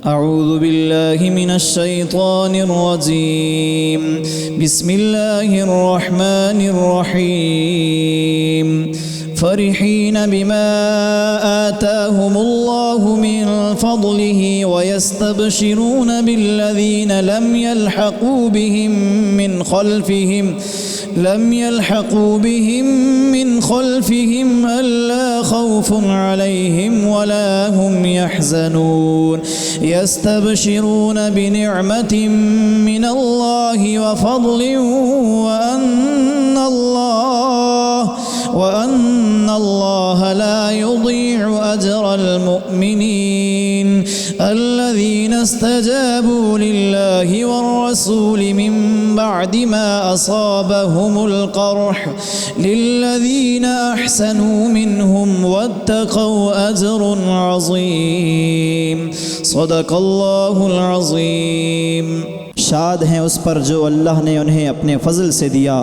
अऊज़ु बिल्लाहि मिनश शैतानिर रजीम बिस्मिल्लाहिर रहमानिर रहीम फ़रिहीन बिमा आताहुमुल्लाहु मिन फ़ज़लिहि व यस्तबशिरून बिल्लज़ीन लम यल्हक़ू बिहिम मिन ख़ल्फ़िहिम अल्ला ख़ौफ़ुन अलैहिम वला हुम यहज़नून यस्तबशिरून बिनिअमतिम मिनल्लाहि व फ़ज़लिन व अन्नल्लाह ला युज़ीअु अजरल मुमिनीन अल्लज़ीना इस्तजाबू लिल्लाहि वर्रसूलि मिन बअदि मा असाबहुमुल क़र्ह लिल्लज़ीना अहसनू मिनहुम वत्तक़ौ अजरुन अज़ीम सदक़ल्लाहुल अज़ीम। शाद हैं उस पर जो अल्लाह ने उन्हें अपने फ़ज़ल से दिया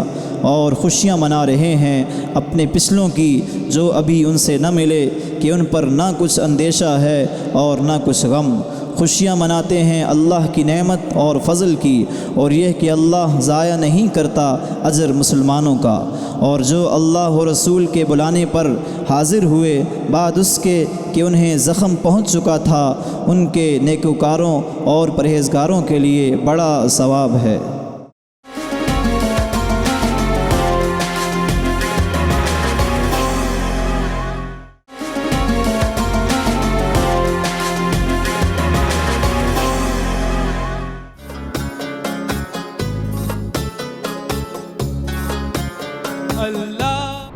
और खुशियाँ मना रहे हैं अपने पिछलों की जो अभी उनसे न मिले कि उन पर ना कुछ अंदेशा है और ना कुछ गम। खुशियाँ मनाते हैं अल्लाह की नेमत और फ़ज़ल की और यह कि अल्लाह ज़ाया नहीं करता अजर मुसलमानों का। और जो अल्लाह व रसूल के बुलाने पर हाज़िर हुए बाद उसके कि उन्हें ज़ख़म पहुँच चुका था, उनके नेकोकारों और परहेज़गारों के लिए बड़ा सवाब है।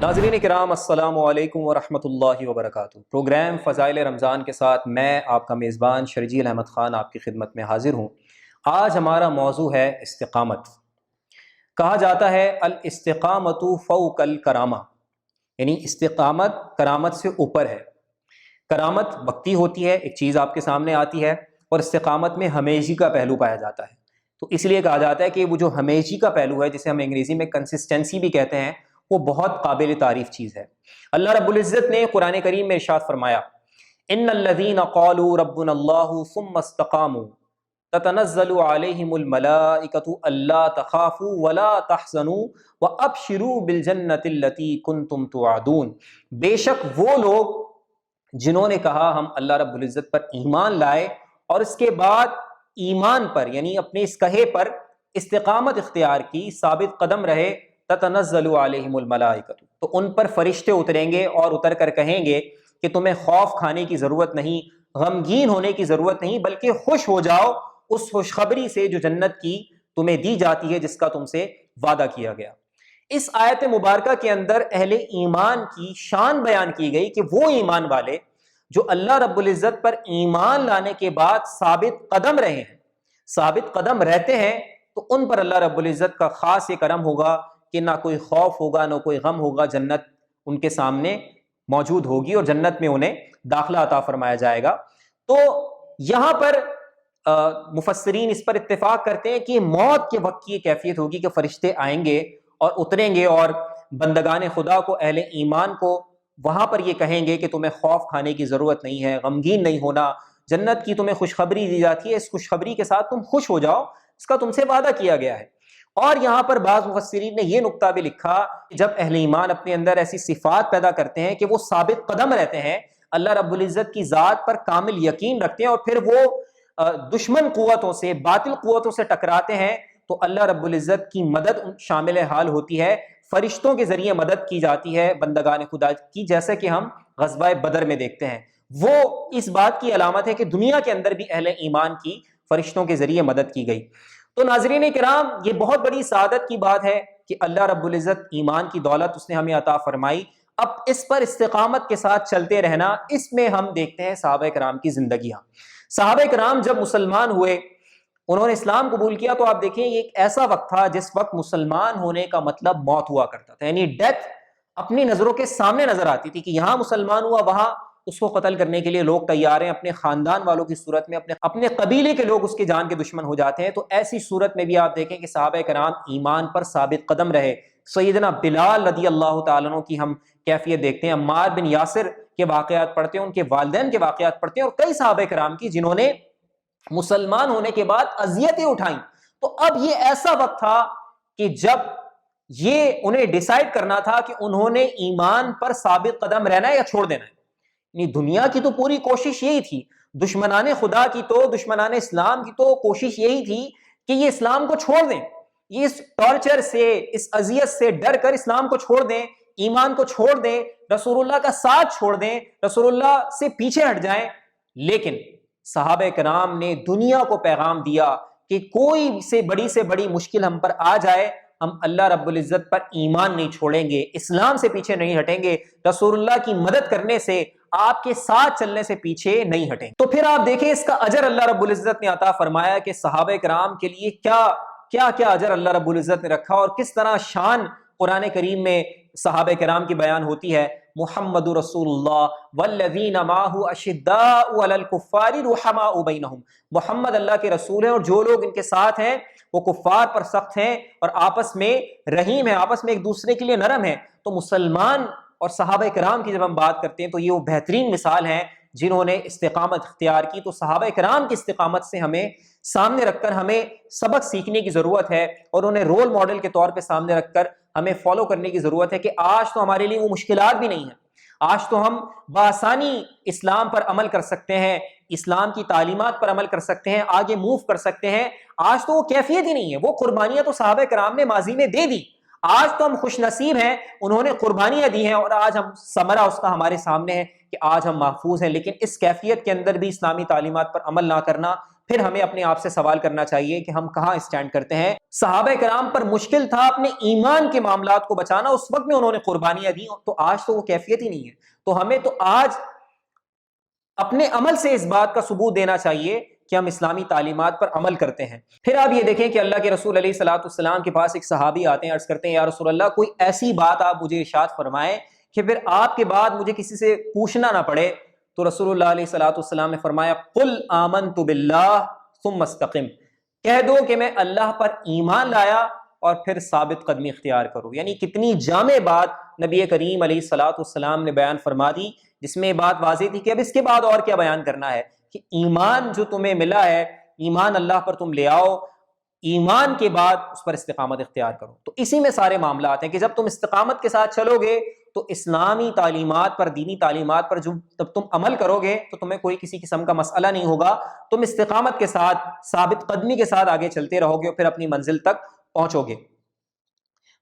नाज़रीन किराम अस्सलामु अलैकुम वरहमतुल्लाहि वबरकातुहू। प्रोग्राम फ़ज़ाइल रमज़ान के साथ मैं आपका मेज़बान शर्जील अहमद ख़ान आपकी खिदमत में हाज़िर हूँ। आज हमारा मौजू है इस्तिक़ामत। कहा जाता है अल इस्तिक़ामतु फ़ौक़ल करामा, यानी इस्तिक़ामत करामत से ऊपर है। करामत वक्ती होती है, एक चीज़ आपके सामने आती है, और इस्तिक़ामत में हमेशी का पहलू पाया जाता है। तो इसलिए कहा जाता है कि वो जो हमेशी का पहलू है, जिसे हम अंग्रेज़ी में कंसिस्टेंसी भी कहते हैं, वो बहुत काबिल तारीफ़ चीज़ है। अल्लाह रब्बुल इज़्ज़त ने कुरान करीम में इरशाद फरमाया, इन्नल्लज़ीना क़ालू रब्बुनल्लाहु सुम्मा इस्तक़ामू ततनज़्ज़लु अलैहिमुल मलाइकतु अल्ला तख़ाफ़ू वला तहज़नू व अबशिरू बिल जन्नतिल्लती कुन्तुम तुअदून। बेशक वो लोग जिन्होंने कहा हम अल्लाह रब्बुल इज़्ज़त पर ईमान लाए और इसके बाद ईमान पर यानी अपने इस कहे पर इस्तिक़ामत इख्तियार की, साबित कदम रहे, ततनज़्ज़लु अलैहिमुल मलाइकतु, तो उन पर फरिश्ते उतरेंगे और उतर कर कहेंगे कि तुम्हें खौफ खाने की ज़रूरत नहीं, गमगीन होने की ज़रूरत नहीं, बल्कि खुश हो जाओ उस खुशखबरी से जो जन्नत की तुम्हें दी जाती है, जिसका तुमसे वादा किया गया। इस आयत मुबारका के अंदर अहले ईमान की शान बयान की गई कि वो ईमान वाले जो अल्लाह रब्बुल इज़्ज़त पर ईमान लाने के बाद साबित कदम रहे हैं, साबित कदम रहते हैं, तो उन पर अल्लाह रब्बुल इज़्ज़त का ख़ास ये करम होगा कि ना कोई खौफ होगा, ना कोई गम होगा, जन्नत उनके सामने मौजूद होगी और जन्नत में उन्हें दाखिला अता फरमाया जाएगा। तो यहाँ पर मुफस्सिरीन इस पर इत्तेफाक करते हैं कि मौत के वक्त की कैफियत होगी कि फरिश्ते आएंगे और उतरेंगे और बंदगान खुदा को, अहले ईमान को वहां पर ये कहेंगे कि तुम्हें खौफ खाने की जरूरत नहीं है, गमगीन नहीं होना, जन्नत की तुम्हें खुशखबरी दी जाती है, इस खुशखबरी के साथ तुम खुश हो जाओ, इसका तुमसे वादा किया गया है। और यहाँ पर बाज़ मुफस्सिरीन ने यह नुक्ता भी लिखा कि जब अहले ईमान अपने अंदर ऐसी सिफात पैदा करते हैं कि वो साबित कदम रहते हैं, अल्लाह रब्बुल इज़्ज़त की ज़ात पर कामिल यकीन रखते हैं और फिर वो दुश्मन कुव्वतों से, बातिल कुव्वतों से टकराते हैं, तो अल्लाह रब्बुल इज़्ज़त की मदद शामिल हाल होती है, फरिश्तों के जरिए मदद की जाती है बंदगान खुदा की, जैसे कि हम ग़ज़वा बदर में देखते हैं। वो इस बात की अलामत है कि दुनिया के अंदर भी अहले ईमान की फरिश्तों के जरिए मदद की गई। तो नाज़रीन किराम, ये बहुत बड़ी सादत की बात है कि अल्लाह रब्बुल इज़्ज़त ईमान की दौलत उसने हमें अता फरमाई। अब इस पर इस्तिक़ामत के साथ चलते रहना, इसमें हम देखते हैं सहाबा किराम की जिंदगियां। सहाबा किराम जब मुसलमान हुए, उन्होंने इस्लाम कबूल किया, तो आप देखें ये एक ऐसा वक्त था जिस वक्त मुसलमान होने का मतलब मौत हुआ करता था, यानी डेथ अपनी नजरों के सामने नजर आती थी कि यहां मुसलमान हुआ, वहां उसको कत्ल करने के लिए लोग तैयार हैं, अपने खानदान वालों की सूरत में अपने कबीले के लोग उसके जान के दुश्मन हो जाते हैं। तो ऐसी सूरत में भी आप देखें कि सहाबा कराम ईमान पर साबित कदम रहे। सैयदना बिलाल रज़ी अल्लाह तआला अन्हु की हम कैफियत देखते हैं, अम्मार बिन यासिर के वाक़यात पढ़ते हैं, उनके वालिदैन के वाक़यात पढ़ते हैं, और कई सहाबा कराम की जिन्होंने मुसलमान होने के बाद अजियतें उठाई। तो अब ये ऐसा वक्त था कि जब ये उन्हें डिसाइड करना था कि उन्होंने ईमान पर साबित कदम रहना है या छोड़ देना है। यानी दुनिया की तो पूरी कोशिश यही थी, दुश्मनाने खुदा की तो, दुश्मनाने इस्लाम की तो कोशिश यही थी कि ये इस्लाम को छोड़ दें, ये इस टॉर्चर से, इस अजियत से डर कर इस्लाम को छोड़ दें, ईमान को छोड़ दें, रसूलुल्लाह का साथ छोड़ दें, रसूलुल्लाह से पीछे हट जाएं। लेकिन सहाबे कराम ने दुनिया को पैगाम दिया कि कोई से बड़ी मुश्किल हम पर आ जाए, हम अल्लाह रब्बुल इज्जत पर ईमान नहीं छोड़ेंगे, इस्लाम से पीछे नहीं हटेंगे, रसूलुल्लाह की मदद करने से, आपके साथ चलने से पीछे नहीं हटेंगे। तो फिर आप देखें इसका अजर अल्लाह रब्बुल इज्जत ने अता फरमाया कि सहाबे कराम के लिए क्या क्या क्या अजर अल्लाह रब्बुल इज्जत ने रखा और किस तरह शान कुरान करीम में सहाबे कराम की बयान होती है। मुहम्मदुर रसूलुल्लाह वल्लज़ीना माहु अशिद्दाउ अलल कुफ्फारि रुहमाउ बैनहुम, मोहम्मद अल्लाह के रसूल हैं और जो लोग इनके साथ हैं वो कुफ्फार पर सख्त हैं और आपस में रहीम है, आपस में एक दूसरे के लिए नरम है। तो मुसलमान और सहाबा कराम की जब हम बात करते हैं तो ये वो बेहतरीन मिसाल हैं जिन्होंने इस्तिकामत इख्तियार की। तो सहाबा कराम की इस्तिकामत से हमें सामने रखकर हमें सबक सीखने की जरूरत है और उन्हें रोल मॉडल के तौर पे सामने रखकर हमें फॉलो करने की जरूरत है कि आज तो हमारे लिए वो मुश्किलात भी नहीं है, आज तो हम बआसानी इस्लाम पर अमल कर सकते हैं, इस्लाम की तालीमात पर अमल कर सकते हैं, आगे मूव कर सकते हैं। आज तो वो कैफियत ही नहीं है, वो कुर्बानियां तो सहाबा कराम ने माजी में दे दी, आज तो हम खुश नसीब हैं, उन्होंने कुर्बानियां दी हैं और आज हम समरा उसका हमारे सामने है कि आज हम महफूज हैं। लेकिन इस कैफियत के अंदर भी इस्लामी तालीमात पर अमल ना करना, फिर हमें अपने आप से सवाल करना चाहिए कि हम कहां स्टैंड करते हैं। सहाबा कराम पर मुश्किल था अपने ईमान के मामलात को बचाना, उस वक्त में उन्होंने कुर्बानियां दी, तो आज तो वो कैफियत ही नहीं है। तो हमें तो आज अपने अमल से इस बात का सबूत देना चाहिए कि हम इस्लामी तालीमात पर अमल करते हैं। फिर आप ये देखें कि अल्लाह के रसूल अलैहिस्सलाम के पास एक सहाबी आते हैं, अर्ज करते हैं या रसूल अल्लाह कोई ऐसी बात आप मुझे इरशाद फरमाएं कि फिर आपके बाद मुझे किसी से पूछना ना पड़े। तो रसूलुल्लाह अलैहिस्सलाम ने फरमाया कुल आमनतु बिल्लाह सुम्मा इस्तक़िम, कह दो कि मैं अल्लाह पर ईमान लाया और फिर साबित कदमी इख्तियार करो। यानी कितनी जामे बात नबी करीम अलैहिस्सलाम ने बयान फरमा दी, जिसमें बात वाज़ेह थी कि अब इसके बाद और क्या बयान करना है कि ईमान जो तुम्हें मिला है, ईमान अल्लाह पर तुम ले आओ, ईमान के बाद उस पर इस्तिकामत इख्तियार करो। तो इसी में सारे मामला हैं कि जब तुम इस्तिकामत के साथ चलोगे तो इस्लामी तालीमात पर, दीनी तालीमात पर जो तब तुम अमल करोगे तो तुम्हें कोई किसी किस्म का मसला नहीं होगा, तुम इस्तिकामत के साथ, साबित कदमी के साथ आगे चलते रहोगे और फिर अपनी मंजिल तक पहुंचोगे।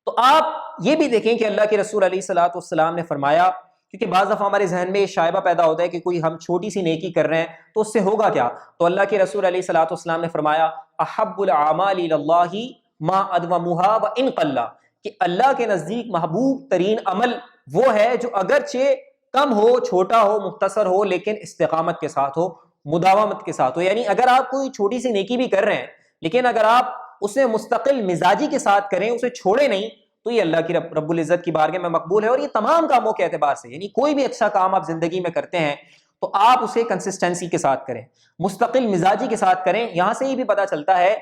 तो आप ये भी देखें कि अल्लाह के रसूल अलैहिस्सलाम ने फरमाया, क्योंकि बाज़ दफ़ा हमारे जहन में शायबा पैदा होता है कि कोई हम छोटी सी नेकी कर रहे हैं तो उससे होगा क्या। तो अल्लाह के रसूल अलैहिस्सलाम ने फरमाया अहब्बुल आमालि इलल्लाहि मा अदवमुहा व इन क़ल्ला, कि अल्लाह के नज़दीक महबूब तरीन अमल वो है जो अगरचे कम हो, छोटा हो, मुख्तसर हो, लेकिन इस्तिकामत के साथ हो, मुदावमत के साथ हो। यानी अगर आप कोई छोटी सी नेकी भी कर रहे हैं लेकिन अगर आप उसे मुस्तकिल मिजाजी के साथ करें, उसे छोड़े नहीं, तो ये अल्लाह की रब्बुल इज्जत की बारगाह में मकबूल है। और ये तमाम कामों के एतबार से, यानी कोई भी अच्छा काम आप जिंदगी में करते हैं तो आप उसे कंसिस्टेंसी के साथ करें, मुस्तकिल मिजाजी के साथ करें। यहां से ये भी पता चलता है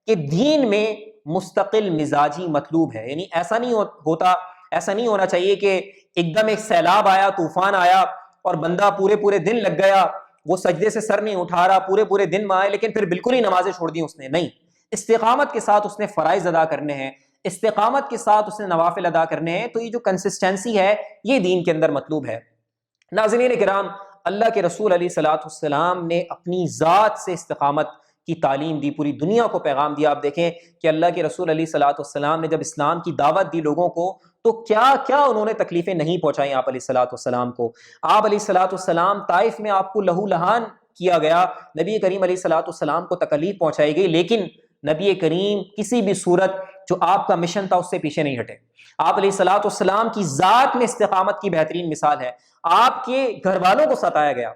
कि दीन में मुस्तकिल मिजाजी मतलूब है। यानी ऐसा नहीं होना चाहिए कि एकदम एक सैलाब आया, तूफान आया और बंदा पूरे दिन लग गया, वो सजदे से सर नहीं उठा रहा, पूरे दिन में आए लेकिन फिर बिल्कुल ही नमाजें छोड़ दी उसने। नहीं, इस्तिकामत के साथ उसने फराइज अदा करने हैं, इस्तिकामत के साथ उसने नवाफिल अदा करने हैं। तो ये जो कंसिस्टेंसी है ये दीन के अंदर मतलूब है। नाज़रीन किराम, अल्लाह के रसूल अलैहिस्सलाम ने अपनी ज़ात से इस्तिकामत की तालीम दी, पूरी दुनिया को पैगाम दिया। आप देखें कि अल्लाह के रसूल अलैहिस्सलाम ने जब इस्लाम की दावत दी लोगों को तो क्या क्या उन्होंने तकलीफें नहीं पहुंचाई आप अलैहिस्सलाम को। आप अलैहिस्सलाम ताइफ में आपको लहू लहान किया गया, नबी करीम अलैहिस्सलाम को तकलीफ पहुंचाई गई, लेकिन नबी करीम किसी भी सूरत जो आपका मिशन था उससे पीछे नहीं हटे। आप अलैहिस्सलाम की जात में इस्तिकामत की बेहतरीन मिसाल है। आपके घर वालों को सताया गया,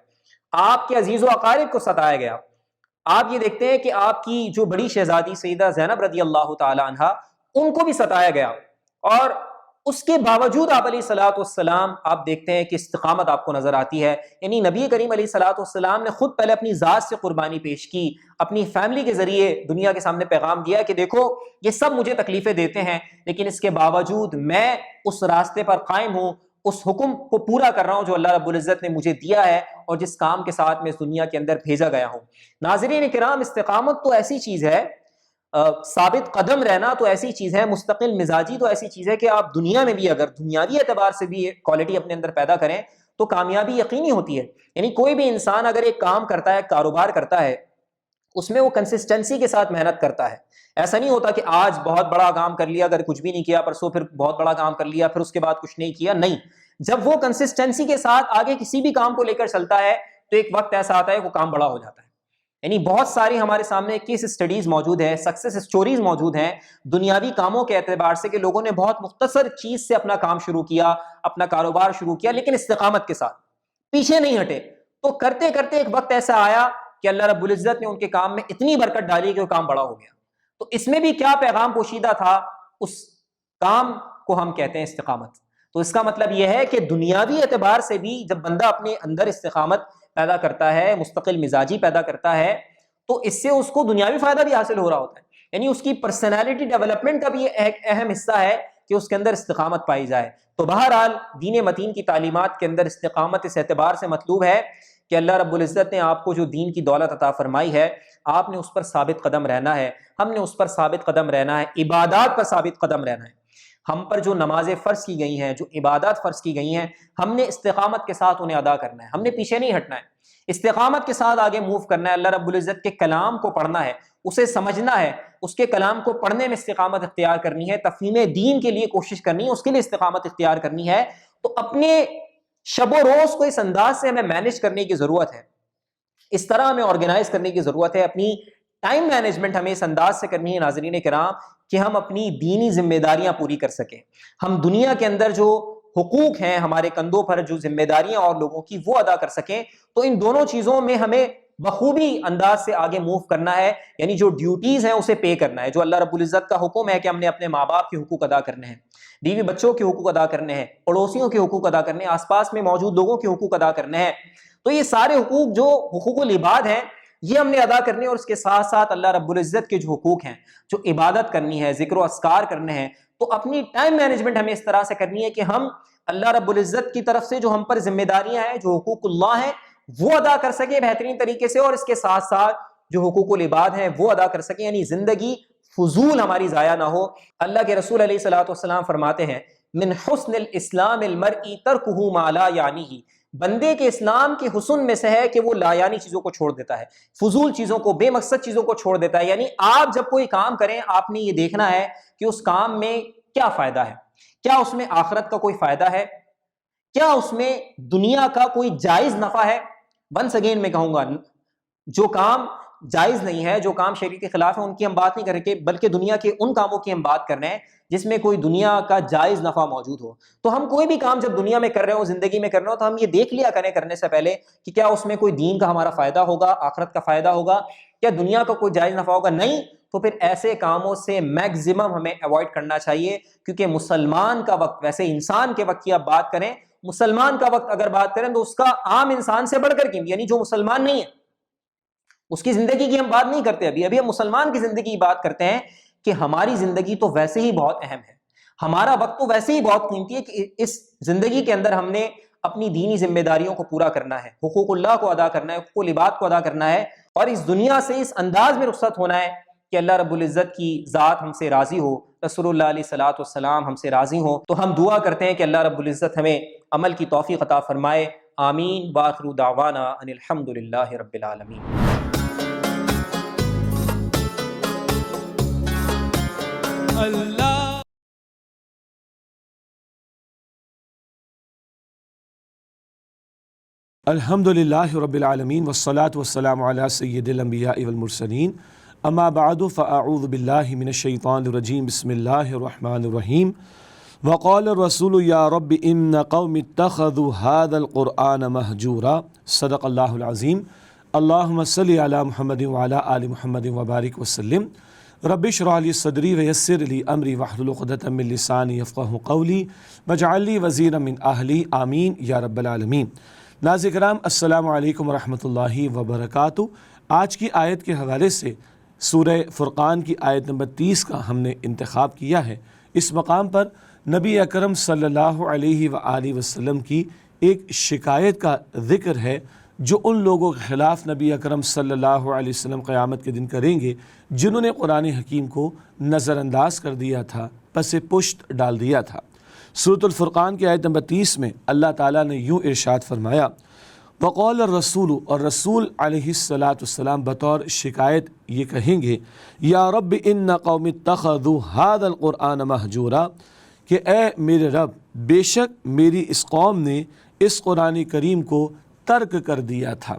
आपके अजीज़ व अकारिब को सताया गया। आप ये देखते हैं कि आपकी जो बड़ी शहजादी सैयदा ज़ैनब रज़ी अल्लाह तआला अन्हा, उनको भी सताया गया और उसके बावजूद आप अलैहिस्सलाम आप देखते हैं कि इस्तिकामत आपको नजर आती है। यानी नबी करीम अलैहिस्सलाम ने खुद पहले अपनी जात से कुर्बानी पेश की, अपनी फैमिली के जरिए दुनिया के सामने पैगाम दिया कि देखो ये सब मुझे तकलीफें देते हैं लेकिन इसके बावजूद मैं उस रास्ते पर कायम हूं, उस हुक्म को पूरा कर रहा हूं जो अल्लाह रब्बुल इज़्ज़त ने मुझे दिया है और जिस काम के साथ मैं इस दुनिया के अंदर भेजा गया हूं। नाज़रीन किराम, इस्तिकामत तो ऐसी चीज है, साबित कदम रहना तो ऐसी चीज है, मुस्तकिल मिजाजी तो ऐसी चीज है कि आप दुनिया में भी अगर दुनियावी एतबार से भी क्वालिटी अपने अंदर पैदा करें तो कामयाबी यकीनी होती है। यानी कोई भी इंसान अगर एक काम करता है, कारोबार करता है, उसमें वो कंसिस्टेंसी के साथ मेहनत करता है। ऐसा नहीं होता कि आज बहुत बड़ा काम कर लिया, अगर कुछ भी नहीं किया, परसों फिर बहुत बड़ा काम कर लिया, फिर उसके बाद कुछ नहीं किया। नहीं, जब वो कंसिस्टेंसी के साथ आगे किसी भी काम को लेकर चलता है तो एक वक्त ऐसा आता है वो काम बड़ा हो जाता है। यानी बहुत सारी हमारे सामने केस स्टडीज मौजूद है, सक्सेस स्टोरीज मौजूद हैं दुनियावी कामों के एतबार से कि लोगों ने बहुत मुख्तसर चीज से अपना काम शुरू किया, अपना कारोबार शुरू किया, लेकिन इस्तिकामत के साथ पीछे नहीं हटे। तो करते करते एक वक्त ऐसा आया कि अल्लाह रब्बुल इज़्ज़त ने उनके काम में इतनी बरकत डाली कि वो काम बड़ा हो गया। तो इसमें भी क्या पैगाम पोशीदा था, उस काम को हम कहते हैं इस्तिकामत। तो इसका मतलब यह है कि दुनियावी एतबार से भी जब बंदा अपने अंदर इस्तिकामत पैदा करता है, मुस्तकिल मिजाजी पैदा करता है, तो इससे उसको दुनियावी फायदा भी हासिल हो रहा होता है। यानी उसकी पर्सनैलिटी डेवलपमेंट का भी एक अहम हिस्सा है कि उसके अंदर इस्तिकामत पाई जाए। तो बहरहाल दीन मतीन की तालीमात के अंदर इस्तिकामत इस एतबार से मतलूब है कि अल्लाह रब्बुल इज़्ज़त ने आपको जो दीन की दौलत अता फरमाई है, आपने उस पर साबित कदम रहना है, हमने उस पर साबित कदम रहना है, इबादत पर साबित कदम रहना है। हम पर जो नमाजें फ़र्ज की गई हैं, जो इबादत फ़र्ज की गई हैं, हमने इस्तिकामत के साथ उन्हें अदा करना है, हमने पीछे नहीं हटना है, इस्तिकामत के साथ आगे मूव करना है। अल्लाह रब्बुल इज़्ज़त के कलाम को पढ़ना है, उसे समझना है, उसके कलाम को पढ़ने में इस्तिकामत इख्तियार करनी है, तफ़हीम दीन के लिए कोशिश करनी है, उसके लिए इस्तिकामत इख्तियार करनी है। तो अपने शबो रोज को इस अंदाज से हमें मैनेज करने की जरूरत है, इस तरह हमें ऑर्गेनाइज करने की जरूरत है, अपनी टाइम मैनेजमेंट हमें इस अंदाज से करनी है नाज़रीन किराम कि हम अपनी दीनी जिम्मेदारियां पूरी कर सकें। हम दुनिया के अंदर जो हुकूक हैं, हमारे कंधों पर जो जिम्मेदारियां और लोगों की, वो अदा कर सकें। तो इन दोनों चीजों में हमें बखूबी अंदाज से आगे मूव करना है। यानी जो ड्यूटीज हैं उसे पे करना है। जो अल्लाह रब्बुल इज़्ज़त का हुक्म है कि हमने अपने माँ बाप के हुकूक अदा करने हैं, बीवी बच्चों के हुकूक अदा करने हैं, पड़ोसियों के हुकूक अदा करने हैं, आसपास में मौजूद लोगों के हुकूक अदा करने हैं। तो ये सारे हुकूक जो हुकूकुल इबाद हैं, ये हमने अदा करने हैं। और इसके साथ साथ अल्लाह रब्बुल इज़्ज़त के जो हुकूक हैं, जो इबादत करनी है, जिक्र अस्कार करने हैं, तो अपनी टाइम मैनेजमेंट हमें इस तरह से करनी है कि हम अल्लाह रब्बुल इज़्ज़त की तरफ से जो हम पर जिम्मेदारियां हैं, जो हुकूकुल्लाह हैं, वो अदा कर सके बेहतरीन तरीके से, और इसके साथ साथ जो हुकूकुल इबाद हैं वो अदा कर सके। यानी जिंदगी फजूल हमारी जाया ना हो। अल्लाह के रसूल अलैहिस्सलातु वस्सलाम फरमाते हैं, मिन हुस्निल इस्लामिल मरई तरकुहु मा ला यानीही, बंदे के इस्लाम के हुस्न में से है कि वो लायानी चीजों को छोड़ देता है, फजूल चीजों को, बेमकसद चीजों को छोड़ देता है। यानी आप जब कोई काम करें, आपने ये देखना है कि उस काम में क्या फायदा है, क्या उसमें आखिरत का कोई फायदा है, क्या उसमें दुनिया का कोई जायज नफा है। वंस अगेन मैं कहूंगा, जो काम जायज नहीं है, जो काम शरीयत के खिलाफ है, उनकी हम बात नहीं करेंगे, बल्कि दुनिया के उन कामों की हम बात कर रहे हैं जिसमें कोई दुनिया का जायज नफा मौजूद हो। तो हम कोई भी काम जब दुनिया में कर रहे हो, जिंदगी में कर रहे हो, तो हम ये देख लिया करें करने से पहले कि क्या उसमें कोई दीन का हमारा फायदा होगा, आखिरत का फायदा होगा, क्या दुनिया का कोई जायज नफा होगा। नहीं तो फिर ऐसे कामों से मैक्सिमम हमें अवॉइड करना चाहिए। क्योंकि मुसलमान का वक्त, वैसे इंसान के वक्त की आप बात करें, मुसलमान का वक्त अगर बात करें तो उसका आम इंसान से बढ़कर कीमती, यानी जो मुसलमान नहीं है उसकी जिंदगी की हम बात नहीं करते, अभी अभी हम मुसलमान की जिंदगी की बात करते हैं कि हमारी जिंदगी तो वैसे ही बहुत अहम है, हमारा वक्त तो वैसे ही बहुत कीमती है कि इस जिंदगी के अंदर हमने अपनी दीनी जिम्मेदारियों को पूरा करना है, हुकूकुल्लाह को अदा करना है, हुकूकुल इबाद को अदा करना है, और इस दुनिया से इस अंदाज में रुखसत होना है कि अल्लाह रब्बुल इज़्ज़त की ज़ात हमसे राज़ी हो, रसूलुल्लाह अलैहिस्सलातु वस्सलाम हमसे राज़ी हो। तो हम दुआ करते हैं कि अल्लाह रब्बुल इज़्ज़त हमें अमल की तौफ़ीक़ अता फ़रमाए। आमीन। व आखिरु दावाना अनिल हम्दुलिल्लाहि रब्बिल आलमीन। अल्हम्दुलिल्लाहि रब्बिल आलमीन वस्सलातु वस्सलामु अला सय्यिदिल अंबियाइ वल मुरसलीन अम्मा बअदु फ़अऊज़ु बिल्लाहि मिनश शैतानिर रजीम बिस्मिल्लाहिर रहमानिर रहीम वक़ाल रसूलु या रब्बि इन्न क़ौमी इत्तख़ज़ू हाज़ल क़ुरआन महजूरा सदक़ल्लाहुल अज़ीम। अल्लाहुम्मा सल्लि अला मुहम्मदिन व अला आलि मुहम्मदिन व बारिक वसल्लिम। रब्बि इश्रह ली सदरी व यस्सिर ली अमरी वहलुल उक़दतम मिन लिसानी यफ़क़हू क़ौली वजअल ली वज़ीरम मिन अहली आमीन या रब्बल आलमीन। नाज़रीन किराम, अस्सलामु अलैकुम रहमतुल्लाहि व बरकातुहू। आज की आयत के हवाले से सूरह फ़ुरक़ान की आयत नंबर 30 का हमने इंतख़ाब किया है। इस मकाम पर नबी अकरम सल्लल्लाहु अलैहि वसल्लम की एक शिकायत का ज़िक्र है जो उन लोगों के ख़िलाफ़ नबी अकरम सल्लल्लाहु अलैहि वसल्लम क़यामत के दिन करेंगे जिन्होंने कुरान हकीम को नज़रअंदाज कर दिया था, पसे पुश्त डाल दिया था। सूरतुल फुरक़ान की आयत नंबर 30 में अल्लाह ताला ने यूँ इरशाद फरमाया, वक़ाल रसूल, और रसूल अलैहिस्सलाम बतौर शिकायत ये कहेंगे, या रब इन्ना कौमी इत्तख़ज़ू हाज़ल क़ुरआन महजूरा, कि ए मेरे रब बेशक मेरी इस कौम ने इस कुरान करीम को तर्क कर दिया था।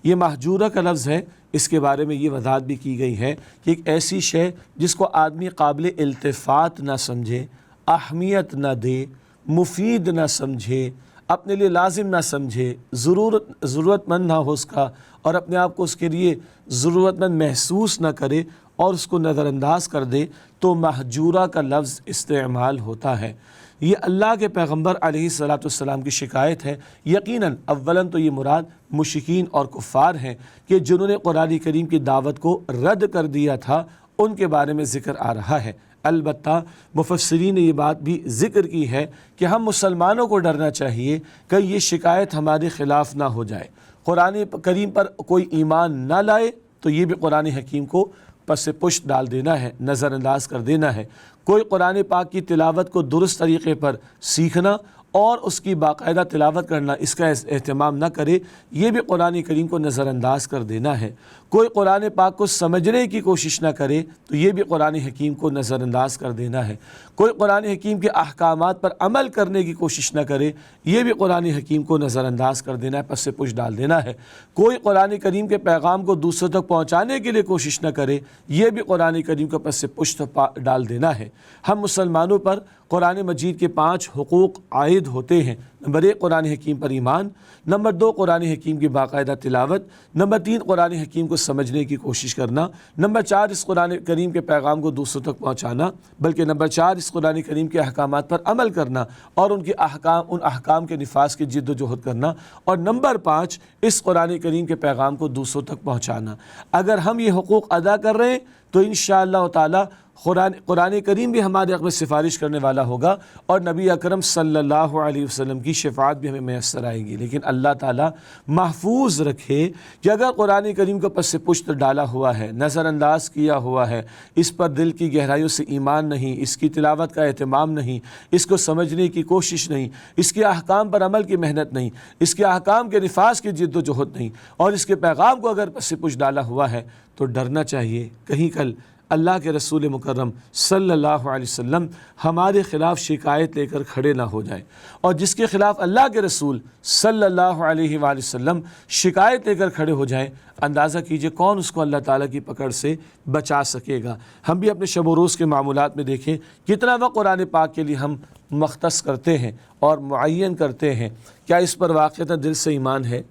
ये महजूरा का लफ्ज़ है, इसके बारे में ये वज़ाहत भी की गई है कि एक ऐसी शय जिसको आदमी काबिल इल्तिफ़ात ना समझे, अहमियत ना दे, मुफीद ना समझे, अपने लिए लाजिम ना समझे, ज़रूरतमंद ना हो उसका, और अपने आप को उसके लिए ज़रूरतमंद महसूस ना करे और उसको नज़रअंदाज कर दे, तो महजूरा का लफ्ज़ इस्तेमाल होता है। ये अल्लाह के पैगम्बर अलैहिस्सलाम की शिकायत है। यकीनन अव्वलन तो ये मुराद मुशरिकीन और कुफ़ार हैं कि जिन्होंने कुरान करीम की दावत को रद्द कर दिया था, उनके बारे में ज़िक्र आ रहा है। अलबत्ता मुफस्सिरीन ने ये बात भी ज़िक्र की है कि हम मुसलमानों को डरना चाहिए कि ये शिकायत हमारे ख़िलाफ़ ना हो जाए। कुरान करीम पर कोई ईमान ना लाए तो ये भी कुरान हकीम को पस से पुश्त डाल देना है, नज़रअंदाज कर देना है। कोई कुरान पाक की तिलावत को दुरुस्त तरीक़े पर सीखना और उसकी बाकायदा तिलावत करना, इसका एहतमाम न करे, ये भी कुरान करीम को नज़रअंदाज कर देना है। कोई कुरान पाक को समझने की कोशिश ना करे तो ये भी कुरान हकीम को नज़रअंदाज कर देना है। कोई कुरान हकीम के अहकामात पर अमल करने की कोशिश ना करे, ये भी कुरान हकीम को नज़रअंदाज कर देना है, पस से पुश डाल देना है। कोई कुरान करीम के पैगाम को दूसरों तक पहुँचाने के लिए कोशिश ना करे, ये भी कुरान करीम को पस से पुश डाल देना है। हम मुसलमानों पर कुरान मजीद के 5 हुकूक़ आयद होते हैं। नंबर 1 कुरान हकीम पर ईमान, नंबर 2 कुरान हकीम की बाकायदा तिलावत, नंबर 3 कुरान हकीम को समझने की कोशिश करना, नंबर 4 इस कुरान करीम के पैगाम को दूसरों तक पहुँचाना, बल्कि नंबर 4 इस कुरान करीम के अहकामात पर अमल करना और उन अहकाम के निफाज की जिद्दोजहद करना, और नंबर 5 इस कुरान करीम के पैगाम को दूसरों तक पहुँचाना। अगर हम ये हुकूक़ अदा कर रहे हैं तो इंशाअल्लाह ताला कुरान करीम भी हमारे हक़ में सिफारिश करने वाला होगा और नबी अकरम सल्लल्लाहु अलैहि वसल्लम की शफ़ाअत भी हमें मैसर आएगी। लेकिन अल्लाह ताला महफूज रखे कि अगर कुरान करीम को पस से पुश्त डाला हुआ है, नज़रअंदाज किया हुआ है, इस पर दिल की गहराइयों से ईमान नहीं, इसकी तिलावत का एहतमाम नहीं, इसको समझने की कोशिश नहीं, इसके अहकाम पर अमल की मेहनत नहीं, इसके अहकाम के निफाज की जिद्दोजहद नहीं, और इसके पैगाम को अगर पस से पुश्त डाला हुआ है, तो डरना चाहिए कहीं कल अल्लाह के रसूल मुकर्रम सल्लल्लाहु अलैहि वसल्लम हमारे ख़िलाफ़ शिकायत लेकर खड़े ना हो जाए। और जिसके ख़िलाफ़ अल्लाह के रसूल सल्लल्लाहु अलैहि वसल्लम शिकायत लेकर खड़े हो जाए, अंदाज़ा कीजिए कौन उसको अल्लाह ताला की पकड़ से बचा सकेगा। हम भी अपने शब व रोज़ के मामूलात में देखें कितना वक्त कुरान पाक के लिए हम मख्तस करते हैं और मुअय्यन करते हैं। क्या इस पर वाक़अतन दिल से ईमान है?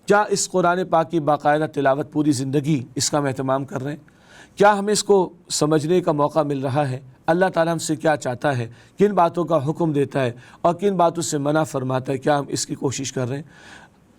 क्या इस कुरान पाक की बाकायदा तिलावत पूरी ज़िंदगी इसका हम एहतमाम कर रहे हैं? क्या हमें इसको समझने का मौका मिल रहा है? अल्लाह ताला हमसे क्या चाहता है, किन बातों का हुक्म देता है और किन बातों से मना फरमाता है, क्या हम इसकी कोशिश कर रहे हैं?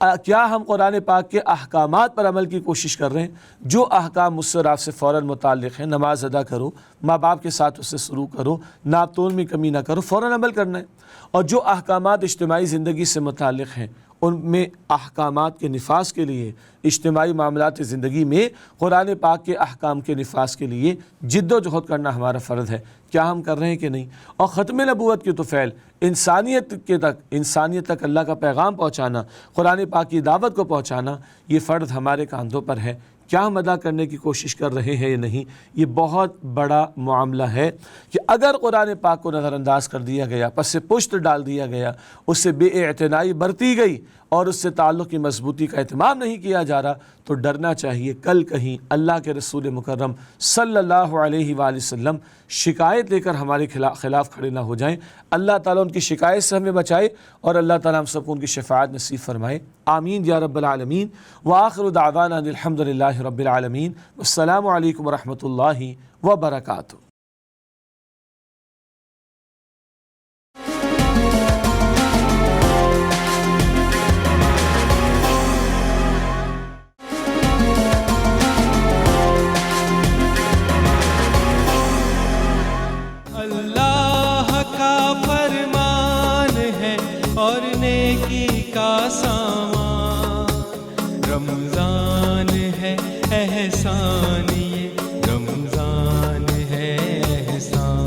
क्या हम कुरान पाक के अहकामात पर अमल की कोशिश कर रहे हैं? जो अहकाम मुझसे और आपसे फ़ौरन मुताल्लिक़ हैं, नमाज अदा करो, माँ बाप के साथ उससे शुरू करो, नाप तोल में कमी ना करो, फ़ौरन अमल करना है। और जो अहकामात इज्तिमाई ज़िंदगी से मुताल्लिक़ हैं, उनमें अहकामात के निफाज के लिए, इज्तिमाई मामलात ज़िंदगी में कुरान पाक के अहकाम के निफाज के लिए जिद्दोजहद करना हमारा फ़र्ज़ है। क्या हम कर रहे हैं कि नहीं? और ख़त्म नबूवत की तो फ़ैल इंसानियत तक अल्लाह का पैगाम पहुँचाना, कुरान पाक की दावत को पहुँचाना, ये फ़र्ज़ हमारे कांधों पर है। क्या हम अदा करने की कोशिश कर रहे हैं या नहीं? ये बहुत बड़ा मामला है कि अगर कुरान पाक को नज़रअंदाज कर दिया गया, पस से पुश्त डाल दिया गया, उससे बेइतनाई बरती गई और उससे ताल्लुक़ की मजबूती का एहतमाम नहीं किया जा रहा, तो डरना चाहिए कल कहीं अल्लाह के रसूल मुकर्रम सल्लल्लाहु अलैहि वसल्लम शिकायत लेकर हमारे खिलाफ़ खड़े ना हो जाएं। अल्लाह ताला उनकी शिकायत से हमें बचाए और अल्लाह ताला हम सबको उनकी शफ़ाअत नसीब फरमाए। आमीन या रब्बल आलमीन। व आखिरु दावाना अनिल हम्दुलिल्लाहि रब्बिल आलमीन। अस्सलामु अलैकुम व रहमतुल्लाहि व बरकातुहू। अल्लाह का एहसान, ये रमजान है एहसान।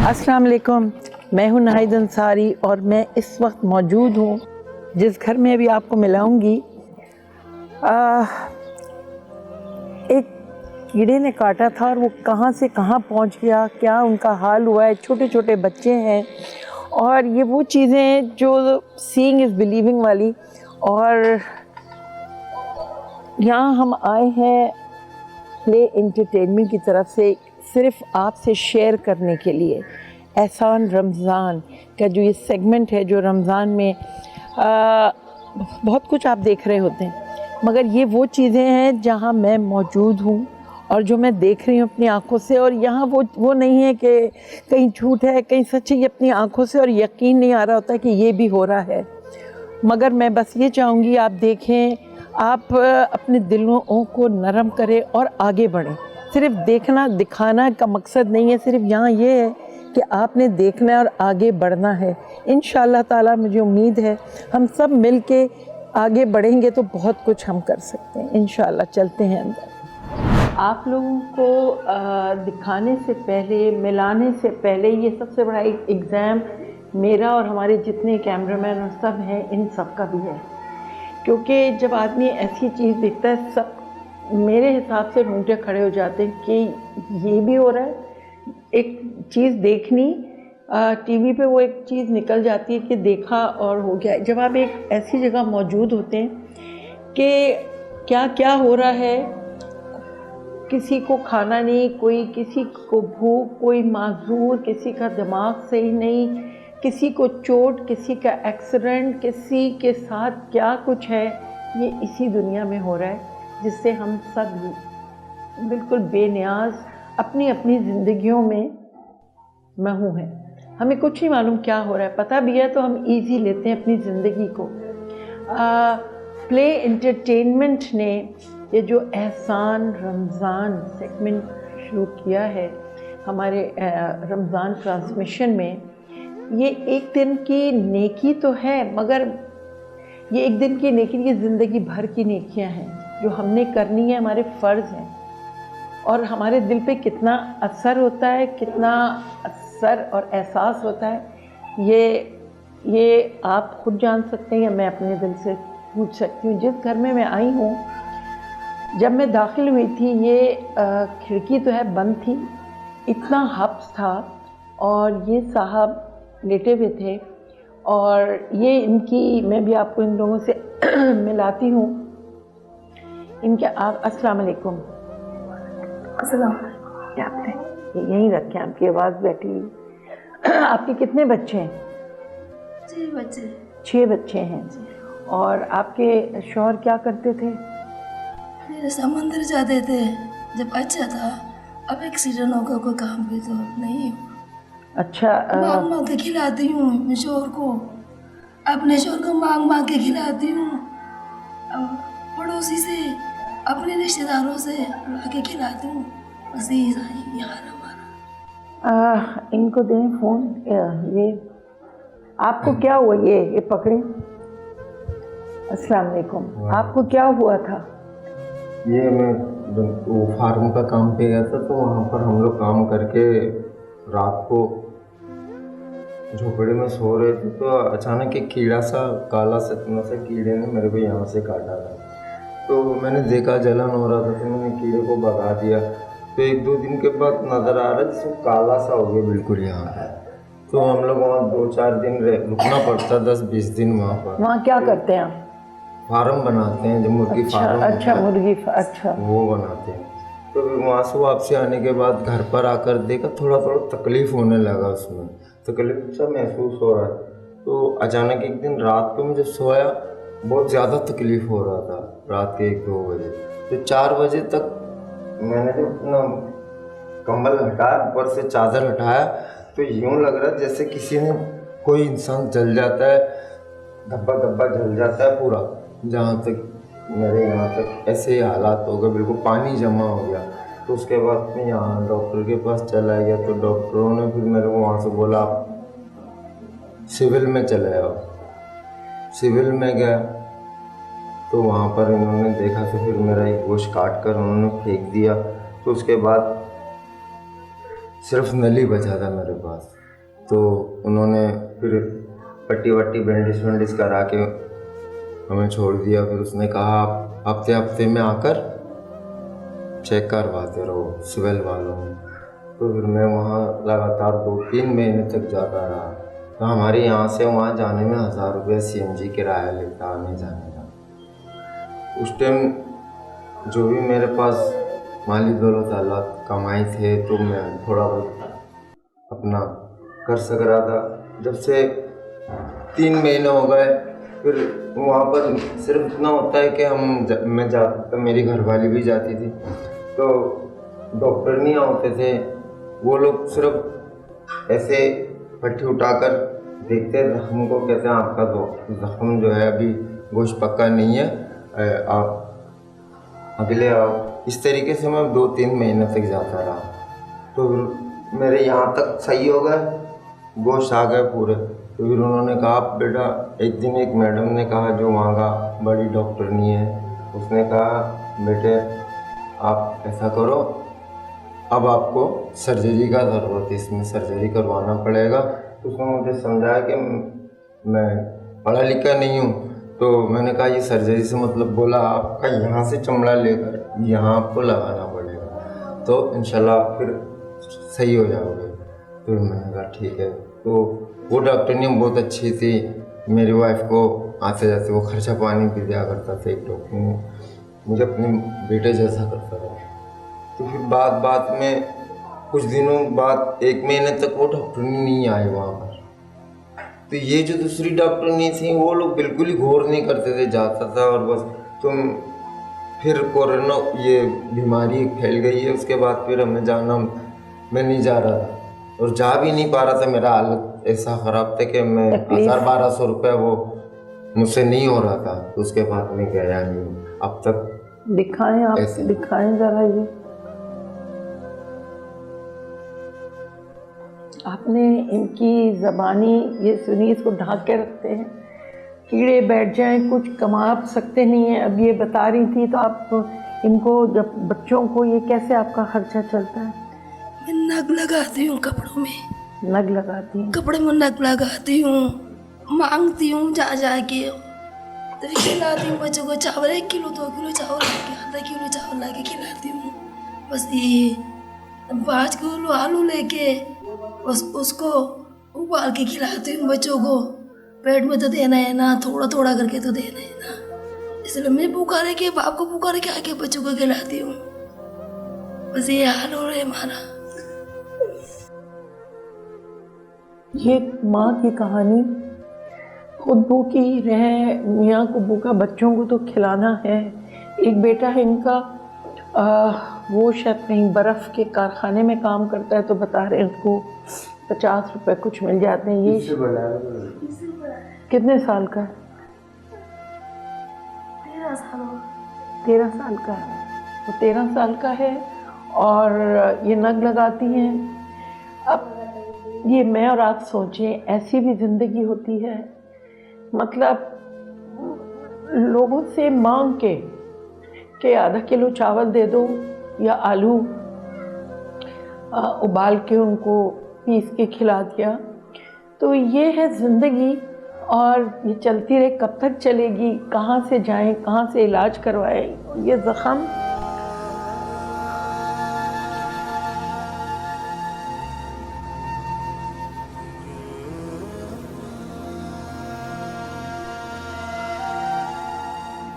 अस्सलाम वालेकुम, मैं हूं नाहिद अंसारी और मैं इस वक्त मौजूद हूं जिस घर में अभी आपको मिलाऊंगी। एक कीड़े ने काटा था और वो कहां से कहां पहुंच गया, क्या उनका हाल हुआ है। छोटे छोटे बच्चे हैं और ये वो चीज़ें हैं जो सीइंग इज़ बिलीविंग वाली। और यहाँ हम आए हैं प्ले एंटरटेनमेंट की तरफ से सिर्फ आपसे शेयर करने के लिए। एहसान रमज़ान का जो ये सेगमेंट है, जो रमज़ान में बहुत कुछ आप देख रहे होते हैं, मगर ये वो चीज़ें हैं जहाँ मैं मौजूद हूँ और जो मैं देख रही हूँ अपनी आँखों से। और यहाँ वो नहीं है कि कहीं झूठ है कहीं सच है, ये अपनी आँखों से और यकीन नहीं आ रहा होता कि ये भी हो रहा है। मगर मैं बस ये चाहूँगी आप देखें, आप अपने दिलों को नरम करें और आगे बढ़ें। सिर्फ देखना दिखाना का मकसद नहीं है, सिर्फ यहाँ ये है कि आपने देखना है और आगे बढ़ना है। इंशाअल्लाह ताला मुझे उम्मीद है हम सब मिल के आगे बढ़ेंगे तो बहुत कुछ हम कर सकते हैं इंशाअल्लाह। चलते हैं अंदर। आप लोगों को दिखाने से पहले, मिलाने से पहले, ये सबसे बड़ा एक एग्ज़ाम मेरा और हमारे जितने कैमरामैन और सब हैं इन सब का भी है। क्योंकि जब आदमी ऐसी चीज़ देखता है, सब मेरे हिसाब से रोंगटे खड़े हो जाते हैं कि ये भी हो रहा है। एक चीज़ देखनी, टीवी पे वो एक चीज़ निकल जाती है कि देखा और हो गया। जब आप एक ऐसी जगह मौजूद होते हैं कि क्या क्या हो रहा है, किसी को खाना नहीं, कोई किसी को भूख, कोई माजूर, किसी का दिमाग सही नहीं, किसी को चोट, किसी का एक्सीडेंट, किसी के साथ क्या कुछ है, ये इसी दुनिया में हो रहा है जिससे हम सब बिल्कुल बेनियाज अपनी अपनी ज़िंदगियों में महू हैं। हमें कुछ नहीं मालूम क्या हो रहा है, पता भी है तो हम इजी लेते हैं अपनी ज़िंदगी को। प्ले एंटरटेनमेंट ने ये जो एहसान रमज़ान सेगमेंट शुरू किया है हमारे रमज़ान ट्रांसमिशन में, ये एक दिन की नेकी तो है, मगर ये एक दिन की नेकी, ये ज़िंदगी भर की नेकियां हैं जो हमने करनी है, हमारे फ़र्ज़ हैं। और हमारे दिल पे कितना असर होता है, कितना असर और एहसास होता है, ये आप खुद जान सकते हैं या मैं अपने दिल से पूछ सकती हूँ। जिस घर में मैं आई हूँ, जब मैं दाखिल हुई थी, ये खिड़की तो है बंद थी, इतना हब्स था और ये साहब लेटे हुए थे। और ये इनकी, मैं भी आपको इन लोगों से मिलाती हूँ। इनके आप अस्सलाम वालेकुम। अस्सलाम। यहीं रखें, आपकी आवाज़ बैठी हुई। आपके कितने बच्चे हैं? 6 बच्चे। 6 बच्चे हैं। और आपके शौहर क्या करते थे? मेरे समंदर जाते थे जब अच्छा था, अब एक्सीडेंट होगा, कोई काम भी तो नहीं। अच्छा। मांग मांग के खिलाती हूँ अपने शोहर को, अपने शोहर को मांग मांग के खिलाती हूँ, पड़ोसी से, अपने रिश्तेदारों से ला के खिलाती हूँ। बस यही यार हमारा। इनको दें फ़ोन। ये आपको क्या हुआ? ये पकड़ें। अस्सलाम वालेकुम। आपको क्या हुआ था? ये मैं वो फार्म का काम पे गया था, तो वहाँ पर हम लोग काम करके रात को झोपड़ी में सो रहे थे तो अचानक एक कीड़ा सा, काला सा इतना सा कीड़े ने मेरे को यहाँ से काटा था। तो मैंने देखा जलन हो रहा था तो मैंने कीड़े को भगा दिया। तो 1-2 दिन के बाद नज़र आ रहा है जैसे काला सा हो गया बिल्कुल यहाँ पर। तो हम लोग वहाँ 2-4 दिन रुकना पड़ता, 10-20 दिन वहाँ पर। वहाँ क्या करते हैं आप? फार्म बनाते हैं, जो मुर्गी फार्म अच्छा, होता है, मुर्गी अच्छा। वो बनाते हैं। तो फिर वहाँ से वापसी आने के बाद घर पर आकर देखा थोड़ा तकलीफ़ होने लगा, उसमें तकलीफ सा महसूस हो रहा है। तो अचानक एक दिन रात को मैं जब सोया बहुत ज़्यादा तकलीफ़ हो रहा था, रात के 1-2 बजे। तो 4 बजे तक मैंने जब अपना कंबल हटाया, ऊपर से चादर हटाया, तो यूँ लग रहा जैसे किसी ने, कोई इंसान जल जाता है, धब्बा धब्बा जल जाता है पूरा, जहाँ तक मेरे यहाँ तक ऐसे ही हालात हो गए, बिल्कुल पानी जमा हो गया। तो उसके बाद मैं यहाँ डॉक्टर के पास चला गया। तो डॉक्टरों ने फिर मेरे को वहाँ से बोला आप सिविल में चले आओ। सिविल में गया तो वहाँ पर इन्होंने देखा तो फिर मेरा एक गोश्त काट कर उन्होंने फेंक दिया। तो उसके बाद सिर्फ नली बचा था मेरे पास। तो उन्होंने फिर पट्टी वट्टी बैंडेज करा के हमें छोड़ दिया। फिर उसने कहा आप हफ्ते में आकर चेक करवाते रहो सिविल वालों में। तो फिर मैं वहाँ लगातार 2-3 महीने तक जाता रहा। तो हमारे यहाँ से वहाँ जाने में 1000 रुपये CNG किराया लेता आने जाने का। उस टाइम जो भी मेरे पास माली दौलत अल्लाह कमाई थे तो मैं थोड़ा बहुत अपना कर सक रहा था। जब से 3 महीने हो गए, फिर वहाँ पर सिर्फ इतना होता है कि मैं जाता था, मेरी घरवाली भी जाती थी, तो डॉक्टर नहीं होते थे, वो लोग सिर्फ ऐसे पट्टी उठाकर देखते जख्म को, कहते हैं आपका जख्म जो है अभी गोश्त पक्का नहीं है, आप अगले आओ। इस तरीके से मैं 2-3 महीने तक जाता रहा। तो फिर मेरे यहाँ तक सही हो गए, गोश्त आ गए पूरे। तो फिर उन्होंने कहा बेटा, एक दिन एक मैडम ने कहा जो वहाँ का बड़ी डॉक्टर नहीं है, उसने कहा बेटे आप ऐसा करो, अब आपको सर्जरी का ज़रूरत है, इसमें सर्जरी करवाना पड़ेगा। तो उसने मुझे समझाया कि मैं पढ़ा लिखा नहीं हूँ। तो मैंने कहा ये सर्जरी से मतलब, बोला आपका यहाँ से चमड़ा लेकर यहाँ आपको लगाना पड़ेगा, तो इंशाल्लाह आप फिर सही हो जाओगे। फिर मैंने कहा ठीक है। तो वो डॉक्टर ने बहुत अच्छी थी, मेरी वाइफ को आते जाते वो खर्चा पानी भी दिया करता था। एक डॉक्टर मुझे अपने बेटे जैसा करता था। तो फिर बाद में कुछ दिनों बाद 1 महीने तक वो डॉक्टर नहीं आए वहाँ पर। तो ये जो दूसरी डॉक्टर नहीं थी वो लोग बिल्कुल ही गौर नहीं करते थे, जाता था और बस तुम फिर कोरोना ये बीमारी फैल गई है, उसके बाद फिर हमें जाना, मैं नहीं जा रहा था और जा भी नहीं पा रहा था। मेरा हालत ऐसा ख़राब था कि मैं 1000-1200 रुपये वो मुझसे नहीं हो रहा था। तो उसके बाद मैं गया नहीं अब तक। दिखाएं आप, दिखाएं ज़रा ये। आपने इनकी ज़बानी ये सुनी, इसको ढाँक के रखते हैं, कीड़े बैठ जाएं, कुछ कमा सकते नहीं हैं। अब ये बता रही थी, तो आप इनको, जब बच्चों को, ये कैसे आपका खर्चा चलता है? मैं नग लगाती हूँ कपड़ों में, नग लगाती हूँ, कपड़े में नग लगाती हूँ, मांगती हूँ जा के, तो खिलाती हूँ बच्चों को। चावल 1 किलो 2 किलो चावल लाके, आधा किलो चावल लाके खिलाती हूँ। बस ये 5 किलो आलू लेके बस उसको उबाल के खिलाती हूँ बच्चों को। पेट में तो देना है ना, थोड़ा थोड़ा करके तो देना है ना, इसलिए मैं पुकारे के बाप को पुकारे के आके बच्चों को खिलाती हूँ। बस ये हाल हो रहा है हमारा। ये माँ की कहानी, खुद भूखी रहे, मियाँ को भूखा, बच्चों को तो खिलाना है। एक बेटा है इनका, वो शायद कहीं बर्फ़ के कारखाने में काम करता है, तो बता रहे हैं उसको 50 रुपए कुछ मिल जाते हैं। ये कितने साल का है? 13 साल। 13 साल का है, वो 13 साल का है और ये नग लगाती हैं। अब ये मैं और आप सोचें, ऐसी भी ज़िंदगी होती है, मतलब लोगों से मांग के आधा किलो चावल दे दो या आलू उबाल के उनको पीस के खिला दिया, तो तो ये है ज़िंदगी, और ये चलती रहे, कब तक चलेगी, कहाँ से जाएं, कहाँ से इलाज करवाएं, ये ज़ख़म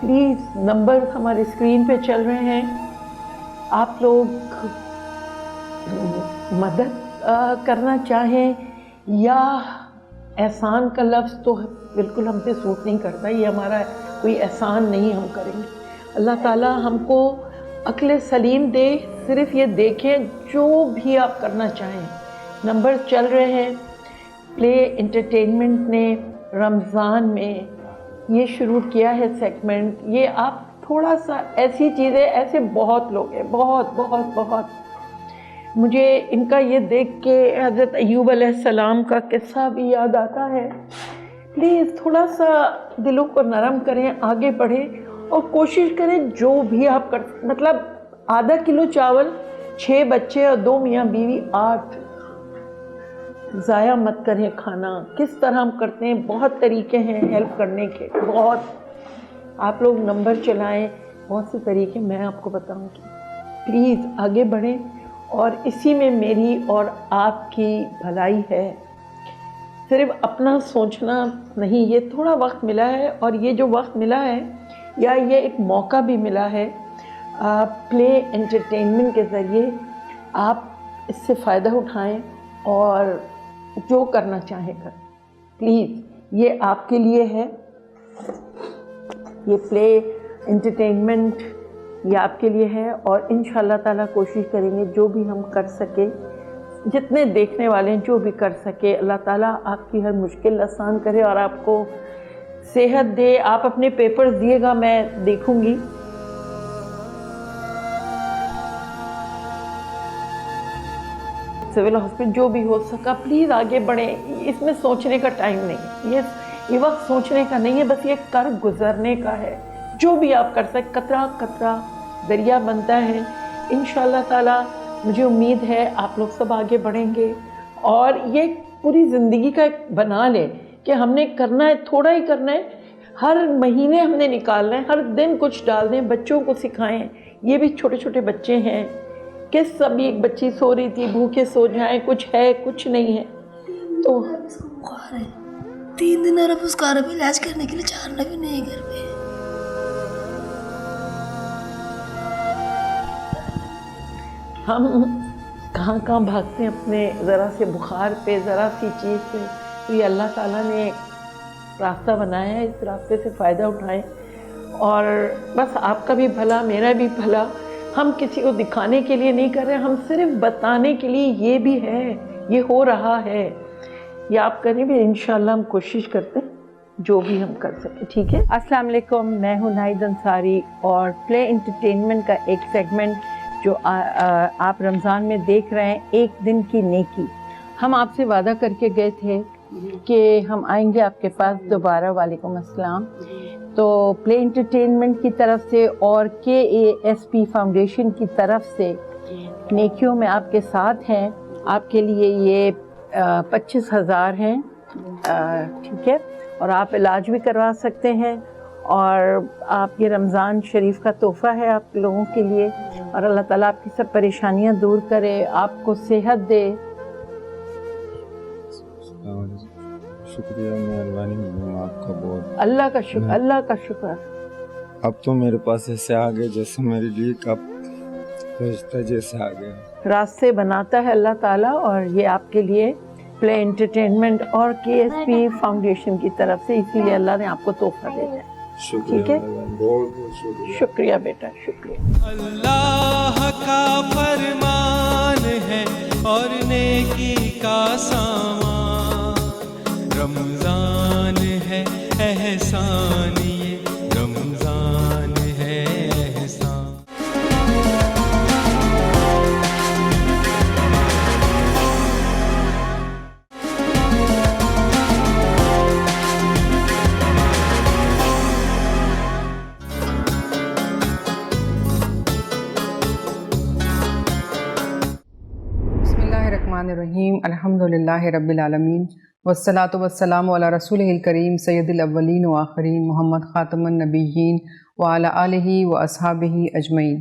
प्लीज़ नंबर हमारे स्क्रीन पे चल रहे हैं, आप लोग मदद करना चाहें, या एहसान का लफ्ज़ तो बिल्कुल हमसे सूट नहीं करता, ये हमारा कोई एहसान नहीं हम करेंगे। अल्लाह ताला हमको अक्ल सलीम दे, सिर्फ़ ये देखें जो भी आप करना चाहें। नंबर चल रहे हैं। प्ले एंटरटेनमेंट ने रमज़ान में ये शुरू किया है सेगमेंट, ये आप थोड़ा सा ऐसी चीज़ें, ऐसे बहुत लोग हैं, बहुत बहुत बहुत। मुझे इनका ये देख के हज़रत अय्यूब अलैहिस्सलाम का किस्सा भी याद आता है। प्लीज़ थोड़ा सा दिलों को नरम करें, आगे बढ़ें और कोशिश करें जो भी आप कर, मतलब आधा किलो चावल, 6 बच्चे और 2 मियाँ बीवी, 8, ज़ाया मत करें खाना। किस तरह हम करते हैं, बहुत तरीके हैं हेल्प करने के, बहुत। आप लोग नंबर चलाएं, बहुत से तरीके मैं आपको बताऊंगी। प्लीज़ आगे बढ़ें, और इसी में मेरी और आपकी भलाई है। सिर्फ अपना सोचना नहीं, ये थोड़ा वक्त मिला है, और ये जो वक्त मिला है, या ये एक मौका भी मिला है, प्ले एंटरटेनमेंट के ज़रिए आप इससे फ़ायदा उठाएं और जो करना चाहें करें। प्लीज़ ये आपके लिए है, ये प्ले एंटरटेनमेंट ये आपके लिए है, और इंशाअल्लाह ताला कोशिश करेंगे जो भी हम कर सके, जितने देखने वाले हैं जो भी कर सके, अल्लाह ताला आपकी हर मुश्किल आसान करे और आपको सेहत दे। आप अपने पेपर्स दिएगा, मैं देखूंगी। सिविल हॉस्पिटल जो भी हो सका, प्लीज़ आगे बढ़ें। इसमें सोचने का टाइम नहीं, ये वक्त सोचने का नहीं है, बस ये कर गुजरने का है। जो भी आप कर सकते, कतरा कतरा दरिया बनता है। इंशाअल्लाह ताला मुझे उम्मीद है आप लोग सब आगे बढ़ेंगे, और ये पूरी ज़िंदगी का एक बना लें कि हमने करना है, थोड़ा ही करना है, हर महीने हमने निकालना है, हर दिन कुछ डाल दें, बच्चों को सिखाएं। ये भी छोटे छोटे बच्चे हैं, किस सभी, एक बच्ची सो रही थी, भूखे सो जाएं, कुछ है कुछ नहीं है, तो इसको बुखार है, 3 दिन और अब उसका अरबी इलाज करने के लिए चारना भी नहीं है घर पे। हम कहाँ कहाँ भागते हैं अपने ज़रा से बुखार पे, ज़रा सी चीज़ पे। तो ये अल्लाह ताला ने रास्ता बनाया है, इस रास्ते से फ़ायदा उठाएं, और बस आपका भी भला, मेरा भी भला। हम किसी को दिखाने के लिए नहीं कर रहे, हम सिर्फ बताने के लिए, ये भी है, ये हो रहा है, ये आप करें भी। इंशाल्लाह हम कोशिश करते हैं जो भी हम कर सकें, ठीक है। अस्सलाम वालेकुम, मैं हूँ नाहिद अंसारी, और प्ले एंटरटेनमेंट का एक सेगमेंट जो आप रमज़ान में देख रहे हैं, एक दिन की नेकी। हम आपसे वादा करके गए थे कि हम आएंगे आपके पास दोबारा। वालेकुम अस्सलाम। तो प्ले एंटरटेनमेंट की तरफ से और KASP फाउंडेशन की तरफ से नेकियों में आपके साथ हैं। आपके लिए ये 25,000 हैं, ठीक है, और आप इलाज भी करवा सकते हैं, और आप ये रमज़ान शरीफ का तोहफ़ा है आप लोगों के लिए, और अल्लाह ताला आपकी सब परेशानियां दूर करे, आपको सेहत दे। शुक्रिया, मेहरबानी आपका बहुत। अल्लाह का शुक्र, अल्लाह का शुक्र। अब तो मेरे पास ऐसे आ गए जैसे मेरे लिए कब फरिश्ता जैसे आ गया। रास्ते बनाता है अल्लाह ताला, और ये आपके लिए प्ले एंटरटेनमेंट और KSP फाउंडेशन की तरफ से, इसीलिए अल्लाह ने आपको तोहफा भेजा है। ठीक है, बहुत बहुत शुक्रिया। शुक्रिया बेटा, शुक्रिया। अल्लाह का फरमान है और नेकी का सामान, रमजान है एहसान, ये रमजान है एहसान। बिस्मिल्लाहिर्रहमानिर्रहीम, अल्हम्दुलिल्लाहि रब्बिल आलमीन, वस्सलातु वस्सलामु अला रसूलिहिल करीम सय्यदिल अव्वलीन व आखिरीन मोहम्मद खातमुन नबिय्यीन व अला आलिहि व अस्हाबिहि अजमईन।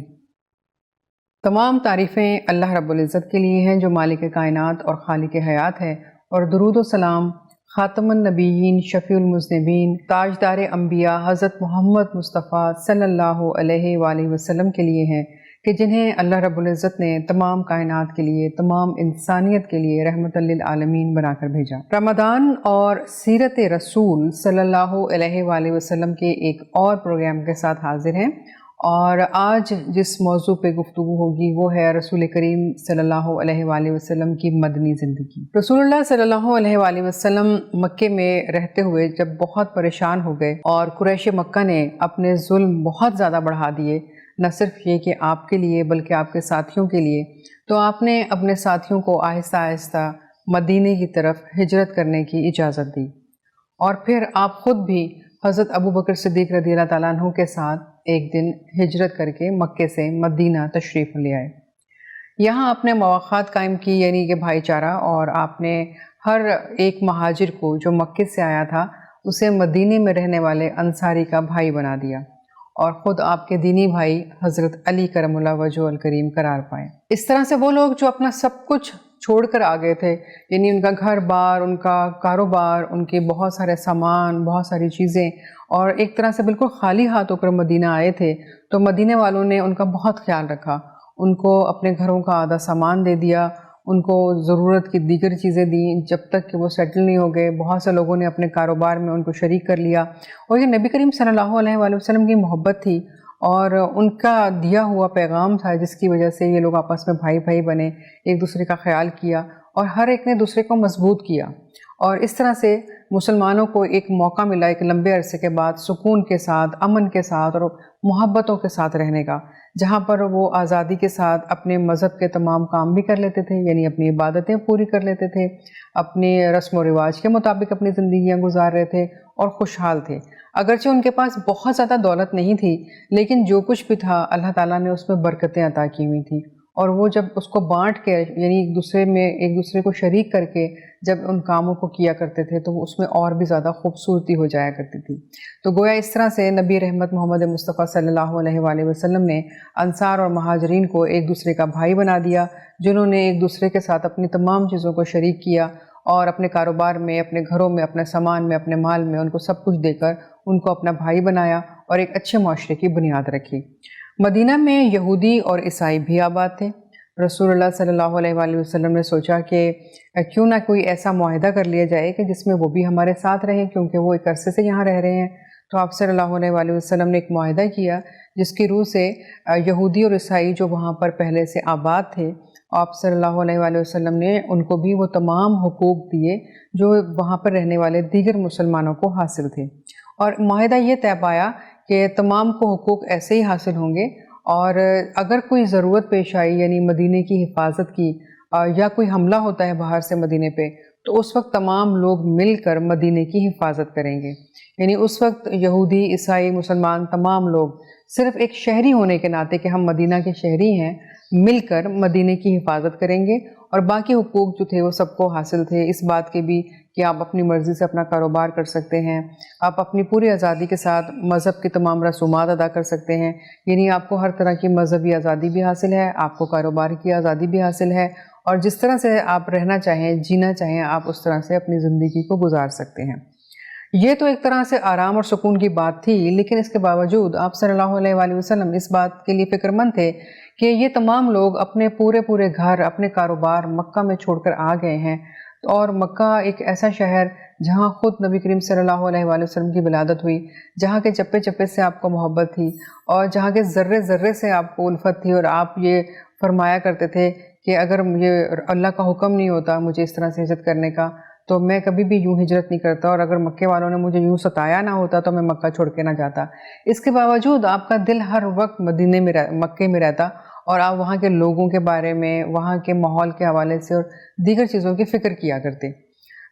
तमाम तारीफ़ें अल्लाह रब्बुल इज़्ज़त के लिए हैं जो मालिक कायनात और खालिक हयात है, और दुरूद व सलाम खातमुन नबिय्यीन शफ़ीउल मुज़निबीन ताजदार अंबिया हज़रत मोहम्मद मुस्तफ़ा सल्लल्लाहु अलैहि वसल्लम के लिए हैं कि जिन्हें अल्लाह रब्बुल इज़्ज़त ने तमाम कायनात के लिए, तमाम इंसानियत के लिए रहमतल लिल आलमीन बनाकर भेजा। रमज़ान और सीरत रसूल सल्लल्लाहु अलैहि वसल्लम के एक और प्रोग्राम के साथ हाजिर हैं, और आज जिस मौजू पे गुफ्तगू होगी वो है रसूल करीम सल्लल्लाहु अलैहि वसल्लम की मदनी ज़िंदगी। रसूलुल्लाह सल्लल्लाहु अलैहि वसल्लम मक्के में रहते हुए जब बहुत परेशान हो गए और कुरैश मक्का ने अपने जुल्म बहुत ज़्यादा बढ़ा दिए, न सिर्फ ये कि आपके लिए बल्कि आपके साथियों के लिए, तो आपने अपने साथियों को आहिस्ता आहिस्ता मदीने की तरफ हिजरत करने की इजाज़त दी, और फिर आप ख़ुद भी हज़रत अबू बकर सिद्दीक़ रज़ियल्लाहु ताला अन्हु के साथ एक दिन हिजरत करके मक्के से मदीना तशरीफ़ ले आए। यहाँ आपने मवाक़ात कायम की, यानी कि भाईचारा, और आपने हर एक महाजिर को जो मक्के से आया था उसे मदीने में रहने वाले अंसारी का भाई बना दिया, और ख़ुद आपके दीनी भाई हज़रत अली करमुल्लाह वजहुल करीम करार पाए। इस तरह से वो लोग जो अपना सब कुछ छोड़कर आ गए थे, यानी उनका घर बार, उनका कारोबार, उनके बहुत सारे सामान, बहुत सारी चीज़ें, और एक तरह से बिल्कुल खाली हाथ होकर मदीना आए थे, तो मदीने वालों ने उनका बहुत ख्याल रखा, उनको अपने घरों का आधा सामान दे दिया, उनको ज़रूरत की दीगर चीज़ें दी, जब तक कि वो सेटल नहीं हो गए। बहुत से लोगों ने अपने कारोबार में उनको शरीक कर लिया, और ये नबी करीम सल्लल्लाहु अलैहि वसल्लम की मोहब्बत थी और उनका दिया हुआ पैगाम था, जिसकी वजह से ये लोग आपस में भाई भाई बने, एक दूसरे का ख्याल किया, और हर एक ने दूसरे को मजबूत किया, और इस तरह से मुसलमानों को एक मौका मिला एक लंबे अरसे के बाद सुकून के साथ, अमन के साथ और मोहब्बतों के साथ रहने का, जहाँ पर वो आज़ादी के साथ अपने मज़हब के तमाम काम भी कर लेते थे, यानी अपनी इबादतें पूरी कर लेते थे, अपने रस्म व रिवाज के मुताबिक अपनी ज़िंदगियाँ गुजार रहे थे और खुशहाल थे। अगरचे उनके पास बहुत ज़्यादा दौलत नहीं थी, लेकिन जो कुछ भी था अल्लाह ताला ने उसमें बरकतें अता की हुई थी, और वो जब उसको बांट के, यानी एक दूसरे को शरीक करके जब उन कामों को किया करते थे, तो उसमें और भी ज़्यादा खूबसूरती हो जाया करती थी। तो गोया इस तरह से नबी रहमत मोहम्मद मुस्तफ़ा सल्लल्लाहु अलैहि वसल्लम ने अंसार और महाजरीन को एक दूसरे का भाई बना दिया, जिन्होंने एक दूसरे के साथ अपनी तमाम चीज़ों को शरीक किया, और अपने कारोबार में, अपने घरों में, अपने सामान में, अपने माल में उनको सब कुछ देकर उनको अपना भाई बनाया और एक अच्छे माशरे की बुनियाद रखी। मदीना में यहूदी और ईसाई भी आबाद थे। रसूलुल्लाह सल्लल्लाहु अलैहि वसल्लम ने सोचा कि क्यों ना कोई ऐसा मुआहिदा कर लिया जाए कि जिसमें वो भी हमारे साथ रहें, क्योंकि वो एक अरसे से यहाँ रह रहे हैं। तो आप सल्लल्लाहु अलैहि वसल्लम ने एक मुआहिदा किया, जिसकी रूह से यहूदी और ईसाई जो वहाँ पर पहले से आबाद थे, आप सल्लल्लाहु अलैहि वसल्लम ने उनको भी वो तमाम हुकूक दिए जो वहाँ पर रहने वाले दीगर मुसलमानों को हासिल थे, और मुआहिदा ये तय पाया कि तमाम को हुकूक ऐसे ही हासिल होंगे, और अगर कोई ज़रूरत पेश आई, यानी मदीने की हिफाजत की, या कोई हमला होता है बाहर से मदीने पे, तो उस वक्त तमाम लोग मिलकर मदीने की हिफाजत करेंगे। यानी उस वक्त यहूदी, ईसाई, मुसलमान तमाम लोग सिर्फ़ एक शहरी होने के नाते कि हम मदीना के शहरी हैं, मिलकर मदीने की हिफाजत करेंगे, और बाकी हुकूक जो थे वो सबको हासिल थे। इस बात के भी कि आप अपनी मर्ज़ी से अपना कारोबार कर सकते हैं, आप अपनी पूरी आज़ादी के साथ मज़हब की तमाम रसूमात अदा कर सकते हैं, यानी आपको हर तरह की मज़हबी आज़ादी भी हासिल है, आपको कारोबार की आज़ादी भी हासिल है, और जिस तरह से आप रहना चाहें, जीना चाहें, आप उस तरह से अपनी ज़िंदगी को गुजार सकते हैं। ये तो एक तरह से आराम और सुकून की बात थी, लेकिन इसके बावजूद आप सल्लल्लाहु अलैहि वसल्लम इस बात के लिए फ़िक्रमंद थे कि ये तमाम लोग अपने पूरे घर, अपने कारोबार मक्का में छोड़कर आ गए हैं, और मक्का एक ऐसा शहर जहाँ ख़ुद नबी करीम सल्लल्लाहु अलैहि वसल्लम की विलादत हुई, जहाँ के चप्पे चप्पे से आपको मोहब्बत थी, और जहाँ के ज़र्रे ज़र्रे से आपको उल्फत थी, और आप ये फरमाया करते थे कि अगर ये अल्लाह का हुक्म नहीं होता मुझे इस तरह से हिजरत करने का, तो मैं कभी भी यूँ हिजरत नहीं करता, और अगर मक्के वालों ने मुझे यूँ सताया ना होता तो मैं मक्का छोड़ के ना जाता। इसके बावजूद आपका दिल हर वक्त मक्के में रहता, और आप वहाँ के लोगों के बारे में, वहाँ के माहौल के हवाले से और दीगर चीज़ों की फ़िक्र किया करते।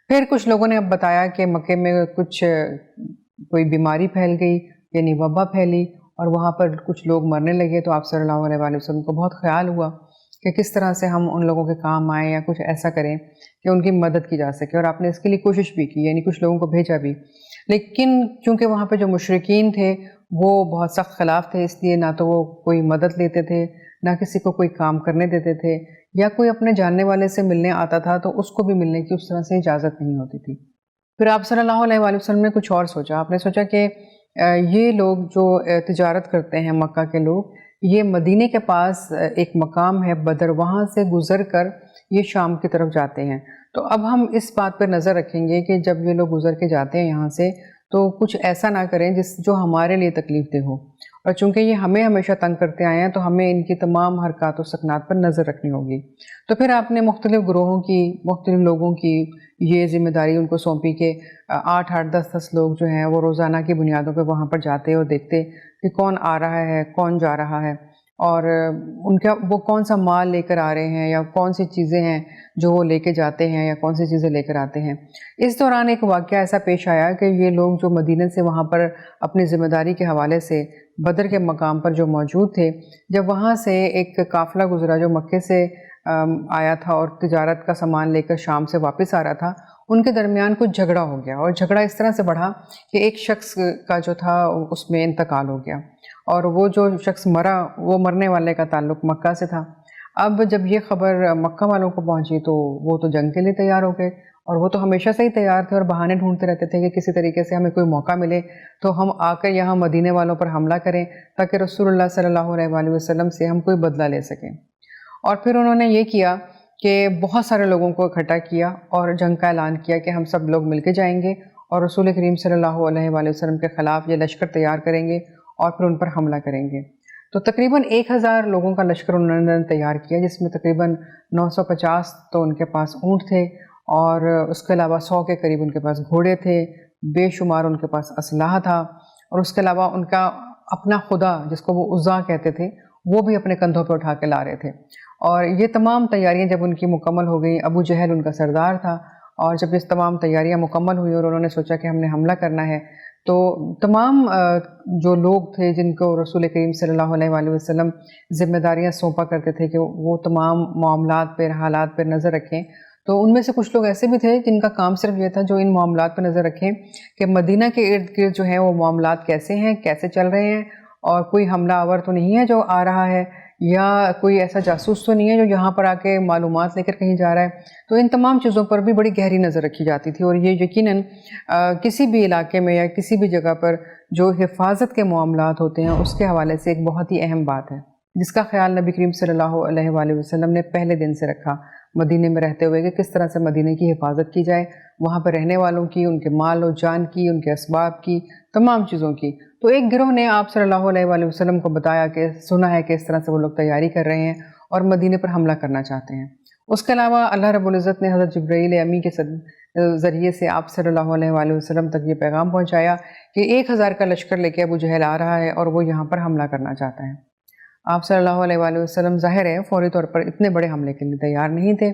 फिर कुछ लोगों ने अब बताया कि मक्के में कोई बीमारी फैल गई, यानी वबा फैली, और वहाँ पर कुछ लोग मरने लगे। तो आप सल्लल्लाहु अलैहि वसल्लम को बहुत ख्याल हुआ कि किस तरह से हम उन लोगों के काम आएँ या कुछ ऐसा करें कि उनकी मदद की जा सके, और आपने इसके लिए कोशिश भी की, यानी कुछ लोगों को भेजा भी। लेकिन चूँकि वहाँ पे जो मुशरिकीन थे वो बहुत सख्त खिलाफ थे, इसलिए ना तो वो कोई मदद लेते थे, ना किसी को कोई काम करने देते थे, या कोई अपने जानने वाले से मिलने आता था तो उसको भी मिलने की उस तरह से इजाज़त नहीं होती थी। फिर आप सल्लल्लाहु अलैहि वसल्लम ने कुछ और सोचा। आपने सोचा कि ये लोग जो तिजारत करते हैं, मक्का के लोग, ये मदीने के पास एक मकाम है बदर, वहाँ से गुज़र कर ये शाम की तरफ जाते हैं। तो अब हम इस बात पर नज़र रखेंगे कि जब ये लोग गुज़र के जाते हैं यहाँ से, तो कुछ ऐसा ना करें जो हमारे लिए तकलीफ़ दे हो। और चूँकि ये हमें हमेशा तंग करते आए हैं तो हमें इनकी तमाम हरकत और सकनात पर नज़र रखनी होगी। तो फिर आपने मुख्तलिफ़ ग्रोहों की, मुख्तलिफ़ लोगों की ये ज़िम्मेदारी उनको सौंपी कि 8-8, 10-10 लोग जो हैं वो रोज़ाना की बुनियादों पे वहाँ पर जाते और देखते कि कौन आ रहा है, कौन जा रहा है, और उनका वो कौन सा माल लेकर आ रहे हैं, या कौन सी चीज़ें हैं जो वो लेके जाते हैं, या कौन सी चीज़ें लेकर आते हैं। इस दौरान एक वाक़या ऐसा पेश आया कि ये लोग जो मदीने से वहाँ पर अपनी ज़िम्मेदारी के हवाले से बदर के मकाम पर जो मौजूद थे, जब वहाँ से एक काफ़िला गुज़रा जो मक्के से आया था और तिजारत का सामान लेकर शाम से वापस आ रहा था, उनके दरमियान कुछ झगड़ा हो गया, और झगड़ा इस तरह से बढ़ा कि एक शख्स का जो था उसमें इंतकाल हो गया, और वो जो शख्स मरा वो मरने वाले का ताल्लुक़ मक्का से था। अब जब ये ख़बर मक्का वालों को पहुंची तो वो तो जंग के लिए तैयार हो गए, और वो तो हमेशा से ही तैयार थे और बहाने ढूंढते रहते थे कि किसी तरीके से हमें कोई मौका मिले तो हम आकर यहाँ मदीने वालों पर हमला करें ताकि रसूलुल्लाह सल्लल्लाहु अलैहि वसल्लम से हम कोई बदला ले सकें। और फिर उन्होंने ये किया कि बहुत सारे लोगों को इकट्ठा किया और जंग का ऐलान किया कि हम सब लोग मिलके जाएंगे और रसूल करीम सल्लल्लाहु अलैहि वसल्लम के ख़िलाफ़ ये लश्कर तैयार करेंगे और फिर उन पर हमला करेंगे। तो तकरीबन 1000 लोगों का लश्कर उन्होंने तैयार किया, जिसमें तकरीबन 950 तो उनके पास ऊँट थे, और उसके अलावा 100 के करीब उनके पास घोड़े थे, बेशुमार उनके पास असलाह था, और उसके अलावा उनका अपना खुदा जिसको वो उज़्ज़ा कहते थे वो भी अपने कंधों पर उठा के ला रहे थे। और ये तमाम तैयारियां जब उनकी मुकम्मल हो गई, अबू जहल उनका सरदार था, और जब इस तमाम तैयारियां मुकम्मल हुई और उन्होंने सोचा कि हमने हमला करना है, तो तमाम जो लोग थे जिनको रसूल करीम सल्लल्लाहु अलैहि वसल्लम ज़िम्मेदारियां सौंपा करते थे कि वो तमाम मामलात पर, हालात पर नज़र रखें, तो उनमें से कुछ लोग ऐसे भी थे जिनका काम सिर्फ ये था जो इन मामलात पर नज़र रखें कि मदीना के इर्द गिर्द जो है वो मामलात कैसे हैं, कैसे चल रहे हैं, और कोई हमला आवर तो नहीं है जो आ रहा है, या कोई ऐसा जासूस तो नहीं है जो यहाँ पर आके मालूमात लेकर कहीं जा रहा है। तो इन तमाम चीज़ों पर भी बड़ी गहरी नज़र रखी जाती थी, और ये यकीनन किसी भी इलाके में या किसी भी जगह पर जो हिफाजत के मामलात होते हैं उसके हवाले से एक बहुत ही अहम बात है, जिसका ख्याल नबी करीम सल्लल्लाहु अलैहि वसल्लम ने पहले दिन से रखा मदीने में रहते हुए कि किस तरह से मदीने की हिफाजत की जाए, वहाँ पर रहने वालों की, उनके माल और जान की, उनके असबाब की, तमाम चीज़ों की। तो एक गिरोह ने आप सल्लल्लाहु अलैहि वसल्लम को बताया कि सुना है कि इस तरह से वो लोग तैयारी कर रहे हैं और मदीने पर हमला करना चाहते हैं। उसके अलावा अल्लाह रब्बुल इज़्ज़त ने हज़रत जिब्राईल अमी के ज़रिए से आप सल्लल्लाहु अलैहि वसल्लम तक ये पैगाम पहुँचाया कि 1000 का लश्कर लेके अबू जहल आ रहा है और वो यहाँ पर हमला करना चाहता है। आप सल्लल्लाहु अलैहि वसल्लम ज़ाहिर है फ़ौरी तौर पर इतने बड़े हमले के लिए तैयार नहीं थे,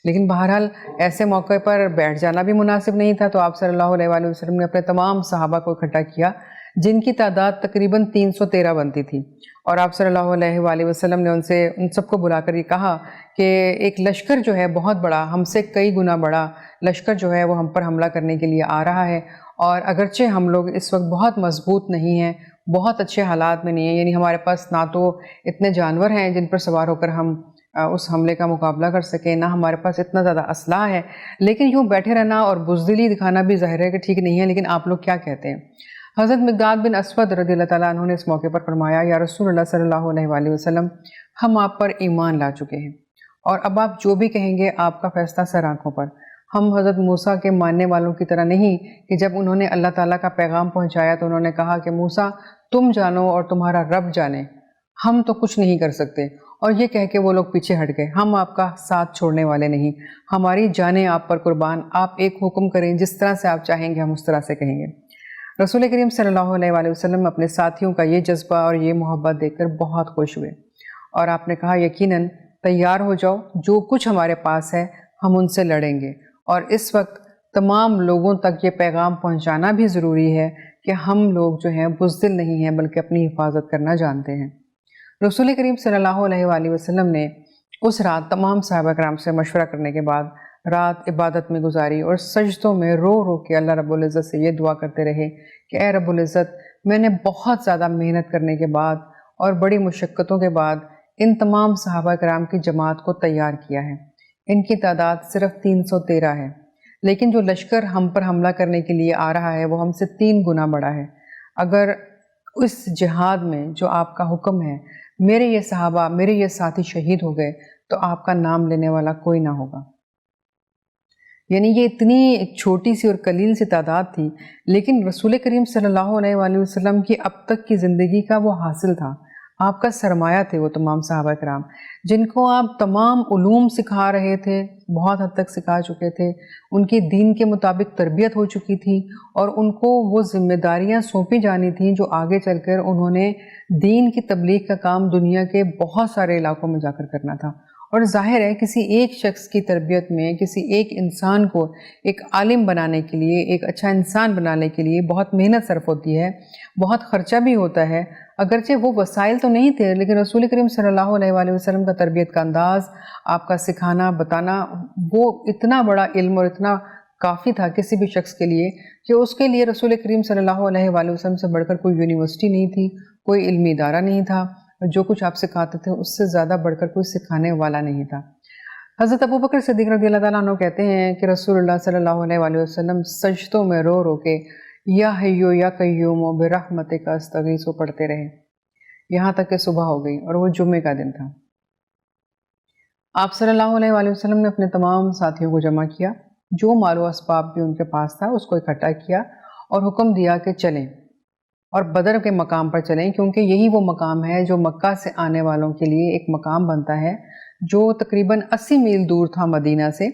लेकिन बहरहाल ऐसे मौके पर बैठ जाना भी मुनासिब नहीं था। तो आप सल्लल्लाहु अलैहि वसल्लम ने अपने तमाम सहाबा को इकट्ठा किया, जिनकी तादाद तकरीबन 313 बनती थी, और आप सल्लल्लाहु अलैहि वसल्लम ने उन सबको बुलाकर ये कहा कि एक लश्कर जो है बहुत बड़ा, हमसे कई गुना बड़ा लश्कर जो है वो हम पर हमला करने के लिए आ रहा है, और अगरचे हम लोग इस वक्त बहुत मजबूत नहीं हैं, बहुत अच्छे हालात में नहीं है, यानी हमारे पास ना तो इतने जानवर हैं जिन पर सवार होकर हम उस हमले का मुकाबला कर सकें, ना हमारे पास इतना ज़्यादा असलाह है, लेकिन यूँ बैठे रहना और बुज़दिली दिखाना भी ज़ाहिर है कि ठीक नहीं है, लेकिन आप लोग क्या कहते हैं। हज़रत मिक़दाद बिन अस्वद रज़ियल्लाहु ताला अन्हु ने इस मौके पर फरमाया, या रसूलुल्लाह सल्लल्लाहु अलैहि वसल्लम, हम आप पर ईमान ला चुके हैं और अब आप जो भी कहेंगे आपका फ़ैसला सर आँखों पर। हम हज़रत मूसा के मानने वालों की तरह नहीं कि जब उन्होंने अल्लाह ताला का पैगाम पहुँचाया तो उन्होंने कहा कि मूसा तुम जानो और तुम्हारा रब जाने, हम तो कुछ नहीं कर सकते, और ये कह के वो लोग पीछे हट गए। हम आपका साथ छोड़ने वाले नहीं, हमारी जानें आप पर कुर्बान, आप एक हुक्म करें, जिस तरह से आप चाहेंगे हम उस तरह से कहेंगे। रसूल करीम सल्लल्लाहु अलैहि वसल्लम अपने साथियों का ये जज्बा और ये मोहब्बत देखकर बहुत खुश हुए, और आपने कहा यकीनन तैयार हो जाओ, जो कुछ हमारे पास है हम उनसे लड़ेंगे। और इस वक्त तमाम लोगों तक ये पैगाम पहुंचाना भी ज़रूरी है कि हम लोग जो हैं बुज़दिल नहीं हैं, बल्कि अपनी हिफाजत करना जानते हैं। रसूल करीम सल्लल्लाहु अलैहि वसल्लम ने उस रात तमाम सहाबा कराम से मशवरा करने के बाद रात इबादत में गुजारी और सजदों में रो रो के अल्लाह रब्बुल इज़्ज़त से ये दुआ करते रहे कि ए रब्बुल इज़्ज़त, मैंने बहुत ज़्यादा मेहनत करने के बाद और बड़ी मुशक्क़तों के बाद इन तमाम सहाबा कराम की जमात को तैयार किया है। इनकी तादाद सिर्फ 313 है, लेकिन जो लश्कर हम पर हमला करने के लिए आ रहा है वो हमसे 3 गुना बड़ा है। अगर उस जिहाद में जो आपका हुक्म है, मेरे ये सहाबा, मेरे ये साथी शहीद हो गए तो आपका नाम लेने वाला कोई ना होगा। यानी ये इतनी एक छोटी सी और कलील सी तादाद थी, लेकिन रसूल करीम सल्लल्लाहु अलैहि वसल्लम की अब तक की ज़िंदगी का वो हासिल था, आपका सरमाया थे वो तमाम सहाबा कराम, जिनको आप तमाम उलूम सिखा रहे थे, बहुत हद तक सिखा चुके थे, उनकी दीन के मुताबिक तरबियत हो चुकी थी और उनको वो जिम्मेदारियां सौंपी जानी थी जो आगे चलकर उन्होंने दीन की तबलीग का काम दुनिया के बहुत सारे इलाकों में जाकर करना था। और जाहिर है किसी एक शख्स की तरबियत में, किसी एक इंसान को एक आलिम बनाने के लिए, एक अच्छा इंसान बनाने के लिए बहुत मेहनत सर्फ होती है, बहुत ख़र्चा भी होता है। अगरचे वो वसाइल तो नहीं थे, लेकिन रसूल करीम सल्लल्लाहु अलैहि वसल्लम का तरबियत का अंदाज़, आपका सिखाना बताना, वो इतना बड़ा इल्म और इतना काफ़ी था किसी भी शख्स के लिए कि उसके लिए रसूल करीम सल्लल्लाहु अलैहि वसल्लम से बढ़कर कोई यूनिवर्सिटी नहीं थी, कोई इल्मी इदारा नहीं था, जो कुछ आप सिखाते थे उससे ज़्यादा बढ़कर कोई सिखाने वाला नहीं था। हज़रत अबू बकर सिद्दीक़ रज़ियल्लाहु ताला अन्हु कहते हैं कि रसूलुल्लाह सल्लल्लाहु अलैहि वसल्लम सजदों में रो रो के या हय्यो या कय्यूम बिरहमतिका अस्तगीसु पढ़ते रहे, यहाँ तक कि सुबह हो गई और वो जुम्मे का दिन था। आप सल्लल्लाहु अलैहि वसल्लम ने अपने तमाम साथियों को जमा किया, जो मालो असबाब भी उनके पास था उसको इकट्ठा किया और हुक्म दिया कि चलें और बदर के मकाम पर चलें, क्योंकि यही वो मकाम है जो मक्का से आने वालों के लिए एक मकाम बनता है जो तकरीबन 80 मील दूर था मदीना से।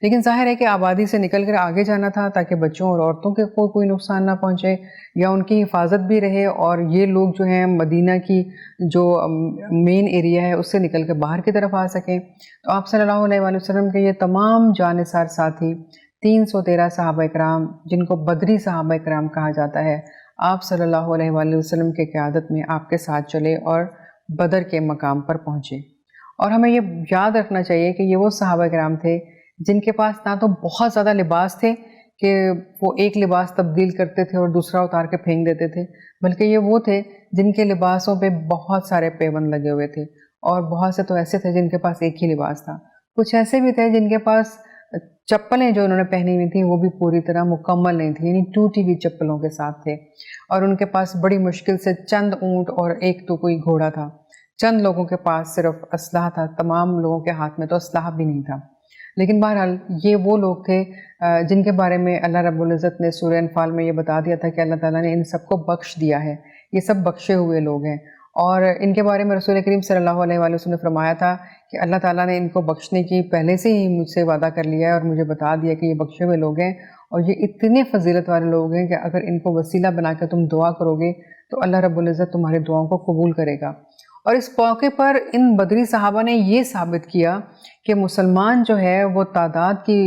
लेकिन जाहिर है कि आबादी से निकल कर आगे जाना था ताकि बच्चों और औरतों के को कोई नुकसान ना पहुंचे या उनकी हिफाजत भी रहे और ये लोग जो हैं मदीना की जो मेन एरिया है उससे निकल कर बाहर की तरफ आ सकें। तो आप सल्लल्लाहु अलैहि वसल्लम के ये तमाम जानिसार साथी 313 सहाबा कराम, जिनको बदरी सहाबा कराम कहा जाता है, आप सल्लल्लाहु अलैहि वसल्लम के क़यादत में आपके साथ चले और बदर के मकाम पर पहुँचे। और हमें ये याद रखना चाहिए कि ये वो सहाबा कराम थे जिनके पास ना तो बहुत ज़्यादा लिबास थे कि वो एक लिबास तब्दील करते थे और दूसरा उतार के फेंक देते थे, बल्कि ये वो थे जिनके लिबासों पे बहुत सारे पैबंद लगे हुए थे और बहुत से तो ऐसे थे जिनके पास एक ही लिबास था। कुछ ऐसे भी थे जिनके पास चप्पलें जो उन्होंने पहनी हुई थी वो भी पूरी तरह मुकम्मल नहीं थी, यानी टूटी हुई चप्पलों के साथ थे और उनके पास बड़ी मुश्किल से चंद ऊँट और एक तो कोई घोड़ा था। चंद लोगों के पास सिर्फ असलाह था, तमाम लोगों के हाथ में तो असलाह भी नहीं था। लेकिन बहरहाल ये वो लोग थे जिनके बारे में अल्लाह रब्बुल इज़्ज़त ने सूरह अनफाल में ये बता दिया था कि अल्लाह ताला ने इन सबको बख्श दिया है, ये सब बख्शे हुए लोग हैं। और इनके बारे में रसूल करीम सल्लल्लाहु अलैहि वसल्लम ने फरमाया था कि अल्लाह ताला ने इनको बख्शने की पहले से ही मुझसे वादा कर लिया है और मुझे बता दिया कि ये बख्शे हुए लोग हैं और ये इतने फजीलत वाले लोग हैं कि अगर इनको वसीला बनाकर तुम दुआ करोगे तो अल्लाह रब्बुल इज़्ज़त तुम्हारी दुआओं को कबूल करेगा। और इस मौके पर इन बदरी सहाबा ने ये साबित किया कि मुसलमान जो है वो तादाद की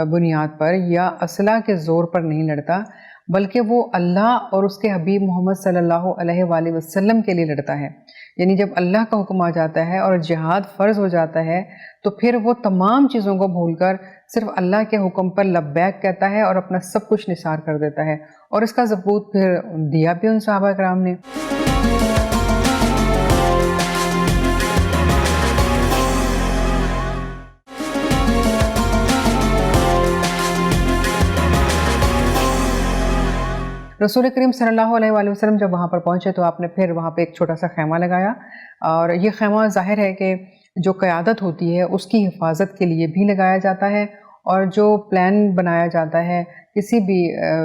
बुनियाद पर या असलाह के ज़ोर पर नहीं लड़ता, बल्कि वो अल्लाह और उसके हबीब मोहम्मद सल्लल्लाहु अलैहि वसल्लम के लिए लड़ता है। यानी जब अल्लाह का हुक्म आ जाता है और जिहाद फ़र्ज़ हो जाता है तो फिर वो तमाम चीज़ों को भूलकर सिर्फ अल्लाह के हुक्म पर लब्बैक कहता है और अपना सब कुछ निसार कर देता है। और इसका सबूत फिर दिया भी उन सहाबा कराम ने। रसूल करीम सल्लल्लाहु अलैहि वसल्लम जब वहाँ पर पहुँचे तो आपने फिर वहाँ पे एक छोटा सा खैमा लगाया और ये खैमा ज़ाहिर है कि जो क़यादत होती है उसकी हिफाजत के लिए भी लगाया जाता है और जो प्लान बनाया जाता है किसी भी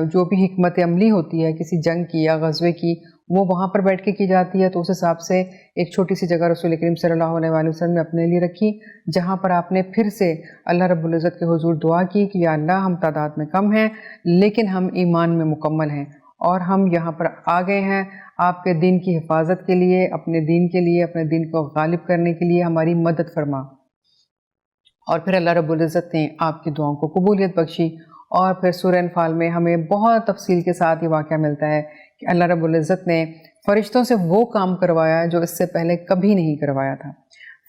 जो भी हिकमत अमली होती है किसी जंग की या ग़ज़वे की, वो वहाँ पर बैठ के की जाती है। तो उस हिसाब से एक छोटी सी जगह रसूल करीम सल्लल्लाहु अलैहि वसल्लम ने अपने लिए रखी, जहाँ पर आपने फिर से अल्लाह रब्बुल इज़्ज़त के हुज़ूर दुआ की कि या अल्लाह, हम तादाद में कम हैं लेकिन हम ईमान में मुकम्मल हैं और हम यहाँ पर आ गए हैं आपके दीन की हिफाजत के लिए, अपने दीन के लिए, अपने दीन को गालिब करने के लिए हमारी मदद फरमा। और फिर अल्लाह रब्बुल इज़्ज़त ने आपकी दुआओं को कबूलियत बख्शी। और फिर सूरह अनफाल में हमें बहुत तफसील के साथ ये वाक़या मिलता है कि अल्लाह रब्बुल इज़्ज़त ने फ़रिश्तों से वो काम करवाया जो इससे पहले कभी नहीं करवाया था।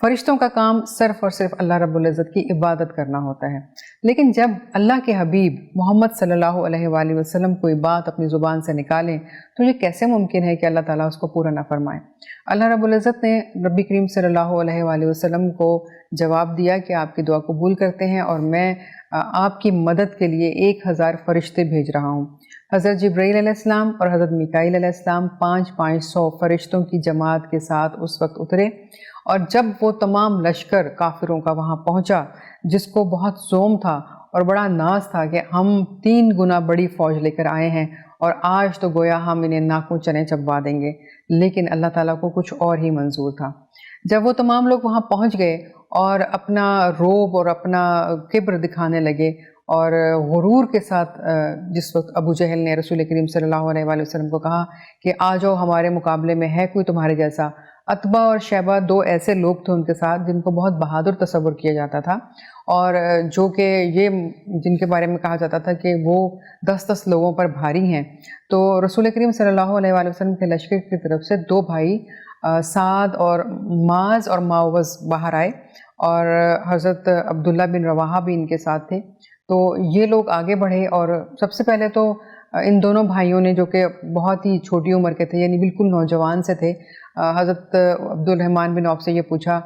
फ़रिश्तों का काम सिर्फ़ और सिर्फ अल्लाह रब्बुल इज़्ज़त की इबादत करना होता है। लेकिन जब अल्लाह के हबीब मोहम्मद सल्लल्लाहु अलैहि वसल्लम कोई बात अपनी ज़ुबान से निकालें तो ये कैसे मुमकिन है कि अल्लाह ताला उसको पूरा ना फरमाए। अल्लाह रब्बुल इज़्ज़त ने नबी करीम सल्लल्लाहु अलैहि वसल्लम को जवाब दिया कि आपकी दुआ कबूल करते हैं और मैं आपकी मदद के लिए 1000 फ़रिश्ते भेज रहा हूँ। हज़रत जिब्राईल अलैहिस्सलाम और हज़रत मीकाईल अलैहिस्सलाम 500 फ़रिश्तों की जमात के साथ उस वक्त उतरे और जब वो तमाम लश्कर काफिरों का वहाँ पहुँचा, जिसको बहुत ज़ोम था और बड़ा नाज था कि हम 3 गुना बड़ी फ़ौज लेकर आए हैं और आज तो गोया हम इन्हें नाकों चने चबवा देंगे, लेकिन अल्लाह ताला को कुछ और ही मंजूर था। जब वो तमाम लोग वहाँ पहुँच गए और अपना रोब और अपना किब्र दिखाने लगे और गुरूर के साथ जिस वक्त अबू जहल ने रसूल करीम सल्लल्लाहु अलैहि वसल्लम को कहा कि आ जाओ हमारे मुकाबले में, है कोई तुम्हारे जैसा। अतबा और शैबा 2 ऐसे लोग थे उनके साथ जिनको बहुत बहादुर तस्वुर किया जाता था और जो कि ये जिनके बारे में कहा जाता था कि वो 10-10 लोगों पर भारी हैं। तो रसूल करीम सल्लल्लाहु अलैहि वसल्लम के लश्कर की तरफ से 2 भाई साद और माज और मावज बाहर आए और हज़रत अब्दुल्ला बिन रवाहा भी इनके साथ थे। तो ये लोग आगे बढ़े और सबसे पहले तो इन दोनों भाइयों ने, जो कि बहुत ही छोटी उम्र के थे यानी बिल्कुल नौजवान से थे, हज़रत अब्दुल रहमान बिन औफ से ये पूछा,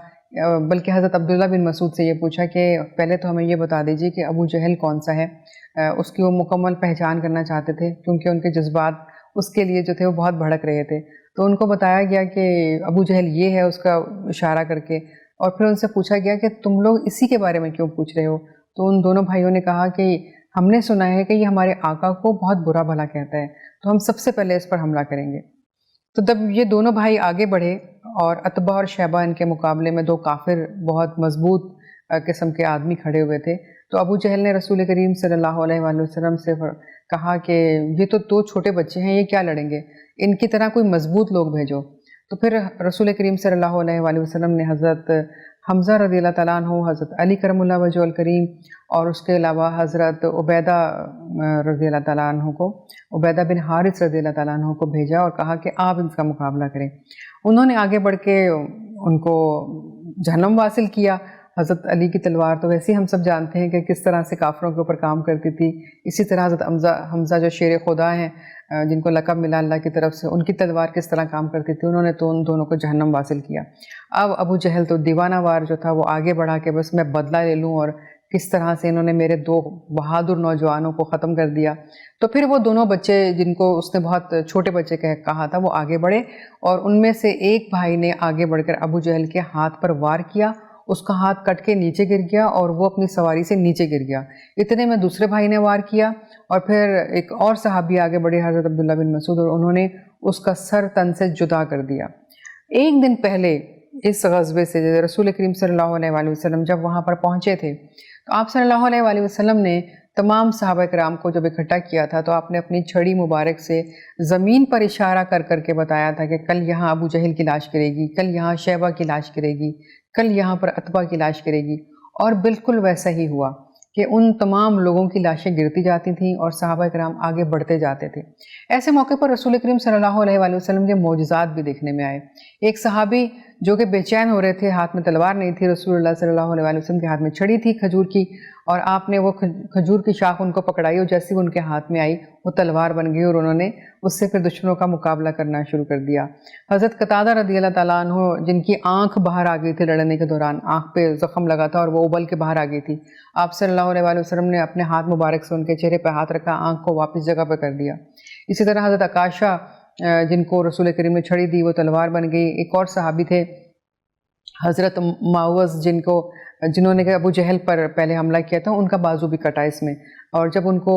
बल्कि हज़रत अब्दुल्ला बिन मसूद से ये पूछा कि पहले तो हमें ये बता दीजिए कि अबू जहल कौन सा है। उसकी वो मुकम्मल पहचान करना चाहते थे क्योंकि उनके जज्बात उसके लिए जो थे वो बहुत भड़क रहे थे। तो उनको बताया गया कि अबू जहल ये है, उसका इशारा करके, और फिर उनसे पूछा गया कि तुम लोग इसी के बारे में क्यों पूछ रहे हो। तो उन दोनों भाइयों ने कहा कि हमने सुना है कि ये हमारे आका को बहुत बुरा भला कहता है, तो हम सबसे पहले इस पर हमला करेंगे। तो जब ये दोनों भाई आगे बढ़े और अतबा और शैबा इनके मुकाबले में 2 काफिर बहुत मजबूत किस्म के आदमी खड़े हुए थे, तो अबू जहल ने रसूल करीम सल्लल्लाहु अलैहि वसल्लम से कहा कि ये तो 2 छोटे बच्चे हैं, ये क्या लड़ेंगे, इनकी तरह कोई मजबूत लोग भेजो। तो फिर रसूल करीम सल्लल्लाहु अलैहि वसल्लम ने हज़रत हमज़ा रज़ियल्लाहु तआला अन्हु, हज़रत अली करमुल्लाहु वजहुल करीम और उसके अलावा हज़रत उबैदा रज़ियल्लाहु तआला अन्हु को, उबैदा बिन हारिस रज़ियल्लाहु तआला अन्हु को भेजा और कहा कि आप इनका मुकाबला करें। उन्होंने आगे बढ़ के उनको जहन्नम वासिल किया। हज़रत अली की तलवार तो वैसे ही हम सब जानते हैं कि किस तरह से काफिरों के ऊपर काम करती थी। इसी तरह हज़रत हमज़ा जो शेर खुदा हैं, जिनको लक़ब मिला अल्लाह की तरफ से, उनकी तलवार किस तरह काम करती थी, उन्होंने तो उन दोनों को जहन्नम वासिल किया। अब अबू जहल तो दीवाना वार जो था वो आगे बढ़ा के बस मैं बदला ले लूँ और किस तरह से इन्होंने मेरे 2 बहादुर नौजवानों को ख़त्म कर दिया। तो फिर वो दोनों बच्चे, जिनको उसने बहुत छोटे बच्चे कहा था, वो आगे बढ़े और उनमें से एक भाई ने आगे बढ़कर अबू जहल के हाथ पर वार किया। उसका हाथ कट के नीचे गिर गया और वो अपनी सवारी से नीचे गिर गया। इतने में दूसरे भाई ने वार किया और फिर एक और सहाबी आगे बढ़े, हज़रत अब्दुल्ला बिन मसूद, और उन्होंने उसका सर तन से जुदा कर दिया। एक दिन पहले इस ग़ज़वे से रसूल करीम सल्लल्लाहु अलैहि वसल्लम जब वहाँ पर पहुँचे थे, तो आप सल्लल्लाहु अलैहि वसल्लम ने तमाम सहाबा किराम को जब इकट्ठा किया था, तो आपने अपनी छड़ी मुबारक से ज़मीन पर इशारा कर करके बताया था कि कल यहाँ अबू जहल की लाश गिरेगी, कल यहाँ शैबा की लाश गिरेगी, कल यहाँ पर अतबा की लाश गिरेगी। और बिल्कुल वैसा ही हुआ कि उन तमाम लोगों की लाशें गिरती जाती थीं और सहाबा किराम आगे बढ़ते जाते थे। ऐसे मौके पर रसूल करीम सल्लल्लाहु अलैहि वसल्लम के मौजज़ात भी देखने में आए। एक सहाबी जो कि बेचैन हो रहे थे, हाथ में तलवार नहीं थी, रसूलुल्लाह सल्लल्लाहु अलैहि वसल्लम के हाथ में छड़ी थी खजूर की, और आपने वो खजूर की शाख उनको पकड़ाई और जैसे वो उनके हाथ में आई वो तलवार बन गई और उन्होंने उससे फिर दुश्मनों का मुकाबला करना शुरू कर दिया। हज़रत कतादा रज़ियल्लाहु तआला अन्हु, जिनकी आँख बाहर आ गई थी लड़ने के दौरान, आँख पे ज़ख़म लगा था और वो उबल के बाहर आ गई थी, आप सल्लल्लाहु अलैहि वसल्लम ने अपने हाथ मुबारक से उनके चेहरे पर हाथ रखा, आँख को वापस जगह पर कर दिया। इसी तरह हज़रत अकाशा, जिनको रसूल करीम ने छड़ी दी, वो तलवार बन गई। एक और सहाबी थे हज़रत मावज़, जिन्होंने अबू जहल पर पहले हमला किया था, उनका बाजू भी कटा इसमें। और जब उनको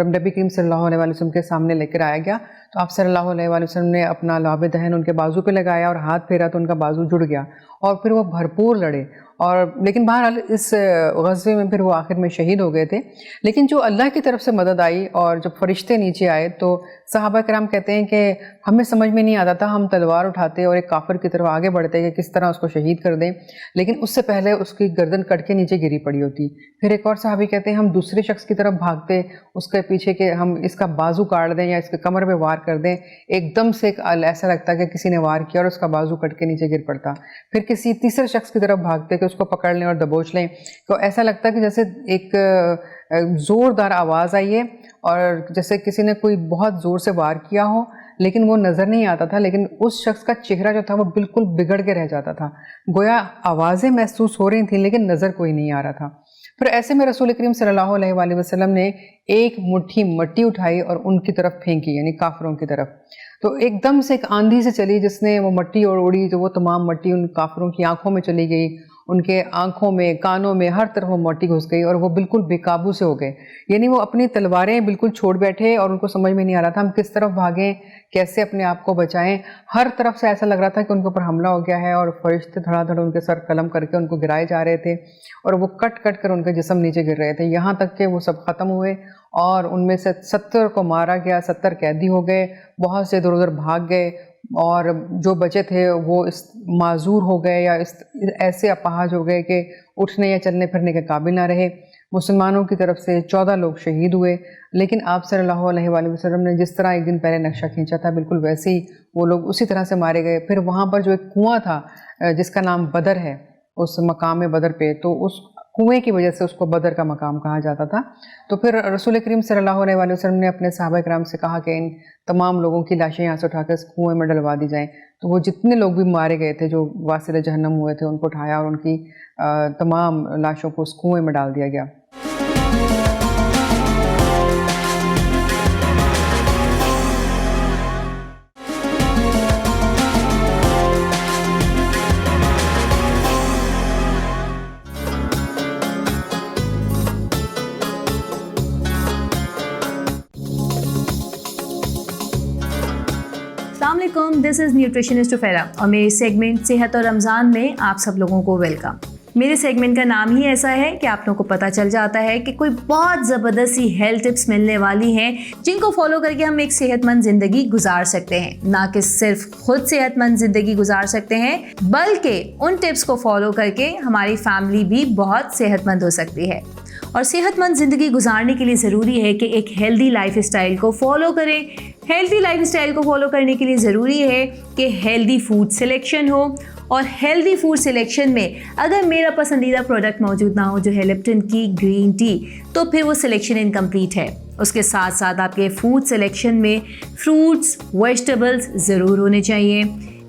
नबी करीम सल्लल्लाहु अलैहि वसल्लम के सामने लेकर आया गया, तो आप सल्लल्लाहु अलैहि वसल्लम ने अपना लाब दहन उनके बाजू पे लगाया और हाथ फेरा तो उनका बाजू जुड़ गया और फिर वो भरपूर लड़े। और लेकिन बहरहाल इस ग़ज़वे में फिर वो आखिर में शहीद हो गए थे। लेकिन जो अल्लाह की तरफ से मदद आई और जब फरिश्ते नीचे आए, तो सहाबा किराम कहते हैं कि हमें समझ में नहीं आता था, हम तलवार उठाते और एक काफिर की तरफ आगे बढ़ते कि किस तरह उसको शहीद कर दें, लेकिन उससे पहले उसकी गर्दन कट के नीचे गिरी पड़ी होती। फिर एक और सहाबी कहते हैं हम दूसरे शख्स की तरफ भागते, उसके पीछे के हम इसका बाजू काट दें या इसके कमर पे वार कर दें, एकदम से ऐसा लगता कि किसी ने वार किया और उसका बाजू कट के नीचे गिर पड़ता। फिर किसी तीसरे शख्स की तरफ भागते कि उसको पकड़ लें और दबोच लें, तो ऐसा लगता कि जैसे एक ज़ोरदार आवाज़ आई है और जैसे किसी ने कोई बहुत ज़ोर से वार किया हो, लेकिन वो नज़र नहीं आता था, लेकिन उस शख्स का चेहरा जो था वो बिल्कुल बिगड़ के रह जाता था। गोया आवाज़ें महसूस हो रही थी लेकिन नज़र कोई नहीं आ रहा था। फिर ऐसे में रसूल करीम सल्लल्लाहु अलैहि वसल्लम ने एक मुट्ठी मिट्टी उठाई और उनकी तरफ फेंकी, यानी काफिरों की तरफ। तो एकदम से एक आंधी से चली जिसने वो मिट्टी और उड़ी, तो वो तमाम मिट्टी उन काफिरों की आंखों में चली गई, उनके आंखों में, कानों में, हर तरफ वो मिट्टी घुस गई और वो बिल्कुल बेकाबू से हो गए। यानी वो अपनी तलवारें बिल्कुल छोड़ बैठे और उनको समझ में नहीं आ रहा था हम किस तरफ भागें, कैसे अपने आप को बचाएं। हर तरफ से ऐसा लग रहा था कि उनके ऊपर हमला हो गया है और फरिश्ते धड़ाधड़ उनके सर कलम करके उनको गिराए जा रहे थे और वो कट कट कर उनके जिस्म नीचे गिर रहे थे, यहाँ तक कि वो सब ख़त्म हुए और उनमें से 70 को मारा गया, 70 कैदी हो गए, बहुत से इधर उधर भाग गए और जो बचे थे वो इस माजूर हो गए या ऐसे अपाहज हो गए कि उठने या चलने फिरने के काबिल ना रहे। मुसलमानों की तरफ से 14 लोग शहीद हुए, लेकिन आप सल्लल्लाहु अलैहि वसल्लम ने जिस तरह एक दिन पहले नक्शा खींचा था बिल्कुल वैसे ही वो लोग उसी तरह से मारे गए। फिर वहाँ पर जो एक कुआं था जिसका नाम बदर है, उस मकाम बदर पे, तो उस कुएं की वजह से उसको बदर का मकाम कहा जाता था। तो फिर रसूल करीम सल्लल्लाहु अलैहि वसल्लम ने अपने सहाबा किराम से कहा कि इन तमाम लोगों की लाशें यहाँ से उठाकर इस कुएं में डलवा दी जाएं। तो वो जितने लोग भी मारे गए थे जो वासिल जहन्नम हुए थे उनको उठाया और उनकी तमाम लाशों को उस कुएं में डाल दिया गया। अस्सलामुअलैकुम, दिस इज़ न्यूट्रिशनिस्ट टुफेरा और मेरे सेगमेंट सेहत और रमज़ान में आप सब लोगों को वेलकम। मेरे सेगमेंट का नाम ही ऐसा है कि आप लोगों को पता चल जाता है कि कोई बहुत ज़बरदस्त सी हेल्थ टिप्स मिलने वाली हैं जिनको फॉलो करके हम एक सेहतमंद ज़िंदगी गुजार सकते हैं। ना कि सिर्फ खुद सेहतमंद ज़िंदगी गुजार सकते हैं, बल्कि उन टिप्स को फॉलो करके हमारी फैमिली भी बहुत सेहतमंद हो सकती है। और सेहतमंद ज़िंदगी गुजारने के लिए ज़रूरी है कि एक हेल्दी लाइफ स्टाइल को फॉलो करें। हेल्दी लाइफ स्टाइल को फॉलो करने के लिए ज़रूरी है कि हेल्दी फूड सिलेक्शन हो, और हेल्दी फूड सिलेक्शन में अगर मेरा पसंदीदा प्रोडक्ट मौजूद ना हो जो है लिप्टन की ग्रीन टी, तो फिर वो सिलेक्शन इनकम्प्लीट है। उसके साथ साथ आपके फूड सिलेक्शन में फ्रूट्स, वेजिटेबल्स ज़रूर होने चाहिए,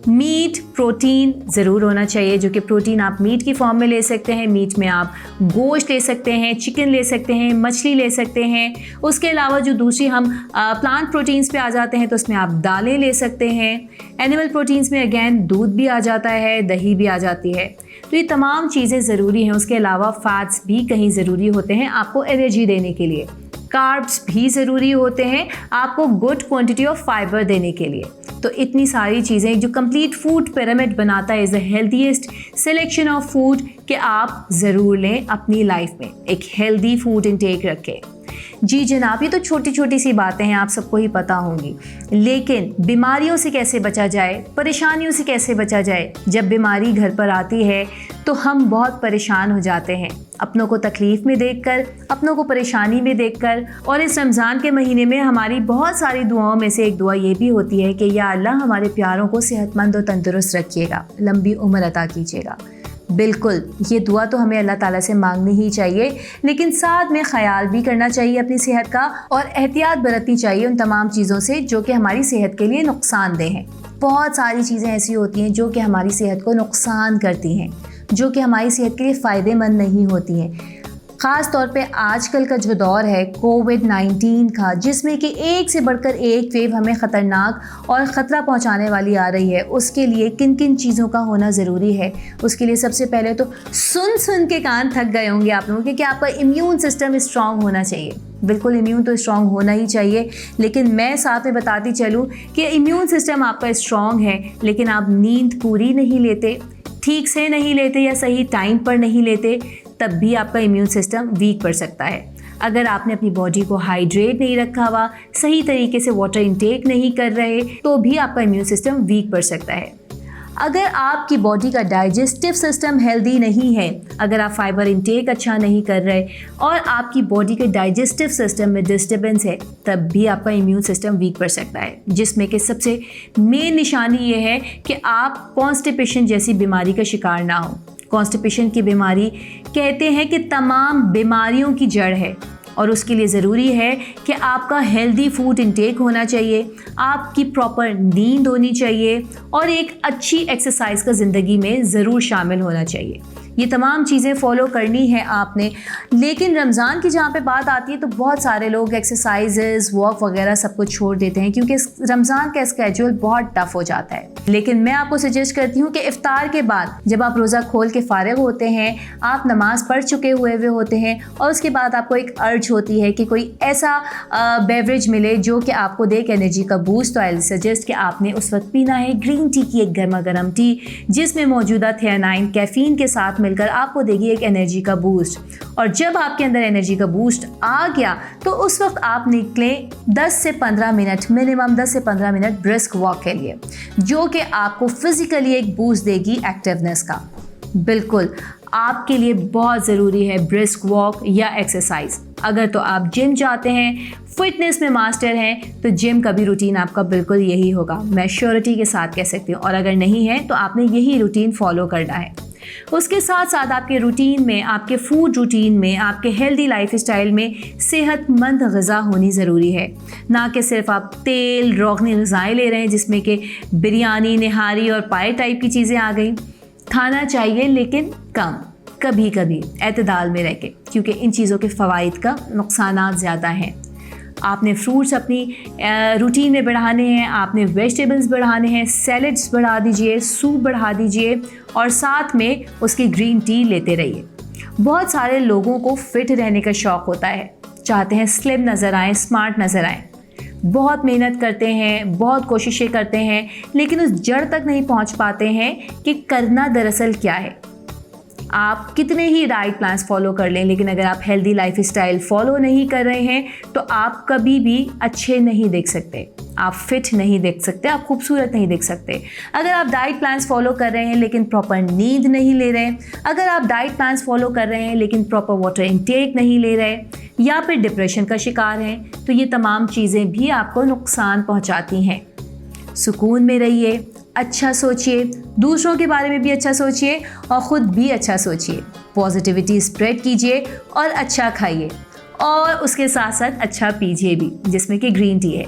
मीट, प्रोटीन ज़रूर होना चाहिए, जो कि प्रोटीन आप मीट की फॉर्म में ले सकते हैं। मीट में आप गोश्त ले सकते हैं, चिकन ले सकते हैं, मछली ले सकते हैं। उसके अलावा जो दूसरी हम प्लांट प्रोटीन्स पे आ जाते हैं तो उसमें आप दालें ले सकते हैं। एनिमल प्रोटीन्स में अगेन दूध भी आ जाता है, दही भी आ जाती है। तो ये तमाम चीज़ें ज़रूरी हैं। उसके अलावा फैट्स भी कहीं ज़रूरी होते हैं आपको एनर्जी देने के लिए। कार्ब्स भी ज़रूरी होते हैं आपको गुड क्वांटिटी ऑफ फाइबर देने के लिए। तो इतनी सारी चीज़ें जो कंप्लीट फूड पिरामिड बनाता है is the healthiest selection of food कि आप ज़रूर लें अपनी लाइफ में, एक हेल्दी फूड इंटेक रखें। जी जनाब, ये तो छोटी छोटी सी बातें हैं, आप सबको ही पता होंगी, लेकिन बीमारियों से कैसे बचा जाए, परेशानियों से कैसे बचा जाए। जब बीमारी घर पर आती है तो हम बहुत परेशान हो जाते हैं, अपनों को तकलीफ़ में देखकर, अपनों को परेशानी में देखकर। और इस रमज़ान के महीने में हमारी बहुत सारी दुआओं में से एक दुआ ये भी होती है कि या अल्लाह हमारे प्यारों को सेहतमंद और तंदुरुस्त रखिएगा, लंबी उम्र अता कीजिएगा। बिल्कुल, ये दुआ तो हमें अल्लाह ताला से मांगनी ही चाहिए, लेकिन साथ में ख्याल भी करना चाहिए अपनी सेहत का और एहतियात बरतनी चाहिए उन तमाम चीज़ों से जो कि हमारी सेहत के लिए नुकसानदेह हैं। बहुत सारी चीज़ें ऐसी होती हैं जो कि हमारी सेहत को नुकसान करती हैं, जो कि हमारी सेहत के लिए फ़ायदेमंद नहीं होती हैं। ख़ास तौर पे आजकल का जो दौर है कोविड-19 का, जिसमें कि एक से बढ़कर एक वेव हमें ख़तरनाक और ख़तरा पहुंचाने वाली आ रही है, उसके लिए किन किन चीज़ों का होना ज़रूरी है। उसके लिए सबसे पहले तो सुन के कान थक गए होंगे आप लोगों के कि आपका इम्यून सिस्टम स्ट्रॉन्ग होना चाहिए। बिल्कुल, इम्यून तो स्ट्रॉन्ग होना ही चाहिए, लेकिन मैं साथ में बताती चलूँ कि इम्यून सिस्टम आपका स्ट्रॉन्ग है, लेकिन आप नींद पूरी नहीं लेते, ठीक से नहीं लेते या सही टाइम पर नहीं लेते, तब भी आपका इम्यून सिस्टम वीक पड़ सकता है। अगर आपने अपनी बॉडी को हाइड्रेट नहीं रखा हुआ, सही तरीके से वाटर इंटेक नहीं कर रहे, तो भी आपका इम्यून सिस्टम वीक पड़ सकता है। अगर आपकी बॉडी का डाइजेस्टिव सिस्टम हेल्दी नहीं है, अगर आप फाइबर इंटेक अच्छा नहीं कर रहे और आपकी बॉडी के डाइजेस्टिव सिस्टम में डिस्टर्बेंस है, तब भी आपका इम्यून सिस्टम वीक पड़ सकता है, जिसमें कि सबसे मेन निशानी ये है कि आप कॉन्स्टिपेशन जैसी बीमारी का शिकार ना हो। कॉन्स्टिपेशन की बीमारी कहते हैं कि तमाम बीमारियों की जड़ है और उसके लिए ज़रूरी है कि आपका हेल्दी फूड इंटेक होना चाहिए, आपकी प्रॉपर नींद होनी चाहिए और एक अच्छी एक्सरसाइज का ज़िंदगी में ज़रूर शामिल होना चाहिए। ये तमाम चीज़ें फॉलो करनी है आपने। लेकिन रमज़ान की जहाँ पे बात आती है तो बहुत सारे लोग एक्सरसाइजेज़, वॉक वगैरह सब कुछ छोड़ देते हैं क्योंकि रमज़ान का स्केड्यूल बहुत टफ हो जाता है। लेकिन मैं आपको सजेस्ट करती हूँ कि इफ्तार के बाद जब आप रोज़ा खोल के फ़ारिग होते हैं, आप नमाज़ पढ़ चुके हुए होते हैं और उसके बाद आपको एक अर्ज होती है कि कोई ऐसा बेवरेज मिले जो कि आपको दे एनर्जी का बूस्ट, तो आई सजेस्ट कि आपने उस वक्त पीना है ग्रीन टी की एक गर्मा गर्म टी जिसमें मौजूदा थियानाइन कैफ़ीन के साथ मिलकर आपको देगी एक एनर्जी का बूस्ट। और जब आपके अंदर एनर्जी का बूस्ट आ गया तो उस वक्त आप निकलें 10 से 15 मिनट, मिनिमम 10 से 15 मिनट ब्रिस्क वॉक के लिए, जो कि आपको फिज़िकली एक बूस्ट देगी एक्टिवनेस का। बिल्कुल आपके लिए बहुत ज़रूरी है ब्रिस्क वॉक या एक्सरसाइज। अगर तो आप जिम जाते हैं, फिटनेस में मास्टर हैं, तो जिम का भी रूटीन आपका बिल्कुल यही होगा, मैं श्योरिटी के साथ कह सकती हूँ। और अगर नहीं है तो आपने यही रूटीन फॉलो करना है। उसके साथ साथ आपके रूटीन में, आपके फूड रूटीन में, आपके हेल्दी लाइफस्टाइल में सेहतमंद ग़िज़ा होनी ज़रूरी है। ना कि सिर्फ आप तेल रोगनी ग़िज़ाएँ ले रहे हैं जिसमें कि बिरयानी, निहारी और पाए टाइप की चीज़ें आ गई। खाना चाहिए लेकिन कम, कभी कभी एतदाल में रह के, क्योंकि इन चीज़ों के फ़वाइद का नुकसानात ज़्यादा हैं। आपने फ्रूट्स अपनी रूटीन में बढ़ाने हैं, आपने वेजिटेबल्स बढ़ाने हैं, सैलड्स बढ़ा दीजिए, सूप बढ़ा दीजिए और साथ में उसकी ग्रीन टी लेते रहिए। बहुत सारे लोगों को फिट रहने का शौक़ होता है, चाहते हैं स्लिम नज़र आएँ, स्मार्ट नज़र आएँ, बहुत मेहनत करते हैं, बहुत कोशिशें करते हैं, लेकिन उस जड़ तक नहीं पहुंच पाते हैं कि करना दरअसल क्या है। आप कितने ही डाइट प्लान्स फॉलो कर लें, लेकिन अगर आप हेल्दी लाइफस्टाइल फॉलो नहीं कर रहे हैं तो आप कभी भी अच्छे नहीं देख सकते, आप फिट नहीं देख सकते, आप खूबसूरत नहीं देख सकते। अगर आप डाइट प्लान्स फॉलो कर रहे हैं लेकिन प्रॉपर नींद नहीं ले रहे, अगर आप डाइट प्लान्स फॉलो कर रहे हैं लेकिन प्रॉपर वाटर इनटेक नहीं ले रहे, या फिर डिप्रेशन का शिकार हैं, तो ये तमाम चीज़ें भी आपको नुकसान पहुंचाती हैं। सुकून में रहिए, अच्छा सोचिए, दूसरों के बारे में भी अच्छा सोचिए और ख़ुद भी अच्छा सोचिए, पॉजिटिविटी स्प्रेड कीजिए और अच्छा खाइए और उसके साथ साथ अच्छा पीजिए भी, जिसमें कि ग्रीन टी है।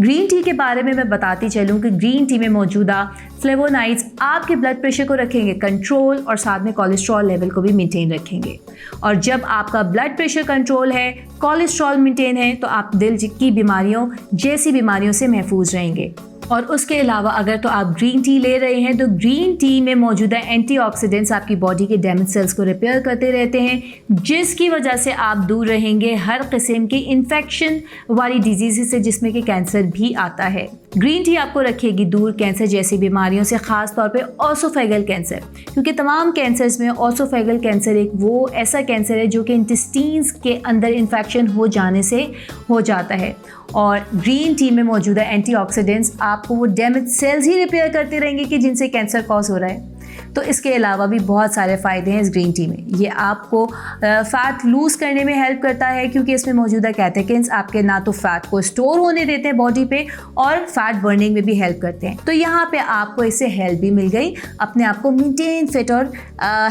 ग्रीन टी के बारे में मैं बताती चलूँ कि ग्रीन टी में मौजूदा फ्लेवोनाइड्स आपके ब्लड प्रेशर को रखेंगे कंट्रोल और साथ में कोलेस्ट्रॉल लेवल को भी मेंटेन रखेंगे। और जब आपका ब्लड प्रेशर कंट्रोल है, कोलेस्ट्रॉल मेंटेन है, तो आप दिल की बीमारियों जैसी बीमारियों से महफूज रहेंगे। और उसके अलावा अगर तो आप ग्रीन टी ले रहे हैं तो ग्रीन टी में मौजूदा एंटीऑक्सीडेंट्स आपकी बॉडी के डैमेज सेल्स को रिपेयर करते रहते हैं, जिसकी वजह से आप दूर रहेंगे हर किस्म की इन्फेक्शन वाली डिजीज़ से, जिसमें कि कैंसर भी आता है। ग्रीन टी आपको रखेगी दूर कैंसर जैसी बीमारियों से, ख़ास तौर पे ओसोफेगल कैंसर, क्योंकि तमाम कैंसर्स में ओसोफेगल कैंसर एक वो ऐसा कैंसर है जो कि इंटेस्टीन्स के अंदर इन्फेक्शन हो जाने से हो जाता है। और ग्रीन टी में मौजूदा एंटीऑक्सीडेंट्स आपको वो डैमेज सेल्स ही रिपेयर करते रहेंगे कि जिनसे कैंसर कॉज हो रहा है। तो इसके अलावा भी बहुत सारे फ़ायदे हैं इस ग्रीन टी में। ये आपको फ़ैट लूज़ करने में हेल्प करता है, क्योंकि इसमें मौजूदा कैटेकिन्स आपके ना तो फ़ैट को स्टोर होने देते हैं बॉडी पे और फैट बर्निंग में भी हेल्प करते हैं। तो यहाँ पे आपको इससे हेल्प भी मिल गई अपने आप को मेंटेन फिट और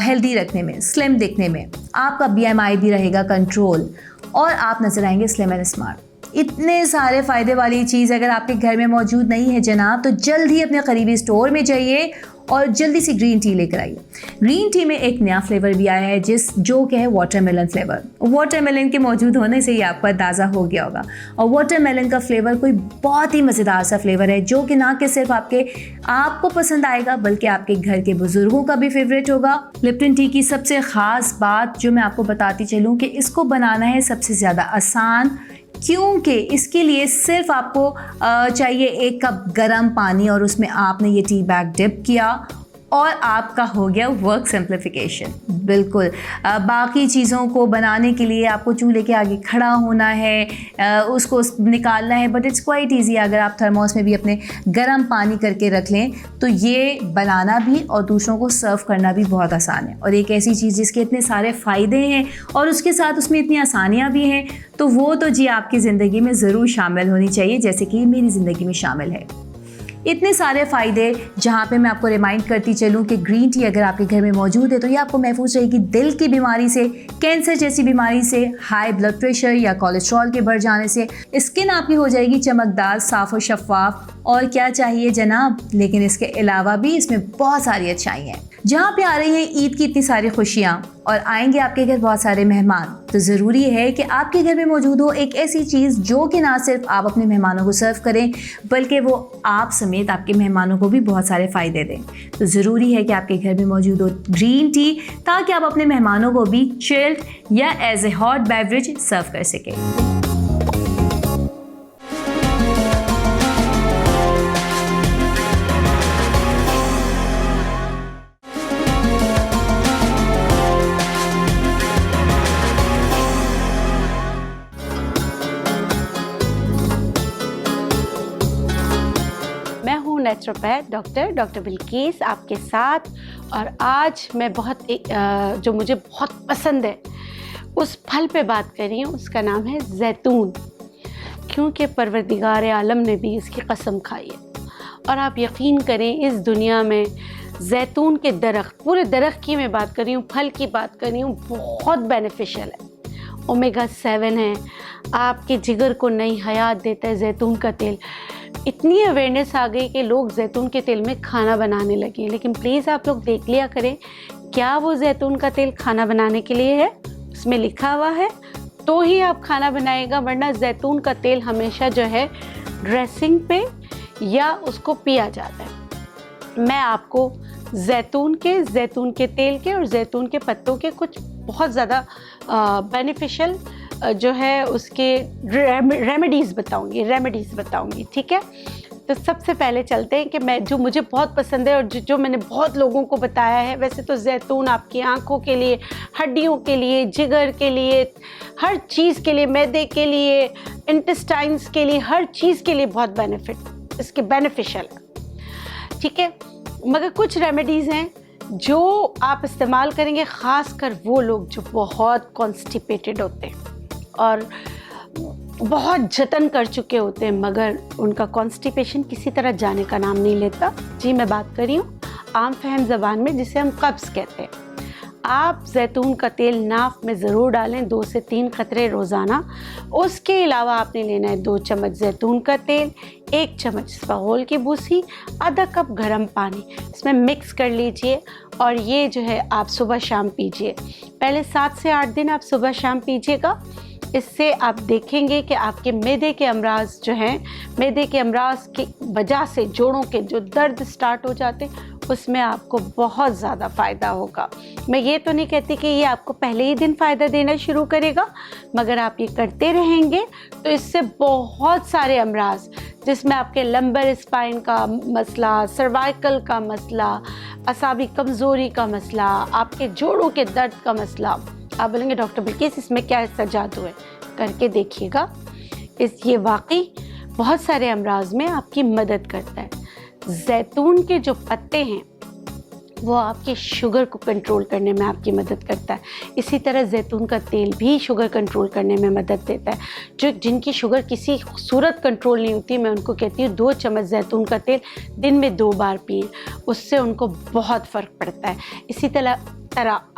हेल्दी रखने में, स्लिम दिखने में। आपका BMI भी रहेगा कंट्रोल और आप नज़र आएंगे स्लिम एंड स्मार्ट। इतने सारे फ़ायदे वाली चीज़ अगर आपके घर में मौजूद नहीं है जनाब, तो जल्द ही अपने करीबी स्टोर में जाइए और जल्दी से ग्रीन टी लेकर आइए। ग्रीन टी में एक नया फ्लेवर भी आया है जो कि है वाटरमेलन फ्लेवर। वाटरमेलन के मौजूद होने से ही आपको अंदाज़ा हो गया होगा। और वाटरमेलन का फ्लेवर कोई बहुत ही मज़ेदार सा फ्लेवर है, जो कि ना कि सिर्फ आपको पसंद आएगा बल्कि आपके घर के बुजुर्गों का भी फेवरेट होगा। लिप्टन टी की सबसे ख़ास बात जो मैं आपको बताती चलूँ कि इसको बनाना है सबसे ज़्यादा आसान, क्योंकि इसके लिए सिर्फ आपको चाहिए 1 कप गर्म पानी और उसमें आपने ये टी बैग डिप किया और आपका हो गया वर्क सिंप्लीफिकेशन। बिल्कुल बाकी चीज़ों को बनाने के लिए आपको चूल्हे के आगे खड़ा होना है, उसको निकालना है, बट इट्स क्वाइट ईजी। अगर आप थर्मोस में भी अपने गर्म पानी करके रख लें तो ये बनाना भी और दूसरों को सर्व करना भी बहुत आसान है। और एक ऐसी चीज़ जिसके इतने सारे फ़ायदे हैं और उसके साथ उसमें इतनी आसानियाँ भी हैं, तो वो तो जी आपकी ज़िंदगी में ज़रूर शामिल होनी चाहिए, जैसे कि मेरी ज़िंदगी में शामिल है। इतने सारे फ़ायदे, जहाँ पे मैं आपको रिमाइंड करती चलूँ कि ग्रीन टी अगर आपके घर में मौजूद है तो ये आपको महफूज रहेगी दिल की बीमारी से, कैंसर जैसी बीमारी से, हाई ब्लड प्रेशर या कोलेस्ट्रॉल के बढ़ जाने से। स्किन आपकी हो जाएगी चमकदार, साफ़ और शफाफ, और क्या चाहिए जनाब। लेकिन इसके अलावा भी इसमें बहुत सारी अच्छाई हैं। जहाँ पे आ रही हैं ईद की इतनी सारी खुशियाँ और आएंगे आपके घर बहुत सारे मेहमान, तो ज़रूरी है कि आपके घर में मौजूद हो एक ऐसी चीज़ जो कि ना सिर्फ आप अपने मेहमानों को सर्व करें, बल्कि वो आप समेत आपके मेहमानों को भी बहुत सारे फ़ायदे दें। तो ज़रूरी है कि आपके घर में मौजूद हो ग्रीन टी, ताकि आप अपने मेहमानों को भी चिल्ड या एज ए हॉट बेवरेज सर्व कर सकें। नेचुरोपैथ डॉक्टर बिल्किस आपके साथ। और आज मैं जो मुझे बहुत पसंद है उस फल पे बात कर रही हूँ। उसका नाम है जैतून, क्योंकि परवरदिगार आलम ने भी इसकी कसम खाई है। और आप यकीन करें, इस दुनिया में जैतून के दरख्त, पूरे दरख्त की मैं बात कर रही हूँ, फल की बात कर रही हूँ, बहुत बेनिफिशियल है। ओमेगा 7 है, आपके जिगर को नई हयात देता है जैतून का तेल। इतनी अवेयरनेस आ गई कि लोग जैतून के तेल में खाना बनाने लगे। लेकिन प्लीज़ आप लोग देख लिया करें, क्या वो जैतून का तेल खाना बनाने के लिए है? उसमें लिखा हुआ है तो ही आप खाना बनाएगा, वरना जैतून का तेल हमेशा जो है ड्रेसिंग पे या उसको पिया जाता है। मैं आपको जैतून के तेल के और जैतून के पत्तों के कुछ बहुत ज़्यादा बेनिफिशियल जो है उसके रेमेडीज़ बताऊंगी, ठीक है। तो सबसे पहले चलते हैं कि जो मुझे बहुत पसंद है और जो मैंने बहुत लोगों को बताया है। वैसे तो जैतून आपकी आंखों के लिए, हड्डियों के लिए, जिगर के लिए, हर चीज़ के लिए, मैदे के लिए, इंटेस्टाइन्स के लिए, हर चीज़ के लिए बहुत इसके बेनिफिशियल है, ठीक है। मगर कुछ रेमेडीज़ हैं जो आप इस्तेमाल करेंगे, ख़ास कर वो लोग जो बहुत कॉन्स्टिपेटेड होते हैं और बहुत जतन कर चुके होते हैं, मगर उनका कॉन्स्टिपेशन किसी तरह जाने का नाम नहीं लेता। जी मैं बात कर रही हूँ आम फहम ज़बान में जिसे हम कब्ज़ कहते हैं। आप जैतून का तेल नाक में ज़रूर डालें, 2 से 3 कतरे रोज़ाना। उसके अलावा आपने लेना है 2 चम्मच जैतून का तेल, 1 चम्मच सफ़ोल की भूसी, आधा कप गर्म पानी, इसमें मिक्स कर लीजिए। और ये जो है आप सुबह शाम पीजिए। पहले 7 से 8 दिन आप सुबह शाम पीजिएगा। इससे आप देखेंगे कि आपके मैदे के अमराज जो हैं, मैदे के अमराज की वजह से जोड़ों के जो दर्द स्टार्ट हो जाते हैं, उसमें आपको बहुत ज़्यादा फ़ायदा होगा। मैं ये तो नहीं कहती कि ये आपको पहले ही दिन फ़ायदा देना शुरू करेगा, मगर आप ये करते रहेंगे तो इससे बहुत सारे अमराज, जिसमें आपके लंबर स्पाइन का मसला, सर्वाइकल का मसला, असाबी कमज़ोरी का मसला, आपके जोड़ों के दर्द का मसला, आप बोलेंगे डॉक्टर बिल्किस इसमें क्या ऐसा जादू है, करके देखिएगा। ये वाकई बहुत सारे अमराज में आपकी मदद करता है। जैतून के जो पत्ते हैं वो आपके शुगर को कंट्रोल करने में आपकी मदद करता है। इसी तरह जैतून का तेल भी शुगर कंट्रोल करने में मदद देता है। जिनकी शुगर किसी सूरत कंट्रोल नहीं होती, मैं उनको कहती हूँ 2 चम्मच जैतून का तेल दिन में 2 बार पिए, उससे उनको बहुत फ़र्क पड़ता है। इसी तरह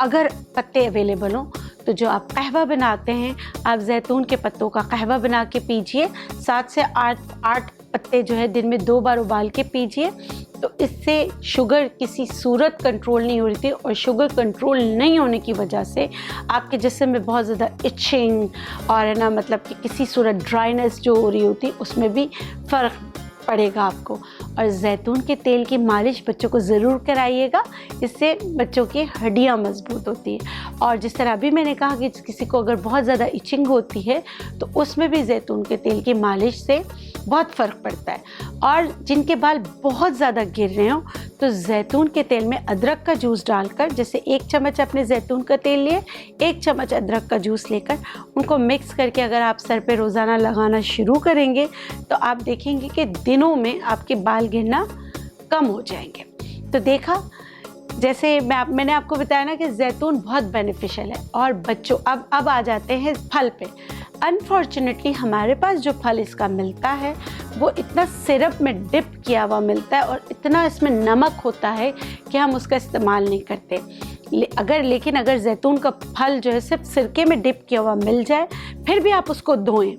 अगर पत्ते अवेलेबल हों तो जो आप कहवा बनाते हैं, आप जैतून के पत्तों का कहवा बना के पीजिए। 7 से 8 पत्ते जो है दिन में 2 बार उबाल के पीजिए। तो इससे शुगर किसी सूरत कंट्रोल नहीं हो रही थी, और शुगर कंट्रोल नहीं होने की वजह से आपके जिस्म में बहुत ज़्यादा इचिंग और है ना, मतलब कि किसी सूरत ड्राइनेस जो हो रही होती, उसमें भी फ़र्क पड़ेगा आपको। और जैतून के तेल की मालिश बच्चों को ज़रूर कराइएगा, इससे बच्चों की हड्डियाँ मजबूत होती है। और जिस तरह अभी मैंने कहा कि किसी को अगर बहुत ज़्यादा इचिंग होती है तो उसमें भी जैतून के तेल की मालिश से बहुत फ़र्क पड़ता है। और जिनके बाल बहुत ज़्यादा गिर रहे हों तो जैतून के तेल में अदरक का जूस डालकर, जैसे 1 चम्मच अपने जैतून का तेल लिए, 1 चम्मच अदरक का जूस लेकर उनको मिक्स करके अगर आप सर पे रोज़ाना लगाना शुरू करेंगे तो आप देखेंगे कि दिनों में आपके बाल गिरना कम हो जाएंगे। तो देखा, जैसे मैंने आपको बताया ना कि जैतून बहुत बेनिफिशियल है। और बच्चों, अब आ जाते हैं फल पे। अनफॉर्चुनेटली हमारे पास जो फल इसका मिलता है वो इतना सिरप में डिप किया हुआ मिलता है और इतना इसमें नमक होता है कि हम उसका इस्तेमाल नहीं करते। लेकिन अगर जैतून का फल जो है सिर्फ सिरके में डिप किया हुआ मिल जाए, फिर भी आप उसको धोएं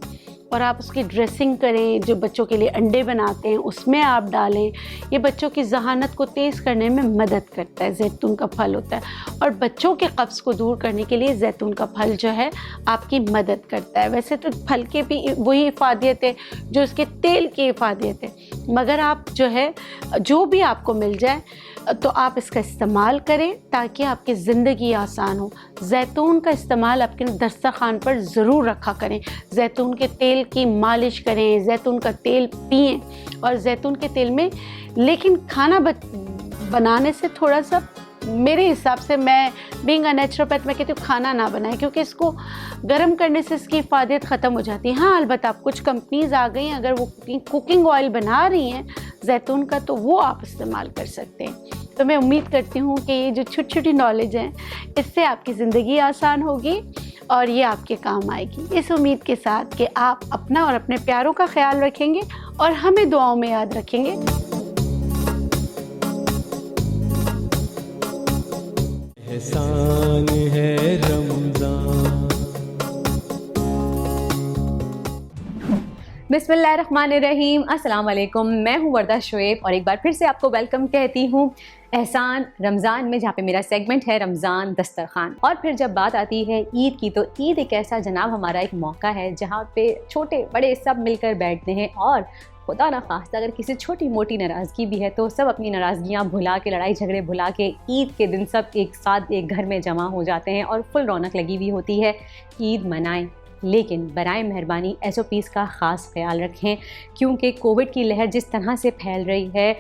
और आप उसकी ड्रेसिंग करें, जो बच्चों के लिए अंडे बनाते हैं उसमें आप डालें। ये बच्चों की जहानत को तेज़ करने में मदद करता है, जैतून का फल होता है। और बच्चों के कब्ज़ को दूर करने के लिए जैतून का फल जो है आपकी मदद करता है। वैसे तो फल के भी वही इफ़ादियत है जो इसके तेल की इफ़ादियत है, मगर आप जो है जो भी आपको मिल जाए तो आप इसका इस्तेमाल करें ताकि आपकी ज़िंदगी आसान हो। जैतून का इस्तेमाल आपके दस्तरखान पर ज़रूर रखा करें। जैतून के तेल की मालिश करें, जैतून का तेल पिएं। और जैतून के तेल में लेकिन खाना बनाने से थोड़ा सा, मेरे हिसाब से, मैं बीइंग अ नेचुरोपैथ मैं कहती हूँ खाना ना बनाएं, क्योंकि इसको गर्म करने से इसकी इफ़ादियत ख़त्म हो जाती है। हाँ, अलबत्ता कुछ कंपनीज़ आ गई हैं, अगर वो कुकिंग ऑयल बना रही हैं जैतून का तो वो आप इस्तेमाल कर सकते हैं। तो मैं उम्मीद करती हूँ कि ये जो छोटी छोटी नॉलेज हैं इससे आपकी ज़िंदगी आसान होगी और ये आपके काम आएगी। इस उम्मीद के साथ कि आप अपना और अपने प्यारों का ख्याल रखेंगे और हमें दुआओं में याद रखेंगे। एहसान है रमज़ान। बिस्मिल्लाहिर्रहमानिर्रहीम, अस्सलाम वालेकुम। मैं हूँ वर्दा शुएब और एक बार फिर से आपको वेलकम कहती हूँ एहसान रमज़ान में, जहाँ पे मेरा सेगमेंट है रमज़ान दस्तरखान। और फिर जब बात आती है ईद की, तो ईद एक ऐसा जनाब हमारा एक मौका है जहाँ पे छोटे बड़े सब मिलकर बैठते हैं और खुदा ना खास्ता अगर किसी छोटी मोटी नाराज़गी भी है तो सब अपनी नाराज़गियाँ भुला के, लड़ाई झगड़े भुला के ईद के दिन सब एक साथ एक घर में जमा हो जाते हैं और फुल रौनक लगी हुई होती है। ईद मनाएं, लेकिन बराए मेहरबानी SOPs का ख़ास ख्याल रखें, क्योंकि कोविड की लहर जिस तरह से फैल रही है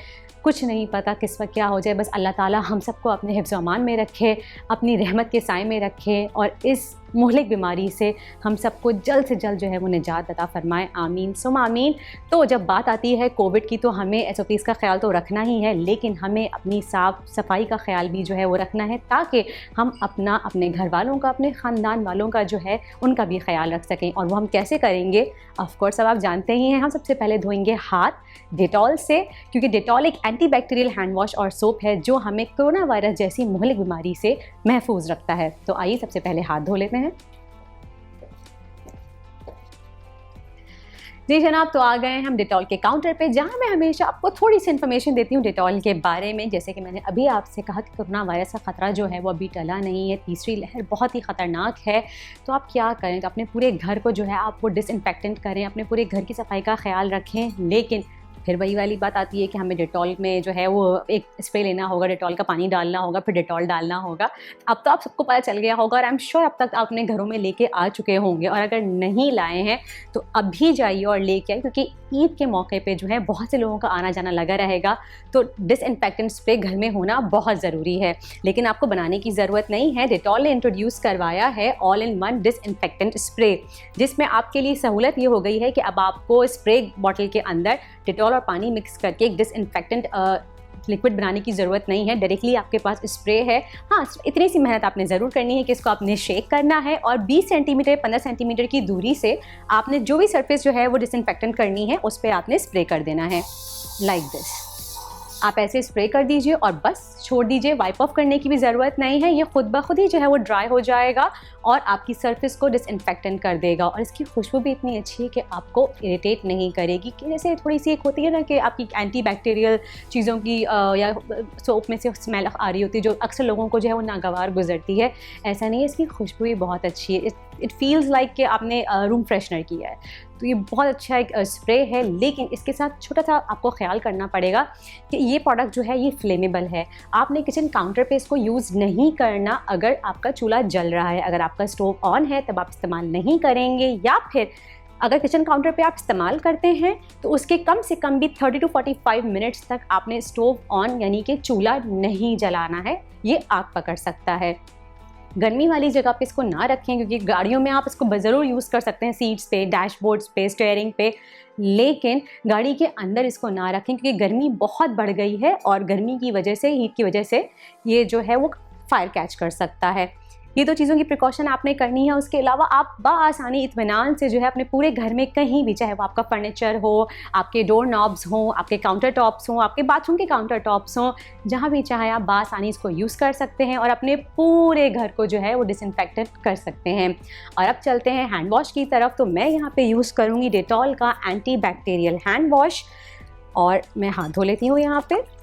कुछ नहीं पता किस वक्त क्या हो जाए। बस अल्लाह ताला हम सबको अपने हिफ्ज़ व अमान में रखे, अपनी रहमत के साए में रखे और इस मुहलिक बीमारी से हम सबको जल्द से जल्द जो है वो निजात अता फरमाए। आमीन सुम आमीन। तो जब बात आती है कोविड की तो हमें SOPs का ख्याल तो रखना ही है, लेकिन हमें अपनी साफ़ सफाई का ख्याल भी जो है वो रखना है ताकि हम अपने घर वालों का, अपने ख़ानदान वालों का जो है उनका भी ख्याल रख सकें। और वो हम कैसे करेंगे? ऑफ कोर्स अब आप जानते ही हैं, हम सबसे पहले धोएंगे हाथ डेटॉल से, क्योंकि डेटॉल एक एंटीबैक्टीरियल हैंड वॉश और सोप है जो हमें कोरोना वायरस जैसी मुहलिक बीमारी से महफूज रखता है। तो आइए सबसे पहले हाथ धो लेते हैं। जी जनाब, तो आ गए हैं हम डेटॉल के काउंटर पे, जहां मैं हमेशा आपको थोड़ी सी इन्फॉर्मेशन देती हूँ डेटॉल के बारे में। जैसे कि मैंने अभी आपसे कहा कि कोरोना वायरस का ख़तरा जो है वो अभी टला नहीं है, तीसरी लहर बहुत ही ख़तरनाक है। तो आप क्या करें? तो अपने पूरे घर को जो है आप वो डिसइंफेक्टेंट करें, अपने पूरे घर की सफाई का ख्याल रखें। लेकिन फिर वही वाली बात आती है कि हमें डेटॉल में जो है वो एक स्प्रे लेना होगा, डेटॉल का पानी डालना होगा, फिर डेटॉल डालना होगा। अब तो आप सबको पता चल गया होगा और आई एम श्योर अब तक आप अपने घरों में लेके आ चुके होंगे, और अगर नहीं लाए हैं तो अभी जाइए और लेके आइए, क्योंकि ईद के मौके पे जो है बहुत से लोगों का आना जाना लगा रहेगा। तो डिसइंफेक्टेंट स्प्रे घर में होना बहुत ज़रूरी है, लेकिन आपको बनाने की ज़रूरत नहीं है। डेटॉल ने इंट्रोड्यूस करवाया है all in one disinfectant spray, जिसमें आपके लिए सहूलत ये हो गई है कि अब आपको स्प्रे बॉटल के अंदर डेटॉल और पानी मिक्स करके एक डिसइंफेक्टेंट लिक्विड बनाने की ज़रूरत नहीं है, डायरेक्टली आपके पास स्प्रे है। हाँ, इतनी सी मेहनत आपने ज़रूर करनी है कि इसको आपने शेक करना है और 20 सेंटीमीटर 15 सेंटीमीटर की दूरी से आपने जो भी सरफेस जो है वो डिसइंफेक्टेंट करनी है उस पर आपने स्प्रे कर देना है, लाइक दिस। आप ऐसे स्प्रे कर दीजिए और बस छोड़ दीजिए, वाइप ऑफ करने की भी ज़रूरत नहीं है। ये खुद ब खुद ही जो है वो ड्राई हो जाएगा और आपकी सरफेस को डिसइंफेक्टेंट कर देगा। और इसकी खुशबू भी इतनी अच्छी है कि आपको इरिटेट नहीं करेगी, कि जैसे थोड़ी सी एक होती है ना कि आपकी एंटी बैक्टीरियल चीज़ों की या सोप में से स्मेल आ रही होती है जो अक्सर लोगों को जो है वो नागवार गुजरती है, ऐसा नहीं है। इसकी खुशबू भी बहुत अच्छी है, इट फील्स लाइक कि आपने रूम फ्रेशनर किया है। तो ये बहुत अच्छा एक स्प्रे है, लेकिन इसके साथ छोटा सा आपको ख्याल करना पड़ेगा कि ये प्रोडक्ट जो है ये फ्लेमेबल है। आपने किचन काउंटर पे इसको यूज़ नहीं करना अगर आपका चूल्हा जल रहा है। अगर आपका स्टोव ऑन है तब आप इस्तेमाल नहीं करेंगे, या फिर अगर किचन काउंटर पे आप इस्तेमाल करते हैं तो उसके कम से कम भी 30 to 45 मिनट्स तक आपने स्टोव ऑन यानी कि चूल्हा नहीं जलाना है, ये आग पकड़ सकता है। गर्मी वाली जगह पे इसको ना रखें, क्योंकि गाड़ियों में आप इसको ज़रूर यूज़ कर सकते हैं, सीट्स पे, डैशबोर्ड्स पे, स्टीयरिंग पे, लेकिन गाड़ी के अंदर इसको ना रखें क्योंकि गर्मी बहुत बढ़ गई है और गर्मी की वजह से, हीट की वजह से ये जो है वो फायर कैच कर सकता है। ये दो चीज़ों की प्रिकॉशन आपने करनी है। उसके अलावा आप बआसानी इत्मीनान से जो है अपने पूरे घर में कहीं भी, चाहे वो आपका फर्नीचर हो, आपके डोर नॉब्स हों, आपके काउंटर टॉप्स हों, आपके बाथरूम के काउंटर टॉप्स हों, जहाँ भी चाहे आप बआसानी इसको यूज़ कर सकते हैं और अपने पूरे घर को जो है वो डिसइंफेक्टेड कर सकते हैं। और अब चलते हैं हैंड वॉश की तरफ। तो मैं यहाँ पर यूज़ करूँगी डेटॉल का एंटी बैक्टीरियल हैंड वॉश और मैं हाथ धो लेती हूँ यहाँ पर।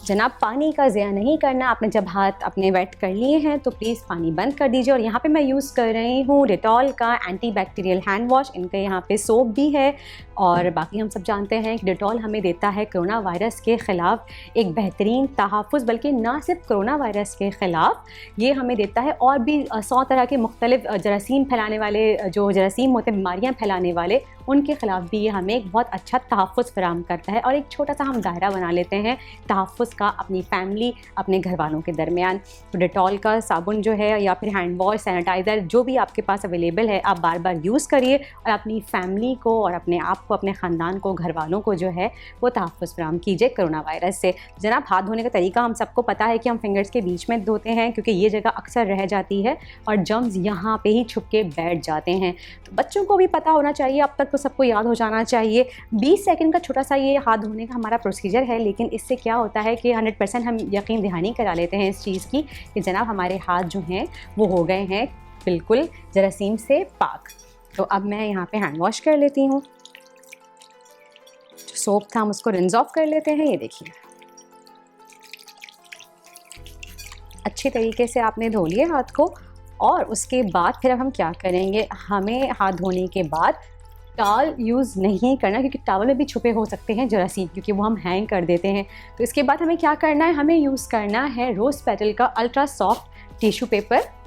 जनाब, पानी का ज़िया नहीं करना। आपने जब हाथ अपने वेट कर लिए हैं तो प्लीज़ पानी बंद कर दीजिए। और यहाँ पे मैं यूज़ कर रही हूँ डेटॉल का एंटी बैक्टीरियल हैंड वॉश। इनके यहाँ पे सोप भी है और बाकी हम सब जानते हैं कि डेटॉल हमें देता है कोरोना वायरस के ख़िलाफ़ एक बेहतरीन तहफ़्फ़ुज़, बल्कि ना सिर्फ कोरोना वायरस के ख़िलाफ़ ये हमें देता है और भी 100 तरह के मुख्तलिफ जरासीम फैलाने वाले, जो जरासीम होते हैं बीमारियाँ फैलाने वाले, उनके ख़िलाफ़ भी ये हमें एक बहुत अच्छा तहफ़्फ़ुज़ फराहम करता है। और एक छोटा सा हम दायरा बना लेते हैं तहफ़्फ़ुज़ का अपनी फैमिली, अपने घर वालों के दरमियान। तो डेटॉल का साबुन जो है या फिर हैंड वॉश, सैनिटाइज़र, जो भी आपके पास अवेलेबल है, आप बार बार यूज़ करिए और अपनी फैमिली को और अपने आप को, अपने ख़ानदान को, घर वालों को जो है वो तहफ़्फ़ुज़ फराहम कीजिए कोरोना वायरस से। जनाब, हाथ धोने का तरीका हम सबको पता है कि हम फिंगर्स के बीच में धोते हैं क्योंकि ये जगह अक्सर रह जाती है और जर्म्स यहाँ पे ही छुप के बैठ जाते हैं। तो बच्चों को भी पता होना चाहिए, अब तक तो सबको याद हो जाना चाहिए। 20 सेकंड का छोटा सा ये हाथ धोने का हमारा प्रोसीजर है, लेकिन इससे क्या होता है कि 100% हम यकीन दहानी करा लेते हैं इस चीज़ की कि जनाब हमारे हाथ जो हैं वो हो गए हैं बिल्कुल जरासीम से पाक। तो अब मैं यहाँ पे हैंड वॉश कर लेती हूँ। जो सोप था हम उसको रिंस ऑफ कर लेते हैं। ये देखिए, अच्छी तरीके से आपने धो लिए हाथ को। और उसके बाद फिर अब हम क्या करेंगे, हमें हाथ धोने के बाद टॉवल यूज़ नहीं करना, क्योंकि टॉवल में भी छुपे हो सकते हैं जरासीम, क्योंकि वो हम हैंग कर देते हैं। तो इसके बाद हमें क्या करना है, हमें यूज़ करना है रोज़ पेटल का अल्ट्रा सॉफ्ट टिश्यू पेपर।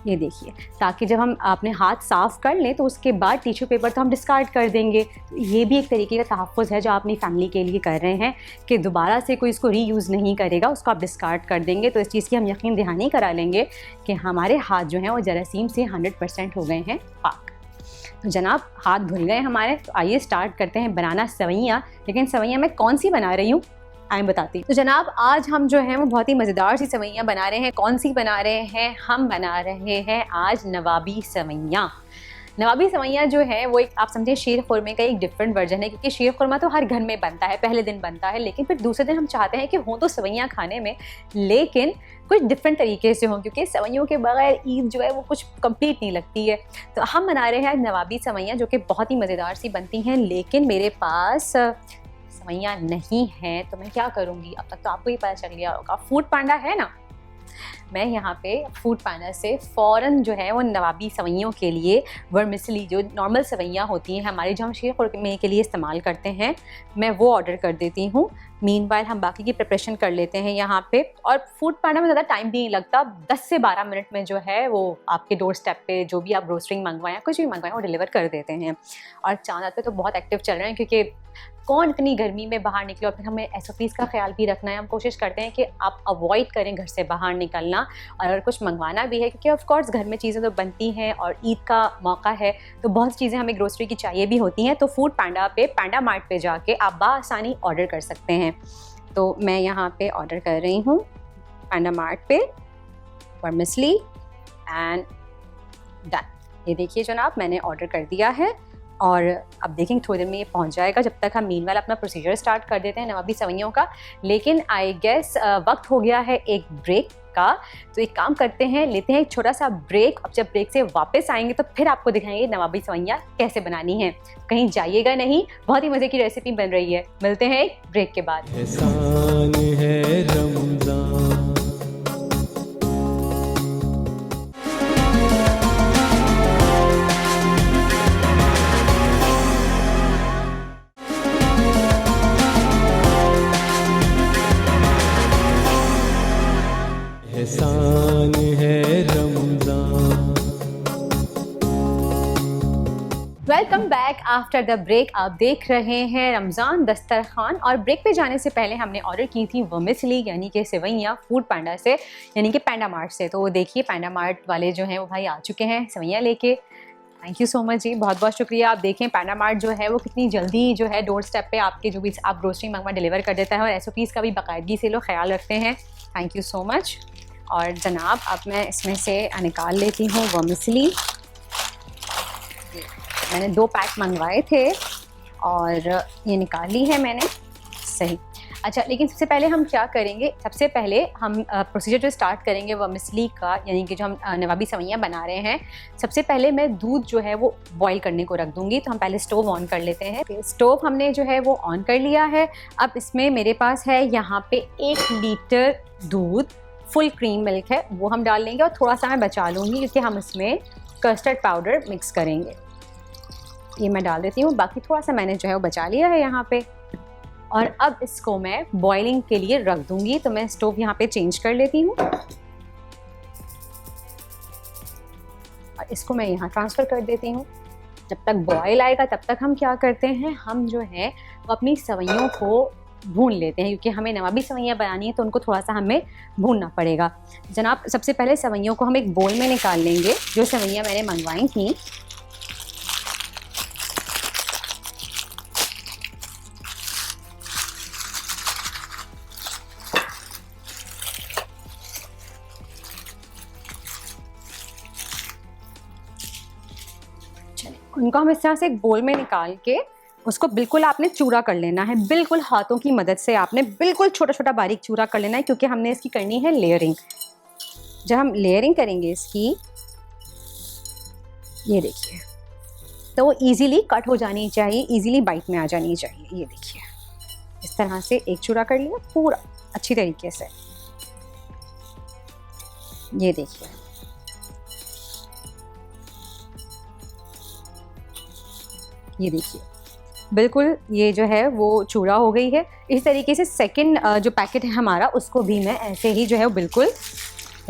ये देखिए, ताकि जब हम अपने हाथ साफ़ कर लें तो उसके बाद टिश्यू पेपर तो हम डिस्कार्ड कर देंगे। तो ये भी एक तरीके का तहफ़्फ़ुज़ है जो आप अपनी फैमिली के लिए कर रहे हैं कि दोबारा से कोई इसको रीयूज़ नहीं करेगा, उसको आप डिस्कार्ड कर देंगे। तो इस चीज़ की हम यकीन दहानी करा लेंगे कि हमारे हाथ जो हैं वो जरासीम से 100% हो गए हैं पाक। तो जनाब, हाथ धुल गए हमारे, तो आइए स्टार्ट करते हैं बनाना सेवइयाँ। लेकिन सेवइयाँ मैं कौन सी बना रही हूँ आए बताती हूँ। तो जनाब, आज हम जो हैं वो बहुत ही मज़ेदार सी सेवइयाँ बना रहे हैं। कौन सी बना रहे हैं, हम बना रहे हैं आज नवाबी सेवइयाँ। नवाबी सेवइयाँ जो है वो एक, आप समझे, शीर खुरमे का एक डिफरेंट वर्जन है, क्योंकि शीर खुरमा तो हर घर में बनता है, पहले दिन बनता है, लेकिन फिर दूसरे दिन हम चाहते हैं कि हों तो सेवइयाँ खाने में, लेकिन कुछ डिफरेंट तरीके से हों, क्योंकि सेवइयों के बगैर ईद जो है वो कुछ कंप्लीट नहीं लगती है। तो हम बना रहे हैं नवाबी सेवइयाँ, जो कि बहुत ही मज़ेदार सी बनती हैं। लेकिन मेरे पास सेवइयाँ नहीं हैं, तो मैं क्या करूँगी, अब तक तो आपको ही पता चल गया होगा, फूड पांडा है ना। मैं यहाँ पे फूड पांडा से फ़ौरन जो है वो नवाबी सेवइयों के लिए वर्मिसली, जो नॉर्मल सेवइयाँ होती हैं हमारी, जो हम शीर खुरमे के लिए इस्तेमाल करते हैं, मैं वो ऑर्डर कर देती हूँ। मीनवाइल हम बाकी की प्रिपरेशन कर लेते हैं यहाँ पे। और फूड पांडा में ज़्यादा टाइम भी नहीं लगता, 10 से 12 मिनट में जो है वो आपके डोर स्टेप पे जो भी आप ग्रोसरिंग मंगवाएं, कुछ भी मंगवाएं, वो डिलीवर कर देते हैं। और चांद पे तो बहुत एक्टिव चल रहे हैं, क्योंकि कौन इतनी गर्मी में बाहर निकले, और फिर हमें SOPs का ख्याल भी रखना है। हम कोशिश करते हैं कि आप अवॉइड करें घर से बाहर निकलना, और अगर कुछ मंगवाना भी है, क्योंकि ऑफ कोर्स घर में चीज़ें तो बनती हैं और ईद का मौका है तो बहुत चीज़ें हमें ग्रोसरी की चाहिए भी होती हैं। तो फूड पांडा पे, पांडा मार्ट पे जाके आप बाआसानी ऑर्डर कर सकते हैं। तो मैं यहाँ पे ऑर्डर कर रही हूँ पांडा मार्ट पे वर्मिसली एंड डन। ये देखिए जनाब, मैंने ऑर्डर कर दिया है और अब देखेंगे थोड़ी देर में ये पहुंच जाएगा। जब तक हम मीनवाइल अपना प्रोसीजर स्टार्ट कर देते हैं नवाबी सेवइयों का। लेकिन आई गेस वक्त हो गया है एक ब्रेक का, तो एक काम करते हैं, लेते हैं एक छोटा सा ब्रेक। अब जब ब्रेक से वापस आएंगे तो फिर आपको दिखाएंगे नवाबी सेवइयाँ कैसे बनानी है। कहीं जाइएगा नहीं, बहुत ही मज़े की रेसिपी बन रही है। मिलते हैं एक ब्रेक के बाद। एहसान है रमज़ान। एहसान है Ramzan, welcome back after the break. आप देख रहे हैं रमज़ान दस्तरखान, और ब्रेक पे जाने से पहले हमने ऑर्डर की थी वर्मिसली यानी कि सेवइयाँ फूड पांडा से, यानी कि पांडा मार्ट से। तो देखिए पांडा मार्ट वाले जो हैं वो भाई आ चुके हैं सेवइयाँ लेके। थैंक यू सो मच जी, बहुत बहुत शुक्रिया। आप देखें पांडा मार्ट जो है वो कितनी जल्दी जो है डोर स्टेप पे आपके जो भी आप ग्रोसरी मंगवा डिलीवर कर देता है, और SOPs का भी बाकायदगी से लोग ख्याल रखते हैं। Thank you so much. और जनाब अब मैं इसमें से निकाल लेती हूँ वर्मिसली। मैंने 2 पैक मंगवाए थे और ये निकाल ली है मैंने। सही। अच्छा, लेकिन सबसे पहले हम क्या करेंगे, सबसे पहले हम प्रोसीजर जो स्टार्ट करेंगे वर्मिसली का, यानी कि जो हम नवाबी सेवइयाँ बना रहे हैं। सबसे पहले मैं दूध जो है वो बॉईल करने को रख दूँगी। तो हम पहले स्टोव ऑन कर लेते हैं। स्टोव हमने जो है वो ऑन कर लिया है। अब इसमें मेरे पास है यहाँ पे 1 लीटर दूध, फुल क्रीम मिल्क है, वो हम डाल लेंगे। और थोड़ा सा मैं बचा लूँगी क्योंकि हम इसमें कस्टर्ड पाउडर मिक्स करेंगे। ये मैं डाल देती हूँ, बाकी थोड़ा सा मैंने जो है वो बचा लिया है यहाँ पे। और अब इसको मैं बॉइलिंग के लिए रख दूँगी। तो मैं स्टोव यहाँ पे चेंज कर लेती हूँ और इसको मैं यहाँ ट्रांसफ़र कर देती हूँ। जब तक बॉयल आएगा तब तक हम क्या करते हैं, हम जो है वो अपनी सेवइयों को भून लेते हैं, क्योंकि हमें नवाबी सेवइयाँ बनानी है तो उनको थोड़ा सा हमें भूनना पड़ेगा। जनाब सबसे पहले सेवइयों को हम एक बोल में निकाल लेंगे। जो सेवइयाँ मैंने मंगवाई थी उनको हम इस तरह से एक बोल में निकाल के उसको बिल्कुल आपने चूरा कर लेना है। बिल्कुल हाथों की मदद से आपने बिल्कुल छोटा छोटा बारीक चूरा कर लेना है, क्योंकि हमने इसकी करनी है लेयरिंग। जब हम लेयरिंग करेंगे इसकी, ये देखिए, तो वो ईज़िली कट हो जानी चाहिए, ईज़िली बाइट में आ जानी चाहिए। ये देखिए इस तरह से एक चूरा कर लिया पूरा अच्छी तरीके से। ये देखिए ये देखिए बिल्कुल ये जो है वो चूरा हो गई है। इस तरीके से सेकंड जो पैकेट है हमारा, उसको भी मैं ऐसे ही जो है वो बिल्कुल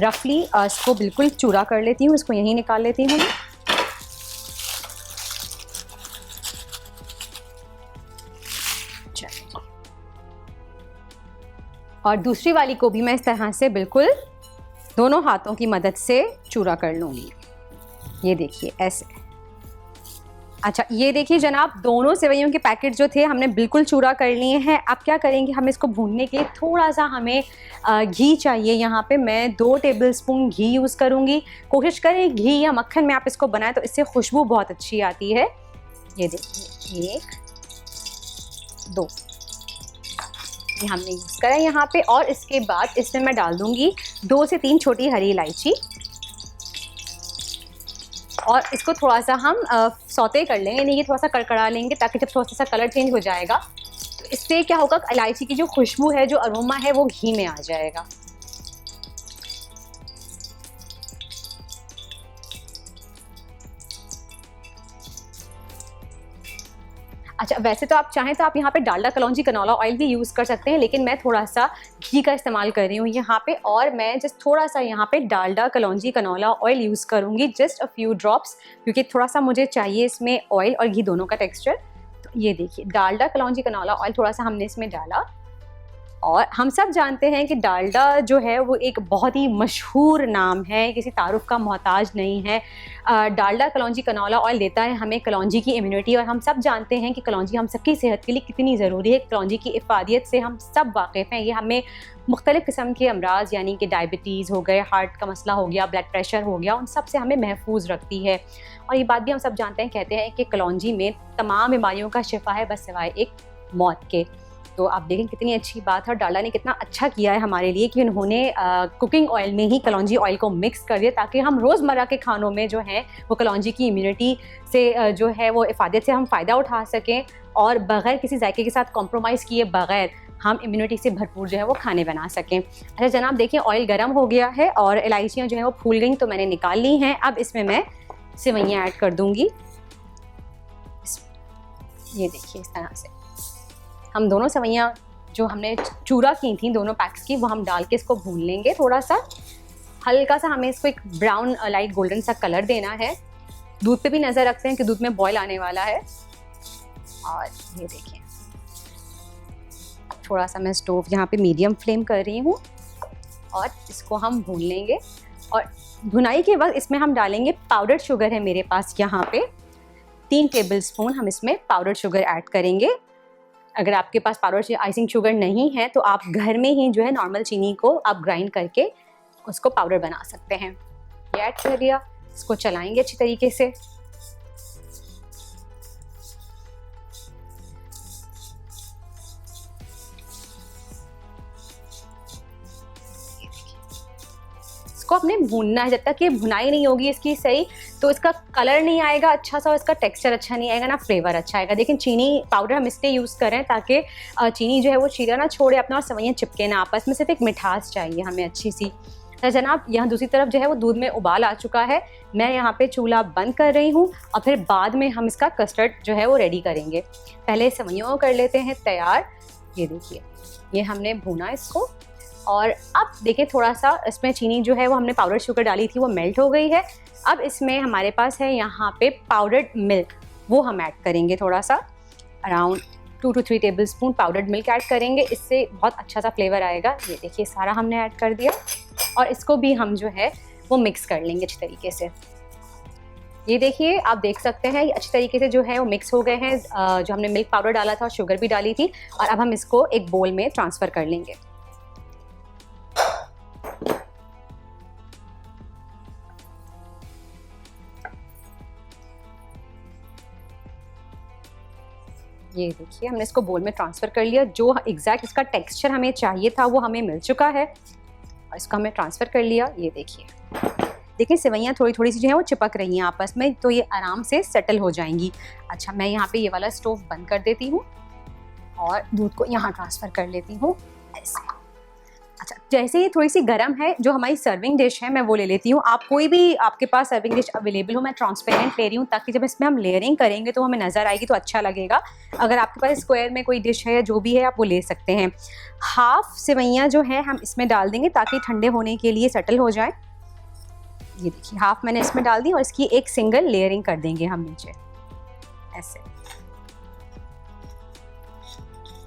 रफली इसको बिल्कुल चूरा कर लेती हूँ। इसको यहीं निकाल लेती हूँ। और दूसरी वाली को भी मैं इस तरह से बिल्कुल दोनों हाथों की मदद से चूरा कर लूँगी। ये देखिए ऐसे। अच्छा ये देखिए जनाब, दोनों सेवइयों के पैकेट जो थे हमने बिल्कुल चूरा कर लिए हैं। अब क्या करेंगे, हम इसको भूनने के लिए थोड़ा सा हमें घी चाहिए। यहाँ पे मैं 2 टेबलस्पून घी यूज़ करूँगी। कोशिश करें घी या मक्खन में आप इसको बनाएं तो इससे खुशबू बहुत अच्छी आती है। ये देखिए 1 2 ये हमने यूज़ करा यहाँ पे। और इसके बाद इसमें मैं डाल दूँगी 2 से 3 छोटी हरी इलायची, और इसको थोड़ा सा हम सौते कर लेंगे, यानी कि थोड़ा सा कड़कड़ा लेंगे, ताकि जब थोड़ा सा कलर चेंज हो जाएगा तो इससे क्या होगा, इलायची की जो खुशबू है, जो अरोमा है, वो घी में आ जाएगा। अच्छा वैसे तो आप चाहें तो आप यहाँ पे डालडा कलौंजी कनौला ऑयल भी यूज़ कर सकते हैं, लेकिन मैं थोड़ा सा घी का इस्तेमाल कर रही हूँ यहाँ पे। और मैं जस्ट थोड़ा सा यहाँ पे डालडा कलौंजी कनौला ऑयल यूज़ करूँगी, जस्ट अ फ्यू ड्रॉप्स, क्योंकि थोड़ा सा मुझे चाहिए इसमें ऑयल और घी दोनों का टेक्स्चर। तो ये देखिए डालडा कलौंजी कनौला ऑयल थोड़ा सा हमने इसमें डाला। और हम सब जानते हैं कि डालडा जो है वो एक बहुत ही मशहूर नाम है, किसी तारुफ का मोहताज नहीं है। डालडा कलौंजी कनौला ऑयल देता है हमें कलौंजी की इम्यूनिटी, और हम सब जानते हैं कि कलौंजी हम सबकी सेहत के लिए कितनी ज़रूरी है। कलौंजी की इफ़ादियत से हम सब वाकिफ़ हैं। ये हमें मुख्तलिफ़ किस्म के अमराज, यानी कि डायबिटीज़ हो गए, हार्ट का मसला हो गया, ब्लड प्रेशर हो गया, उन सब से हमें महफूज रखती है। और ये बात भी हम सब जानते हैं, कहते हैं कि कलौंजी में तमाम बीमारियों का शिफा है, बस सिवाय एक मौत के। तो आप देखें कितनी अच्छी बात है, और डालडा ने कितना अच्छा किया है हमारे लिए कि उन्होंने कुकिंग ऑयल में ही कलौंजी ऑयल को मिक्स कर दिया, ताकि हम रोज़मर्रा के खानों में जो है वो कलौंजी की इम्यूनिटी से जो है वो इफ़ादत से हम फ़ायदा उठा सकें, और बग़ैर किसी जायके के साथ कॉम्प्रोमाइज़ किए बग़ैर हम इम्यूनिटी से भरपूर जो है वो खाने बना सकें। अच्छा जनाब देखिए ऑयल गर्म हो गया है और इलायचियाँ जो हैं वो फूल गई, तो मैंने निकाल ली हैं। अब इसमें मैं सेवइयाँ ऐड कर दूँगी। ये देखिए इस तरह से हम दोनों सेवइयाँ जो हमने चूरा की थी दोनों पैक्स की, वो हम डाल के इसको भून लेंगे। थोड़ा सा हल्का सा हमें इसको एक ब्राउन लाइट गोल्डन सा कलर देना है। दूध पे भी नज़र रखते हैं कि दूध में बॉयल आने वाला है। और ये देखिए, थोड़ा सा मैं स्टोव यहाँ पे मीडियम फ्लेम कर रही हूँ और इसको हम भून लेंगे। और भुनाई के वक्त इसमें हम डालेंगे पाउडर्ड शुगर है मेरे पास यहाँ पे 3 टेबलस्पून हम इसमें पाउडर्ड शुगर ऐड करेंगे। अगर आपके पास पाउडर आइसिंग शुगर नहीं है तो आप घर में ही जो है नॉर्मल चीनी को आप ग्राइंड करके उसको पाउडर बना सकते हैं। ये ऐड कर दिया, इसको चलाएंगे अच्छी तरीके से। इसको अपने भूनना है, जब तक ये भुनाई नहीं होगी इसकी सही तो इसका कलर नहीं आएगा अच्छा सा और इसका टेक्सचर अच्छा नहीं आएगा, ना फ्लेवर अच्छा आएगा। लेकिन चीनी पाउडर हम इसलिए यूज़ करें ताकि चीनी जो है वो शीरा ना छोड़े अपना और सेवइयाँ चिपके ना आपस में, सिर्फ एक मिठास चाहिए हमें अच्छी सी। तो जनाब यहाँ दूसरी तरफ जो है वो दूध में उबाल आ चुका है। मैं यहाँ पे चूल्हा बंद कर रही हूँ और फिर बाद में हम इसका कस्टर्ड जो है वो रेडी करेंगे। पहले सेवइयों को कर लेते हैं तैयार। ये देखिए, ये हमने भूना इसको और अब देखिए थोड़ा सा इसमें चीनी जो है वो हमने पाउडर शुगर डाली थी वो मेल्ट हो गई है। अब इसमें हमारे पास है यहाँ पे पाउडर्ड मिल्क, वो हम ऐड करेंगे थोड़ा सा, around 2 to 3 tablespoon powdered milk add करेंगे, इससे बहुत अच्छा सा फ्लेवर आएगा। ये देखिए सारा हमने ऐड कर दिया और इसको भी हम जो है वो मिक्स कर लेंगे अच्छी तरीके से। ये देखिए आप देख सकते हैं ये अच्छी तरीके से जो है वो मिक्स हो गए हैं। जो हमने मिल्क पाउडर डाला था और शुगर भी डाली थी और अब हम इसको एक बोल में ट्रांसफ़र कर लेंगे। ये देखिए हमने इसको बोल में ट्रांसफ़र कर लिया। जो एग्जैक्ट इसका टेक्सचर हमें चाहिए था वो हमें मिल चुका है और इसको हमने ट्रांसफ़र कर लिया। ये देखिए सेवइयाँ थोड़ी थोड़ी सी जो है वो चिपक रही हैं आपस में, तो ये आराम से सेटल हो जाएंगी। अच्छा, मैं यहाँ पे ये वाला स्टोव बंद कर देती हूँ और दूध को यहाँ ट्रांसफ़र कर लेती हूँ ऐसे। अच्छा, जैसे ये थोड़ी सी गर्म है, जो हमारी सर्विंग डिश है मैं वो ले लेती हूँ। आप कोई भी आपके पास सर्विंग डिश अवेलेबल हो, मैं ट्रांसपेरेंट ले रही हूँ ताकि जब इसमें हम लेयरिंग करेंगे तो हमें नज़र आएगी तो अच्छा लगेगा। अगर आपके पास स्क्वायर में कोई डिश है या जो भी है आप वो ले सकते हैं। हाफ सेवइयाँ जो है हम इसमें डाल देंगे ताकि ठंडे होने के लिए सेटल हो जाए। ये देखिए हाफ मैंने इसमें डाल दी और इसकी एक सिंगल लेयरिंग कर देंगे हम नीचे ऐसे।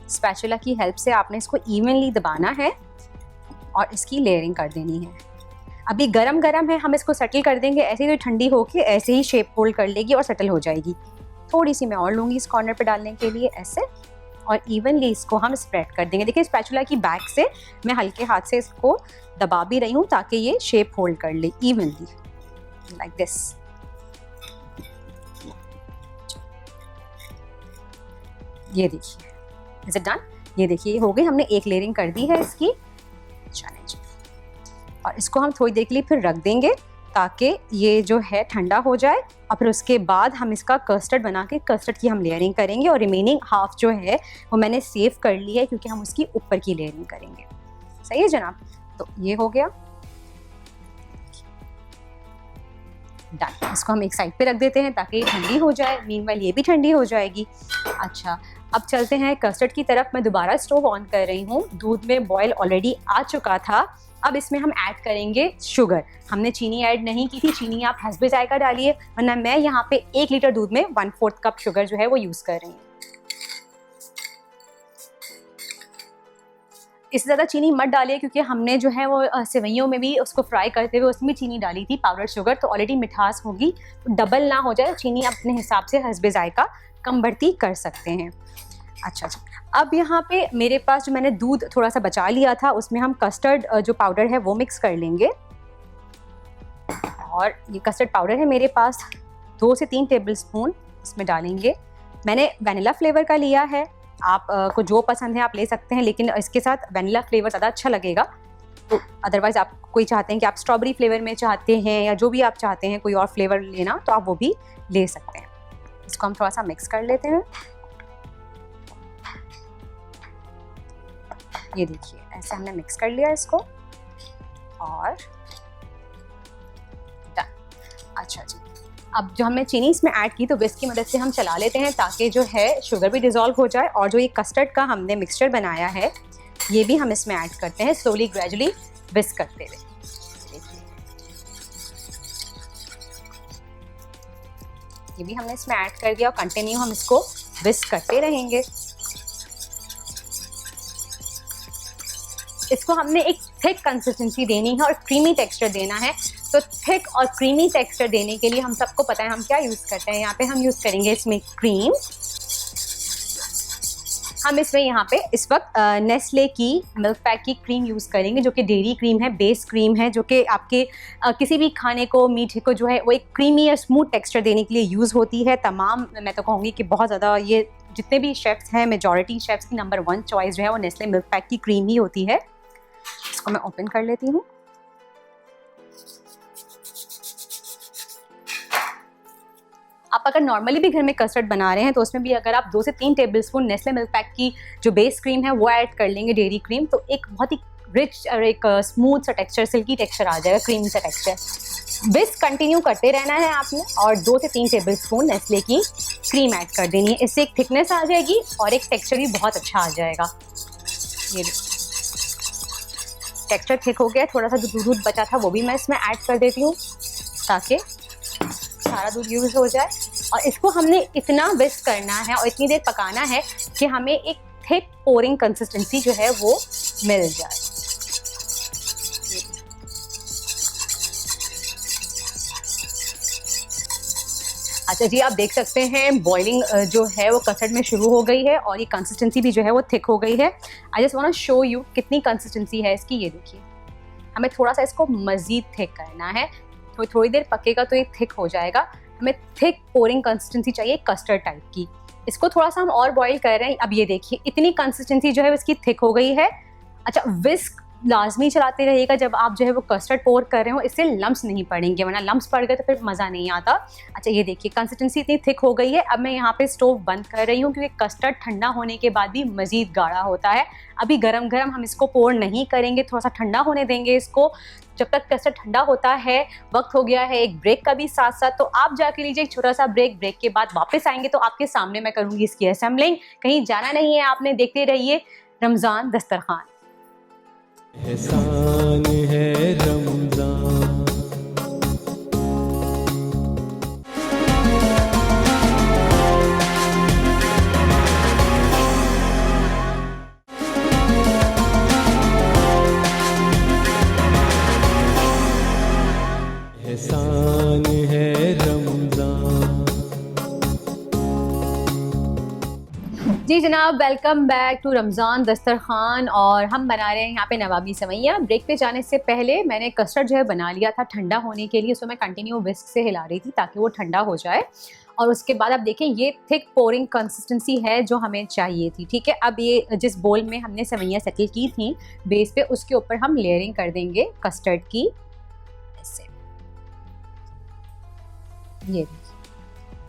स्पैचुला की हेल्प से आपने इसको इवनली दबाना है और इसकी लेयरिंग कर देनी है। अभी गरम गरम है, हम इसको सेटल कर देंगे ऐसे ही, तो ठंडी होके ऐसे ही शेप होल्ड कर लेगी और सेटल हो जाएगी। थोड़ी सी मैं और लूँगी इस कॉर्नर पे डालने के लिए ऐसे और इवनली इसको हम स्प्रेड कर देंगे। देखिए स्पैचुला की बैक से मैं हल्के हाथ से इसको दबा भी रही हूँ ताकि ये शेप होल्ड कर ले इवनली लाइक दिस। ये देखिए इज इट डन। ये देखिए हो गई, हमने एक लेयरिंग कर दी है इसकी। और इसको हम थोड़ी देर के लिए फिर रख देंगे ताकि ये जो है ठंडा हो जाए और फिर उसके बाद हम इसका कस्टर्ड बना के कस्टर्ड की हम लेयरिंग करेंगे और रिमेनिंग हाफ जो है वो मैंने सेव कर ली है क्योंकि हम उसकी ऊपर की लेयरिंग करेंगे। सही है जनाब, तो ये हो गया डन। इसको हम एक साइड पे रख देते हैं ताकि ये ठंडी हो जाए, मीनवाइल ये भी ठंडी हो जाएगी। अच्छा, अब चलते हैं कस्टर्ड की तरफ। मैं दोबारा स्टोव ऑन कर रही हूँ। दूध में बॉयल ऑलरेडी आ चुका था। अब इसमें हम ऐड करेंगे शुगर। हमने चीनी ऐड नहीं की थी, चीनी आप हस्बे जायका डालिए, वरना मैं यहाँ पे 1 लीटर दूध में 1/4 कप शुगर जो है वो यूज़ कर रही हूँ। इससे ज़्यादा चीनी मत डालिए क्योंकि हमने जो है वो सेवइयों में भी उसको फ्राई करते हुए उसमें चीनी डाली थी पाउडर शुगर, तो ऑलरेडी मिठास होगी, तो डबल ना हो जाए। चीनी अपने हिसाब से हस्बे जायका कम बढ़ती कर सकते हैं। अच्छा, अब यहाँ पे मेरे पास जो मैंने दूध थोड़ा सा बचा लिया था उसमें हम कस्टर्ड जो पाउडर है वो मिक्स कर लेंगे। और ये कस्टर्ड पाउडर है मेरे पास 2 से 3 टेबलस्पून इसमें डालेंगे। मैंने वनीला फ्लेवर का लिया है, आप को जो पसंद है आप ले सकते हैं, लेकिन इसके साथ वनीला फ्लेवर ज़्यादा अच्छा लगेगा। तो अदरवाइज़ आप कोई चाहते हैं कि आप स्ट्रॉबेरी फ्लेवर में चाहते हैं या जो भी आप चाहते हैं कोई और फ्लेवर लेना तो आप वो भी ले सकते हैं। इसको हम थोड़ा सा मिक्स कर लेते हैं। ये देखिए ऐसे हमने मिक्स कर लिया इसको और डन। अच्छा जी, अब जो हमने चीनी इसमें ऐड की तो विस्क की मदद से हम चला लेते हैं ताकि जो है शुगर भी डिज़ोल्व हो जाए और जो ये कस्टर्ड का हमने मिक्सचर बनाया है ये भी हम इसमें ऐड करते हैं स्लोली ग्रेजुअली विस्क करते हुए। ये भी हमने इसमें ऐड कर दिया और कंटिन्यू हम इसको विस्क करते रहेंगे। इसको हमने एक थिक कंसिस्टेंसी देनी है और क्रीमी टेक्सचर देना है। तो थिक और क्रीमी टेक्सचर देने के लिए हम सबको पता है हम क्या यूज़ करते हैं। यहाँ पे हम यूज़ करेंगे इसमें क्रीम। हम इसमें यहाँ पे इस वक्त नेस्ले की मिल्क पैक की क्रीम यूज़ करेंगे, जो कि डेयरी क्रीम है, बेस क्रीम है, जो कि आपके किसी भी खाने को, मीठे को जो है वो एक क्रीमी और स्मूथ टेक्सचर देने के लिए यूज़ होती है। तमाम मैं तो कहूँगी कि बहुत ज़्यादा ये जितने भी शेफ्स हैं, मेजॉरिटी शेफ्स की नंबर 1 चॉइस जो है वो नेस्ले मिल्क पैक की क्रीम ही होती है। इसको मैं ओपन कर लेती हूँ। आप अगर नॉर्मली भी घर में कस्टर्ड बना रहे हैं तो उसमें भी अगर आप 2 से 3 टेबलस्पून नेस्ले मिल्क पैक की जो बेस क्रीम है वो ऐड कर लेंगे, डेयरी क्रीम, तो एक बहुत ही रिच और एक स्मूथ सा टेक्सचर, सिल्की टेक्सचर आ जाएगा, क्रीमी सा टेक्सचर। विस्क कंटिन्यू करते रहना है आपने और 2 से 3 टेबलस्पून नेस्ले की क्रीम ऐड कर देनी है। इससे एक थिकनेस आ जाएगी और एक टेक्सचर भी बहुत अच्छा आ जाएगा। ये टेक्सचर थिक हो गया, थोड़ा सा जो दूध बचा था वो भी मैं इसमें ऐड कर देती हूँ ताकि सारा दूध यूज़ हो जाए। और इसको हमने इतना विस्क करना है और इतनी देर पकाना है कि हमें एक थिक पोरिंग कंसिस्टेंसी जो है वो मिल जाए। अच्छा जी, आप देख सकते हैं बॉइलिंग जो है वो कस्टर्ड में शुरू हो गई है और ये कंसिस्टेंसी भी जो है वो थिक हो गई है। I just want to show you कितनी कंसिस्टेंसी है इसकी। ये देखिए, हमें थोड़ा सा इसको मज़ीद थिक करना है, तो थोड़ी देर पकेगा तो ये थिक हो जाएगा। हमें थिक पोरिंग कंसिस्टेंसी चाहिए कस्टर्ड टाइप की। इसको थोड़ा सा हम और बॉईल कर रहे हैं। अब ये देखिए इतनी कंसिस्टेंसी जो है इसकी थिक हो गई है। अच्छा, विस्क लाजमी चलाते रहिएगा जब आप जो है वो कस्टर्ड पोर कर रहे हो, इससे लम्स नहीं पड़ेंगे, वरना लम्स पड़ गए तो फिर मज़ा नहीं आता। अच्छा, ये देखिए कंसिस्टेंसी इतनी थिक हो गई है। अब मैं यहाँ पे स्टोव बंद कर रही हूँ क्योंकि कस्टर्ड ठंडा होने के बाद भी मज़ीद गाढ़ा होता है। अभी गरम गरम हम इसको पोर नहीं करेंगे, थोड़ा सा ठंडा होने देंगे इसको। जब तक कस्टर्ड ठंडा होता है, वक्त हो गया है एक ब्रेक का भी साथ साथ, तो आप जाके लीजिए एक छोटा सा ब्रेक। ब्रेक के बाद वापस आएंगे तो आपके सामने मैं करूँगी इसकी असेंबलिंग। कहीं जाना नहीं है आपने, देखते रहिए रमज़ान दस्तरखान। एहसान है रमज़ान। एहसान है रमज़ान। जी जनाब, वेलकम बैक टू रमज़ान दस्तरखान। और हम बना रहे हैं यहाँ पे नवाबी सेवइयाँ। ब्रेक पे जाने से पहले मैंने कस्टर्ड जो है बना लिया था ठंडा होने के लिए। उसको मैं कंटिन्यू विस्क से हिला रही थी ताकि वो ठंडा हो जाए। और उसके बाद आप देखें ये थिक पोरिंग कंसिस्टेंसी है जो हमें चाहिए थी। ठीक है, अब ये जिस बोल में हमने सेवइयाँ सेटल की थी बेस पे, उसके ऊपर हम लेयरिंग कर देंगे कस्टर्ड की। ऐसे ये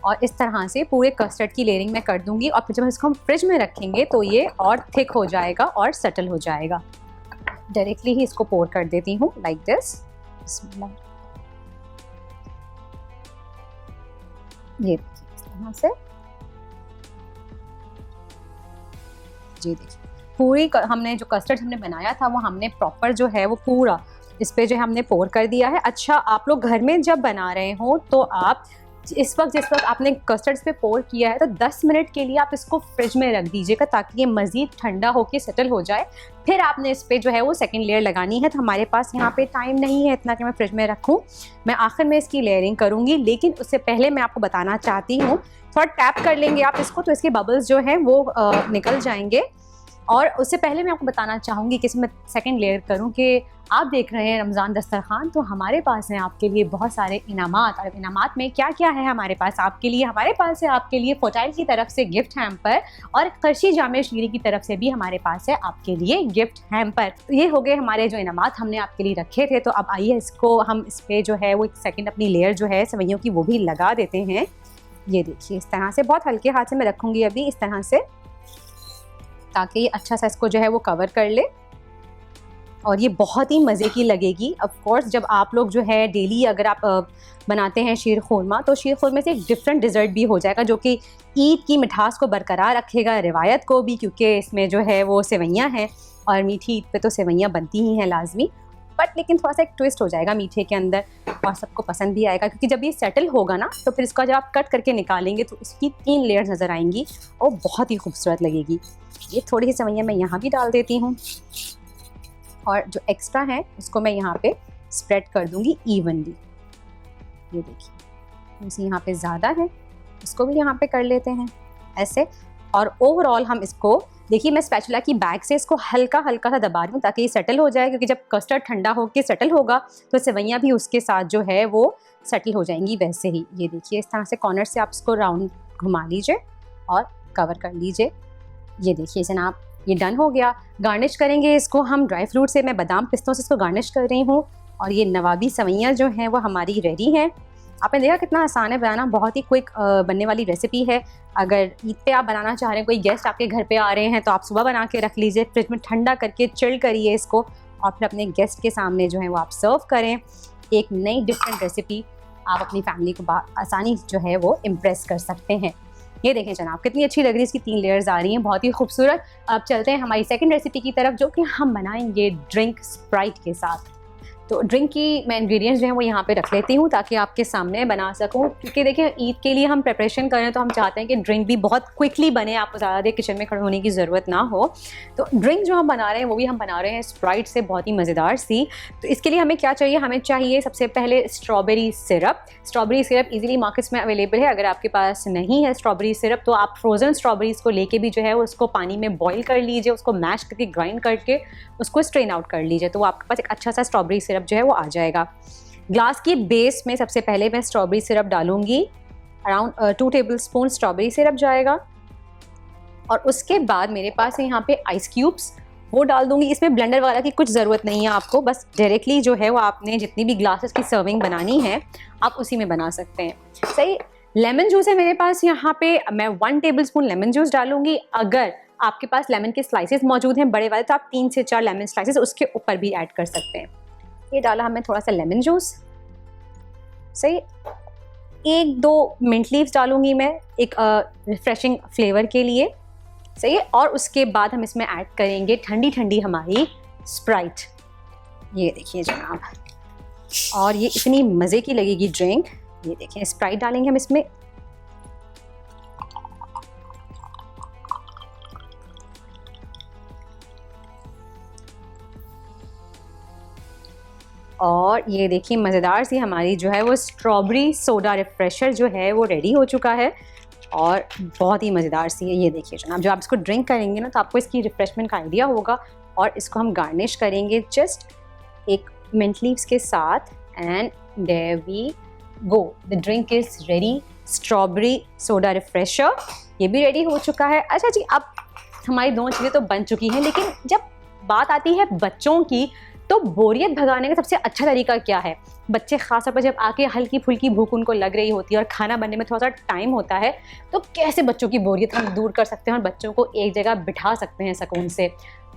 और इस तरह से पूरे कस्टर्ड की लेयरिंग मैं कर दूंगी। और फिर जब इसको हम फ्रिज में रखेंगे तो ये और थिक हो जाएगा और सेटल हो जाएगा। डायरेक्टली ही इसको पोर कर देती हूँ लाइक दिस। ये इस तरह से जी देखिए पूरी हमने जो कस्टर्ड हमने बनाया था वो हमने प्रॉपर जो है वो पूरा इस पे जो है हमने पोर कर दिया है। अच्छा, आप लोग घर में जब बना रहे हो तो आप जिस वक्त आपने कस्टर्ड्स पे पोर किया है तो 10 मिनट के लिए आप इसको फ्रिज में रख दीजिएगा ताकि ये मज़ीद ठंडा होके सेटल हो जाए। फिर आपने इस पे जो है वो सेकंड लेयर लगानी है। तो हमारे पास यहाँ पे टाइम नहीं है इतना कि मैं फ्रिज में रखूँ। मैं आखिर में इसकी लेयरिंग करूँगी, लेकिन उससे पहले मैं आपको बताना चाहती हूँ, थोड़ा टैप कर लेंगे आप इसको तो इसके बबल्स जो हैं वो निकल जाएंगे। और उससे पहले मैं आपको बताना चाहूँगी कि इसमें मैं सेकंड लेयर करूँ कि आप देख रहे हैं रमज़ान दस्तरखान, तो हमारे पास हैं आपके लिए बहुत सारे इनामात। और इनामात में क्या क्या है हमारे पास आपके लिए? हमारे पास है आपके लिए फोटाइल की तरफ से गिफ्ट हैम्पर और खर्शी जामे शीरी की तरफ से भी हमारे पास है आपके लिए गिफ्ट हैम्पर। ये हो गए हमारे जो इनामात हमने आपके लिए रखे थे। तो अब आइए इसको हम इस पर जो है वो एक सेकेंड अपनी लेयर जो है सेवइयों की वो भी लगा देते हैं। ये देखिए इस तरह से बहुत हल्के हाथ से मैं रखूँगी अभी इस तरह से, ताकि ये अच्छा सा इसको जो है वो कवर कर ले। और ये बहुत ही मज़े की लगेगी। ऑफ कोर्स जब आप लोग जो है डेली अगर आप बनाते हैं शीर खुरमा, तो शीर खुरमे से एक डिफरेंट डिज़र्ट भी हो जाएगा जो कि ईद की मिठास को बरकरार रखेगा, रिवायत को भी, क्योंकि इसमें जो है वो सेवइयाँ हैं और मीठी ईद पे तो सेवइयाँ बनती ही हैं लाजमी। बट लेकिन थोड़ा सा एक ट्विस्ट हो जाएगा मीठे के अंदर और सबको पसंद भी आएगा, क्योंकि जब ये सेटल होगा ना तो फिर इसका जब आप कट करके निकालेंगे तो इसकी 3 लेयर्स नज़र आएंगी और बहुत ही खूबसूरत लगेगी। ये थोड़ी सी सेवइयाँ मैं यहाँ भी डाल देती हूँ और जो एक्स्ट्रा है उसको मैं यहाँ पे स्प्रेड कर दूँगी इवनली। ये देखिए जैसे यहाँ पे ज़्यादा है इसको भी यहाँ पे कर लेते हैं ऐसे। और ओवरऑल हम इसको देखिए, मैं स्पैचुला की बैग से इसको हल्का हल्का सा दबा रही हूँ ताकि ये सेटल हो जाए, क्योंकि जब कस्टर्ड ठंडा होकर सेटल होगा तो सेवइयाँ भी उसके साथ जो है वो सेटल हो जाएंगी वैसे ही। ये देखिए इस तरह से कॉर्नर से आप इसको राउंड घुमा लीजिए और कवर कर लीजिए। ये देखिए जनाब ये डन हो गया। गार्निश करेंगे इसको हम ड्राई फ्रूट से, मैं बादाम पिस्तों से इसको गार्निश कर रही हूँ और ये नवाबी सेवइयाँ जो हैं वो हमारी रेडी हैं। आपने देखा कितना आसान है बनाना, बहुत ही क्विक बनने वाली रेसिपी है। अगर ईद पे आप बनाना चाह रहे हैं, कोई गेस्ट आपके घर पे आ रहे हैं तो आप सुबह बना के रख लीजिए, फ्रिज में ठंडा करके चिल करिए इसको और फिर अपने गेस्ट के सामने जो है वो आप सर्व करें। एक नई डिफरेंट रेसिपी आप अपनी फैमिली को आसानी जो है वो इम्प्रेस कर सकते हैं। ये देखें जनाब कितनी अच्छी लग रही है, इसकी 3 लेयर्स आ रही हैं, बहुत ही खूबसूरत। अब चलते हैं हमारी सेकंड रेसिपी की तरफ, जो कि हम बनाएंगे ड्रिंक स्प्राइट के साथ। तो ड्रिंक की मैं इंग्रेडिएंट्स जो हैं वो यहाँ पे रख लेती हूँ ताकि आपके सामने बना सकूँ, क्योंकि देखिए ईद के लिए हम प्रिपरेशन करें तो हम चाहते हैं कि ड्रिंक भी बहुत क्विकली बने, आपको ज़्यादा देर किचन में खड़े होने की ज़रूरत ना हो। तो ड्रिंक जो हम बना रहे हैं वो भी हम बना रहे हैं स्प्राइट से, बहुत ही मज़ेदार सी। तो इसके लिए हमें क्या चाहिए, हमें चाहिए सबसे पहले strawberry syrup. Strawberry syrup easily markets में अवेलेबल है। अगर आपके पास नहीं है स्ट्रॉबेरी सिरप तो आप फ्रोज़न स्ट्रॉबेरीज़ को लेके भी जो है उसको पानी में बॉईल कर लीजिए, उसको मैश करके ग्राइंड करके उसको स्ट्रेन आउट कर लीजिए, तो आपके पास एक अच्छा सा स्ट्रॉबेरी सिरप जो है वो आ जाएगा। ग्लास की बेस में सबसे पहले मैं स्ट्रॉबेरी सिरप डालूंगी, अराउंड 2 टेबलस्पून स्ट्रॉबेरी सिरप जाएगा। और उसके बाद मेरे पास है यहाँ पे आइस क्यूब्स, वो डाल दूंगी। इसमें ब्लेंडर वाला की कुछ ज़रूरत नहीं है आपको, बस डायरेक्टली जो है वो आपने जितनी भी ग्लासेस की सर्विंग बनानी है आप उसी में बना सकते हैं। सही। लेमन जूस है मेरे पास यहाँ पे, मैं 1 टेबलस्पून लेमन जूस डालूंगी। अगर आपके पास लेमन के स्लाइसेस मौजूद हैं बड़े वाले तो आप 3 से 4 लेमन स्लाइसेस उसके ऊपर भी ऐड कर सकते हैं। ये डाला हमने थोड़ा सा लेमन जूस। सही। 1-2 मिंट लीव्स डालूंगी मैं एक रिफ्रेशिंग फ्लेवर के लिए। सही है। और उसके बाद हम इसमें ऐड करेंगे ठंडी ठंडी हमारी स्प्राइट। ये देखिए जनाब, और ये इतनी मज़े की लगेगी ड्रिंक। ये देखिए स्प्राइट डालेंगे हम इसमें। और ये देखिए मज़ेदार सी हमारी जो है वो स्ट्रॉबेरी सोडा रिफ्रेशर जो है वो रेडी हो चुका है और बहुत ही मज़ेदार सी है। ये देखिए जनाब, जब आप इसको ड्रिंक करेंगे ना तो आपको इसकी रिफ्रेशमेंट का आइडिया होगा। और इसको हम गार्निश करेंगे जस्ट एक मिंट लीव्स के साथ। And there we go, the drink is ready, strawberry soda refresher ये भी रेडी हो चुका है। अच्छा जी, अब हमारी 2 चीज़ें तो बन चुकी हैं, लेकिन जब बात आती है बच्चों की तो बोरियत भगाने का सबसे अच्छा तरीका क्या है। बच्चे ख़ास तौर पर जब आके हल्की फुल्की भूख उनको लग रही होती है और खाना बनने में थोड़ा सा टाइम होता है, तो कैसे बच्चों की बोरियत हम दूर कर सकते हैं और बच्चों को एक जगह बिठा सकते हैं सुकून से।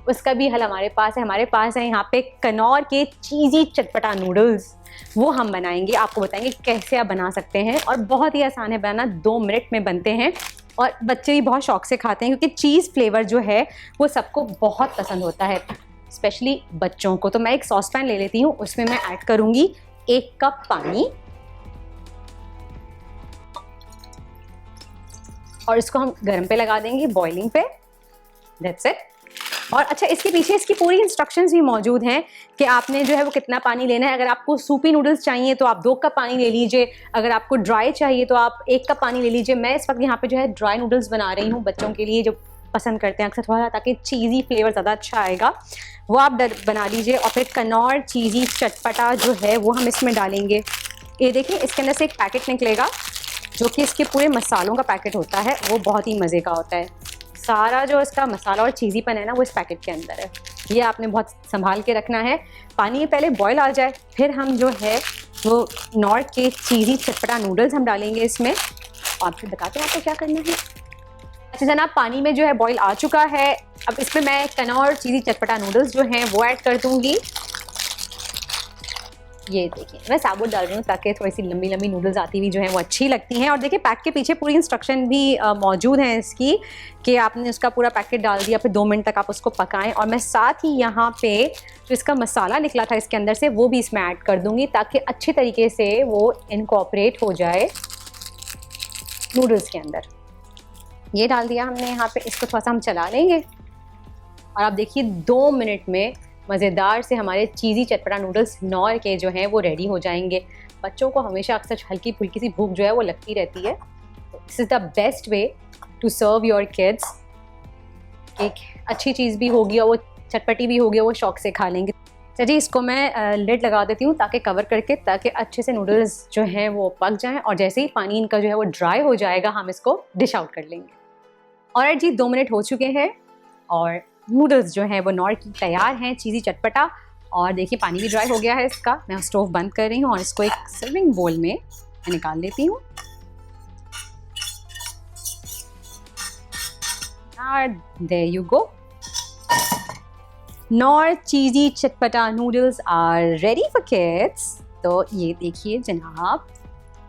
उसका भी हल हमारे पास है। हमारे पास है यहाँ पे कनौर के चीज़ी चटपटा नूडल्स, वो हम बनाएंगे, आपको बताएंगे कैसे आप बना सकते हैं। और बहुत ही आसान है बनाना, 2 मिनट में बनते हैं और बच्चे भी बहुत शौक से खाते हैं, क्योंकि चीज़ फ्लेवर जो है वो सबको बहुत पसंद होता है, स्पेशली बच्चों को। तो मैं एक सॉस पैन ले लेती हूँ, उसमें मैं ऐड करूँगी 1 कप पानी और इसको हम गर्म पे लगा देंगे, बॉइलिंग पे। That's it. और अच्छा, इसके पीछे इसकी पूरी इंस्ट्रक्शंस भी मौजूद हैं कि आपने जो है वो कितना पानी लेना है। अगर आपको सूपी नूडल्स चाहिए तो आप 2 कप पानी ले लीजिए, अगर आपको ड्राई चाहिए तो आप 1 कप पानी ले लीजिए। मैं इस वक्त यहाँ पे जो है ड्राई नूडल्स बना रही हूँ बच्चों के लिए, जो पसंद करते हैं अक्सर थोड़ा, ताकि चीज़ी फ्लेवर ज़्यादा अच्छा आएगा, वो आप बना लीजिए। और फिर कनौर चीज़ी चटपटा जो है वो हम इसमें डालेंगे। ये देखिए इसके अंदर से एक पैकेट निकलेगा जो कि इसके पूरे मसालों का पैकेट होता है, वो बहुत ही मज़े का होता है। सारा जो इसका मसाला और चीज़ीपन है ना वो इस पैकेट के अंदर है। ये आपने बहुत संभाल के रखना है। पानी पहले बॉयल आ जाए, फिर हम जो है वो नॉर्थ के चीज़ी चटपटा नूडल्स हम डालेंगे इसमें और फिर बताते हैं आपको क्या करना है। अच्छा जनाब, पानी में जो है बॉयल आ चुका है। अब इसमें मैं कनौर चीज़ी चटपटा नूडल्स जो हैं वो ऐड कर दूँगी। ये देखिए मैं साबुत डाल रही हूँ ताकि थोड़ी सी लंबी लंबी नूडल्स आती हुई जो है वो अच्छी लगती हैं। और देखिए पैक के पीछे पूरी इंस्ट्रक्शन भी मौजूद है इसकी कि आपने उसका पूरा पैकेट डाल दिया, फिर 2 मिनट तक आप उसको पकाएं। और मैं साथ ही यहाँ पे जो इसका मसाला निकला था इसके अंदर से वो भी इसमें ऐड कर दूँगी ताकि अच्छे तरीके से वो इनकॉर्पोरेट हो जाए नूडल्स के अंदर। ये डाल दिया हमने यहाँ पे, इसको थोड़ा सा हम चला लेंगे और आप देखिए 2 मिनट में मज़ेदार से हमारे चीज़ी चटपटा नूडल्स नौर के जो हैं वो रेडी हो जाएंगे। बच्चों को हमेशा अक्सर हल्की फुल्की सी भूख जो है वो लगती रहती है, this is the best way to serve your kids. एक अच्छी चीज़ भी होगी और वो चटपटी भी होगी, वो शौक से खा लेंगे। चलिए इसको मैं लिड लगा देती हूँ ताकि कवर करके, ताकि अच्छे से नूडल्स जो हैं वो पक जाएँ और जैसे ही पानी इनका जो है वो ड्राई हो जाएगा हम इसको डिश आउट कर लेंगे। और जी 2 मिनट हो चुके हैं और नूडल्स जो हैं वो नौर की तैयार हैं, चीज़ी चटपटा। और देखिए पानी भी ड्राई हो गया है इसका। मैं स्टोव बंद कर रही हूँ और इसको एक सर्विंग बोल में मैं निकाल लेती हूँ। देयर यू गो, नौर चीज़ी चटपटा noodles are ready for kids. तो ये देखिए जनाब,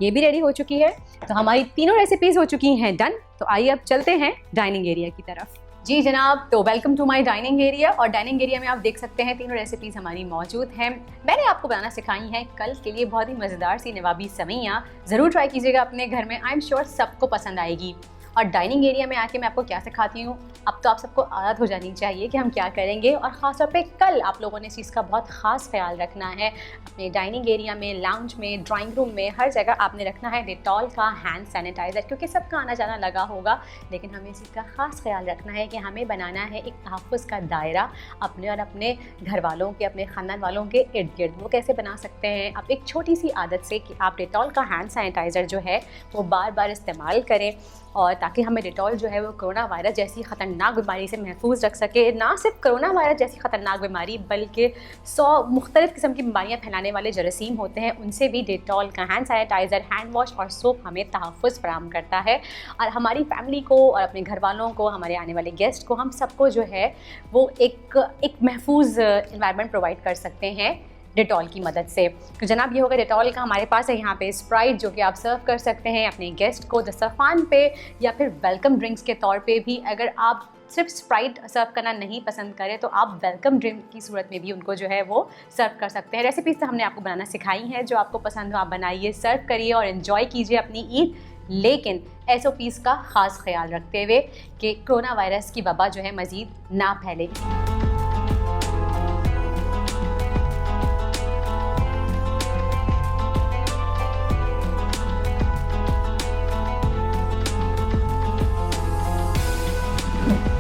ये भी रेडी हो चुकी है। तो हमारी तीनों रेसिपीज़ हो चुकी हैं डन। तो आइए अब चलते हैं डाइनिंग एरिया की तरफ। जी जनाब, तो welcome to my dining area. और डाइनिंग एरिया में आप देख सकते हैं तीनों रेसिपीज़ हमारी मौजूद हैं। मैंने आपको बनाना सिखाई हैं कल के लिए बहुत ही मज़ेदार सी नवाबी सवैयाँ। ज़रूर ट्राई कीजिएगा अपने घर में, आई एम श्योर सबको पसंद आएगी। और डाइनिंग एरिया में आके मैं आपको क्या सिखाती हूँ, अब तो आप सबको आदत हो जानी चाहिए कि हम क्या करेंगे। और ख़ास तौर पे कल आप लोगों ने इस चीज़ का बहुत ख़ास ख्याल रखना है। अपने डाइनिंग एरिया में, लाउंज में, ड्राइंग रूम में, हर जगह आपने रखना है डेटॉल का हैंड सैनिटाइज़र, क्योंकि सबका आना जाना लगा होगा। लेकिन हमें इस चीज़ का ख़ास ख्याल रखना है कि हमें बनाना है एक तहफ़्फ़ुज़ का दायरा अपने और अपने घर वालों के, अपने ख़ानदान वालों के इर्द गिर्द। वो कैसे बना सकते हैं आप? एक छोटी सी आदत से कि आप डेटॉल का हैंड सैनिटाइज़र जो है वो बार बार इस्तेमाल करें, और ताकि हमें डेटॉल जो है वो कोरोना वायरस जैसी ख़तरनाक बीमारी से महफूज रख सके। ना सिर्फ कोरोना वायरस जैसी ख़तरनाक बीमारी, बल्कि 100 मुख्तलिफ़ किस्म की बीमारियाँ फैलाने वाले जरासीम होते हैं, उनसे भी डेटॉल का हैंड सैनिटाइज़र, हैंड वॉश और सोप हमें तहफ़्फ़ुज़ फराहम करता है। और हमारी फैमिली को और अपने घर वालों को, हमारे आने वाले गेस्ट को, हम सबको जो है वो एक महफूज इन्वायरमेंट प्रोवाइड कर सकते हैं डेटॉल की मदद से। तो जनाब ये होगा डेटॉल का। हमारे पास है यहाँ पे स्प्राइट, जो कि आप सर्व कर सकते हैं अपने गेस्ट को दस्तरखान पे, या फिर वेलकम ड्रिंक्स के तौर पे भी। अगर आप सिर्फ स्प्राइट सर्व करना नहीं पसंद करें तो आप वेलकम ड्रिंक की सूरत में भी उनको जो है वो सर्व कर सकते हैं। रेसिपीज़ तो हमने आपको बनाना सिखाई हैं, जो आपको पसंद हो आप बनाइए, सर्व करिए और एंजॉय कीजिए अपनी ईद। लेकिन SOPs का ख़ास ख्याल रखते हुए कि कोरोना वायरस की वबा जो है मज़ीद ना फैले।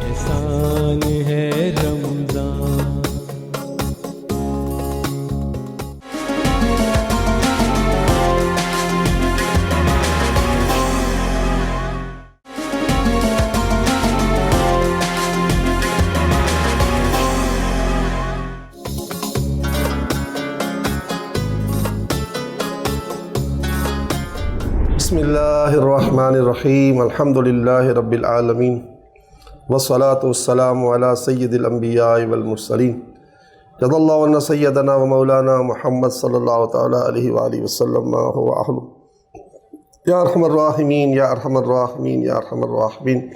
एहसान है रमज़ान। बिस्मिल्लाहिर्रहमानिर्रहीम, अल्हम्दुलिल्लाहि रब्बिल आलमीन, वस्सलातु वस्सलामु अला सय्यिदिल अंबिया वल मुरसलीन, जज़ल्लाहु अन्ना सय्यदना व मौलाना मुहम्मद सल्लल्लाहु तआला अलैहि व आलिहि वसल्लम मा हुवा अहलु। या अरहमर राहिमीन, या अरहमर राहिमीन, या अरहमर राहिमीन,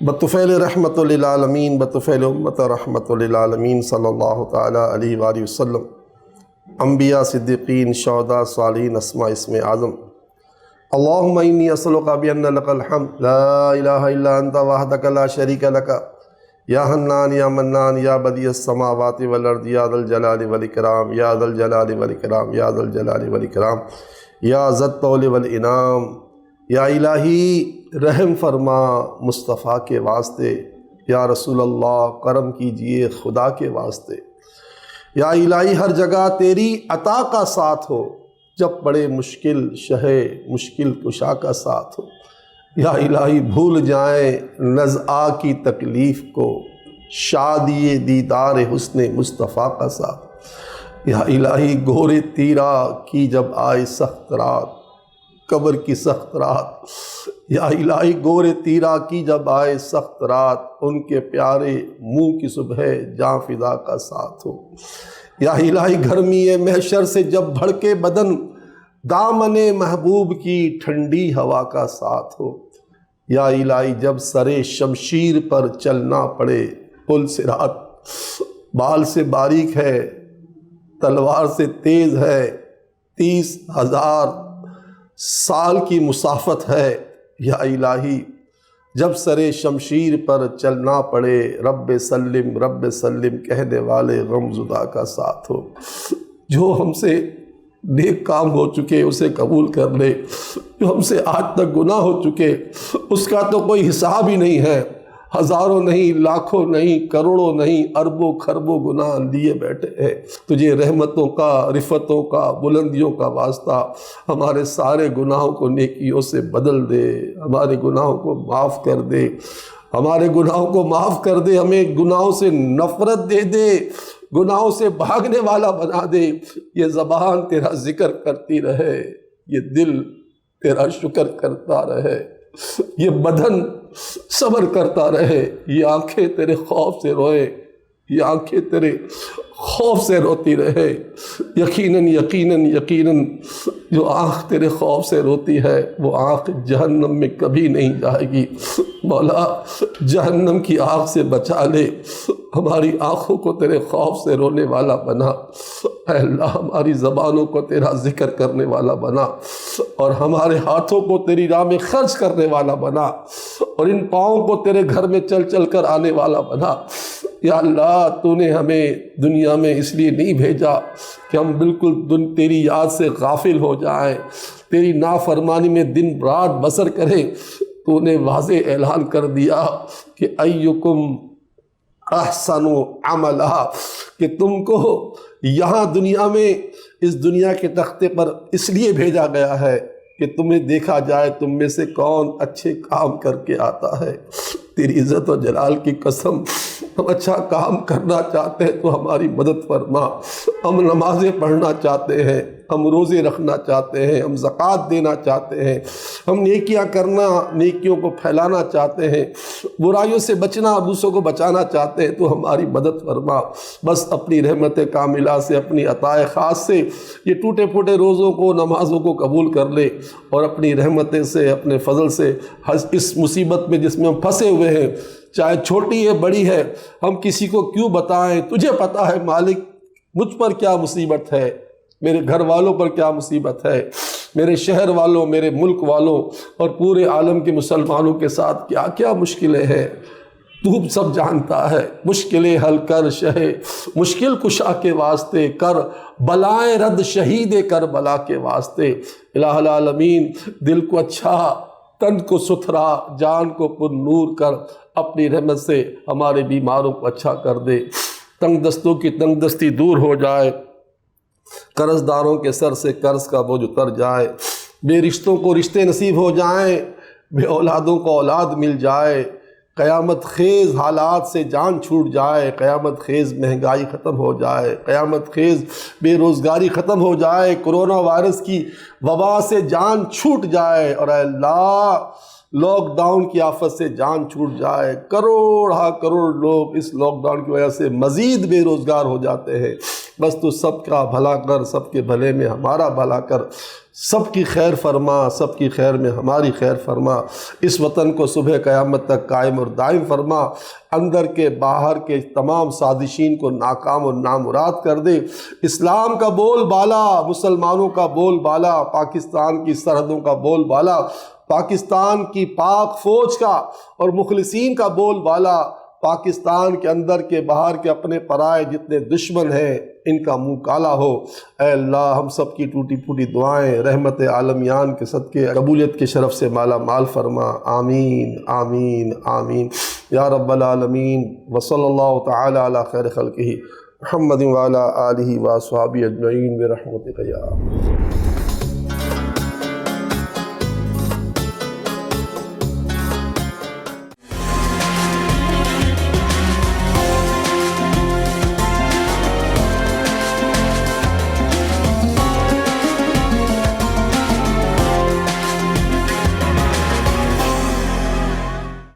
बतुफ़ैल रहमतुल लिल आलमीन, बतुफ़ैल उम्मत रहमतुल लिल आलमीन सल्लल्लाहु तआला अलैहि व आलिहि वसल्लम। अंबिया, सिद्दीक़ीन, शुहदा, सालिहीन, अस्मा इस्म आज़म। अल्लाहुम्मा इन्नी असअलुका बिअन्ना लकल हम्द ला इलाहा इल्ला अंता वहदका ला शरीका लका या हन्नान या मन्नान या बदियस समावाति वल अर्द या ज़ल जलाली वल इकराम, या ज़ल जलाली वल इकराम, या ज़ल जलाली वल इकराम, या ज़त तौल वल इनाम। या इलाही रहम फरमा मुस्तफ़ा के वास्ते, या रसूल अल्लाह करम कीजिए खुदा के वास्ते। या इलाही हर जगह तेरी अता का साथ हो, जब बड़े मुश्किल शहे मुश्किल कुशा का साथ हो। या इलाही भूल जाएं नज़आ की तकलीफ़ को, शादी दीदार हुस्न मुस्तफ़ा का साथ। या इलाही गोरे तीरा की जब आए सख्त रात, कब्र की सख्त रात, या इलाही गोरे तीरा की जब आए सख्त रात, उनके प्यारे मुंह की सुबह जां फिदा का साथ हो। या इलाही गर्मी महशर से जब भड़के बदन, दामने महबूब की ठंडी हवा का साथ हो। या इलाही जब सरे शमशीर पर चलना पड़े, पुल सिरात बाल से बारीक है, तलवार से तेज़ है, 30,000 साल की मुसाफत है। या इलाही जब सरे शमशीर पर चलना पड़े, रब्बे सल्लिम कहने वाले गमज़ुदा का साथ हो। जो हमसे नेक काम हो चुके उसे कबूल कर ले, जो हमसे आज तक गुनाह हो चुके उसका तो कोई हिसाब ही नहीं है। हज़ारों नहीं, लाखों नहीं, करोड़ों नहीं, अरबों खरबों गुनाह लिए बैठे हैं। तुझे रहमतों का, रिफ़तों का, बुलंदियों का वास्ता, हमारे सारे गुनाहों को नेकियों से बदल दे, हमारे गुनाहों को माफ़ कर दे, हमारे गुनाहों को माफ़ कर दे, हमें गुनाहों से नफ़रत दे दे, गुनाहों से भागने वाला बना दे। ये ज़बान तेरा ज़िक्र करती रहे, ये दिल तेरा शुक्र करता रहे, ये बदन सब्र करता रहे, ये आंखें तेरे खौफ से रोए, ये आंखें तेरे खौफ से रोती रहे। यकीनन यकीनन यकीनन जो आँख तेरे खौफ से रोती है वो आँख जहन्नम में कभी नहीं जाएगी। मौला जहन्नम की आग से बचा ले, हमारी आँखों को तेरे खौफ से रोने वाला बना। ऐ अल्लाह हमारी ज़बानों को तेरा ज़िक्र करने वाला बना, और हमारे हाथों को तेरी राह में खर्च करने वाला बना, और इन पाँवों को तेरे घर में चल चल कर आने वाला बना। या अल्लाह तूने हमें दुनिया में इसलिए नहीं भेजा कि हम बिल्कुल तेरी याद से गाफिल हो जाएं, तेरी नाफरमानी में दिन रात बसर करें। तूने वाज़े ऐलान कर दिया कि अय्युकुम अहसनु अमला, कि तुमको यहाँ दुनिया में इस दुनिया के तख्ते पर इसलिए भेजा गया है कि तुम्हें देखा जाए तुम में से कौन अच्छे काम करके आता है। तेरी इज़्ज़त और जलाल की कसम, हम अच्छा काम करना चाहते हैं तो हमारी मदद फरमा। हम नमाज़ें पढ़ना चाहते हैं, हम रोज़े रखना चाहते हैं, हम ज़कात देना चाहते हैं, हम नेकियां करना, नेकियों को फैलाना चाहते हैं, बुराइयों से बचना, दूसरों को बचाना चाहते हैं तो हमारी मदद फरमा। बस अपनी रहमत कामिला से, अपनी अताए ख़ास से ये टूटे फूटे रोज़ों को, नमाज़ों को कबूल कर ले, और अपनी रहमत से, अपने फ़ज़ल से इस मुसीबत में जिसमें हम फंसे हुए हैं, चाहे छोटी है बड़ी है, हम किसी को क्यों बताएं। तुझे पता है मालिक मुझ पर क्या मुसीबत है, मेरे घर वालों पर क्या मुसीबत है, मेरे शहर वालों, मेरे मुल्क वालों और पूरे आलम के मुसलमानों के साथ क्या क्या मुश्किलें हैं। तू सब जानता है। मुश्किलें हल कर शहे मुश्किल कुशा के वास्ते, कर बलाएं रद्द शहीद कर बला के वास्ते। इलाहुल आलमीन दिल को अच्छा, तन को सुथरा, जान को पुरनूर कर, अपनी रहमत से हमारे बीमारों को अच्छा कर दे। तंग दस्तों की तंग दस्ती दूर हो जाए, कर्जदारों के सर से कर्ज का बोझ उतर जाए, बेरिश्तों को रिश्ते नसीब हो जाएं, बे औलादों को औलाद मिल जाए, क़यामत ख़ेज़ हालात से जान छूट जाए, क़यामत ख़ेज़ महंगाई ख़त्म हो जाए, क़यामत ख़ेज़ बेरोज़गारी ख़त्म हो जाए, कोरोना वायरस की वबा से जान छूट जाए, और अल्लाह लॉकडाउन की आफत से जान छूट जाए। करोड़ लोग इस लॉकडाउन की वजह से मज़ीद बेरोज़गार हो जाते हैं। बस तू सबका भला कर, सबके भले में हमारा भला कर, सबकी खैर फरमा, सबकी खैर में हमारी खैर फरमा। इस वतन को सुबह क़यामत तक कायम और दायम फरमा। अंदर के बाहर के तमाम साजिशीन को नाकाम और नामुराद कर दे। इस्लाम का बोल बाला, मुसलमानों का बोल बाला, पाकिस्तान की सरहदों का बोल बाला, पाकिस्तान की पाक फ़ौज का और मुखलिसीन का बोल बाला, पाकिस्तान के अंदर के बाहर के अपने पराए जितने दुश्मन हैं इनका मुंह काला हो। ऐ अल्लाह हम सब की टूटी फूटी दुआएं रहमत आलमियान के सदक़े कबूलियत के शरफ़ से माला माल फरमा। आमीन आमीन आमीन या रब्बल आलमीन। व सल्लल्लाहु तआला अला खैर खल्क़िही मुहम्मद व अला आलिहि व अस्हाबिही अजमईन बिरहमतिक या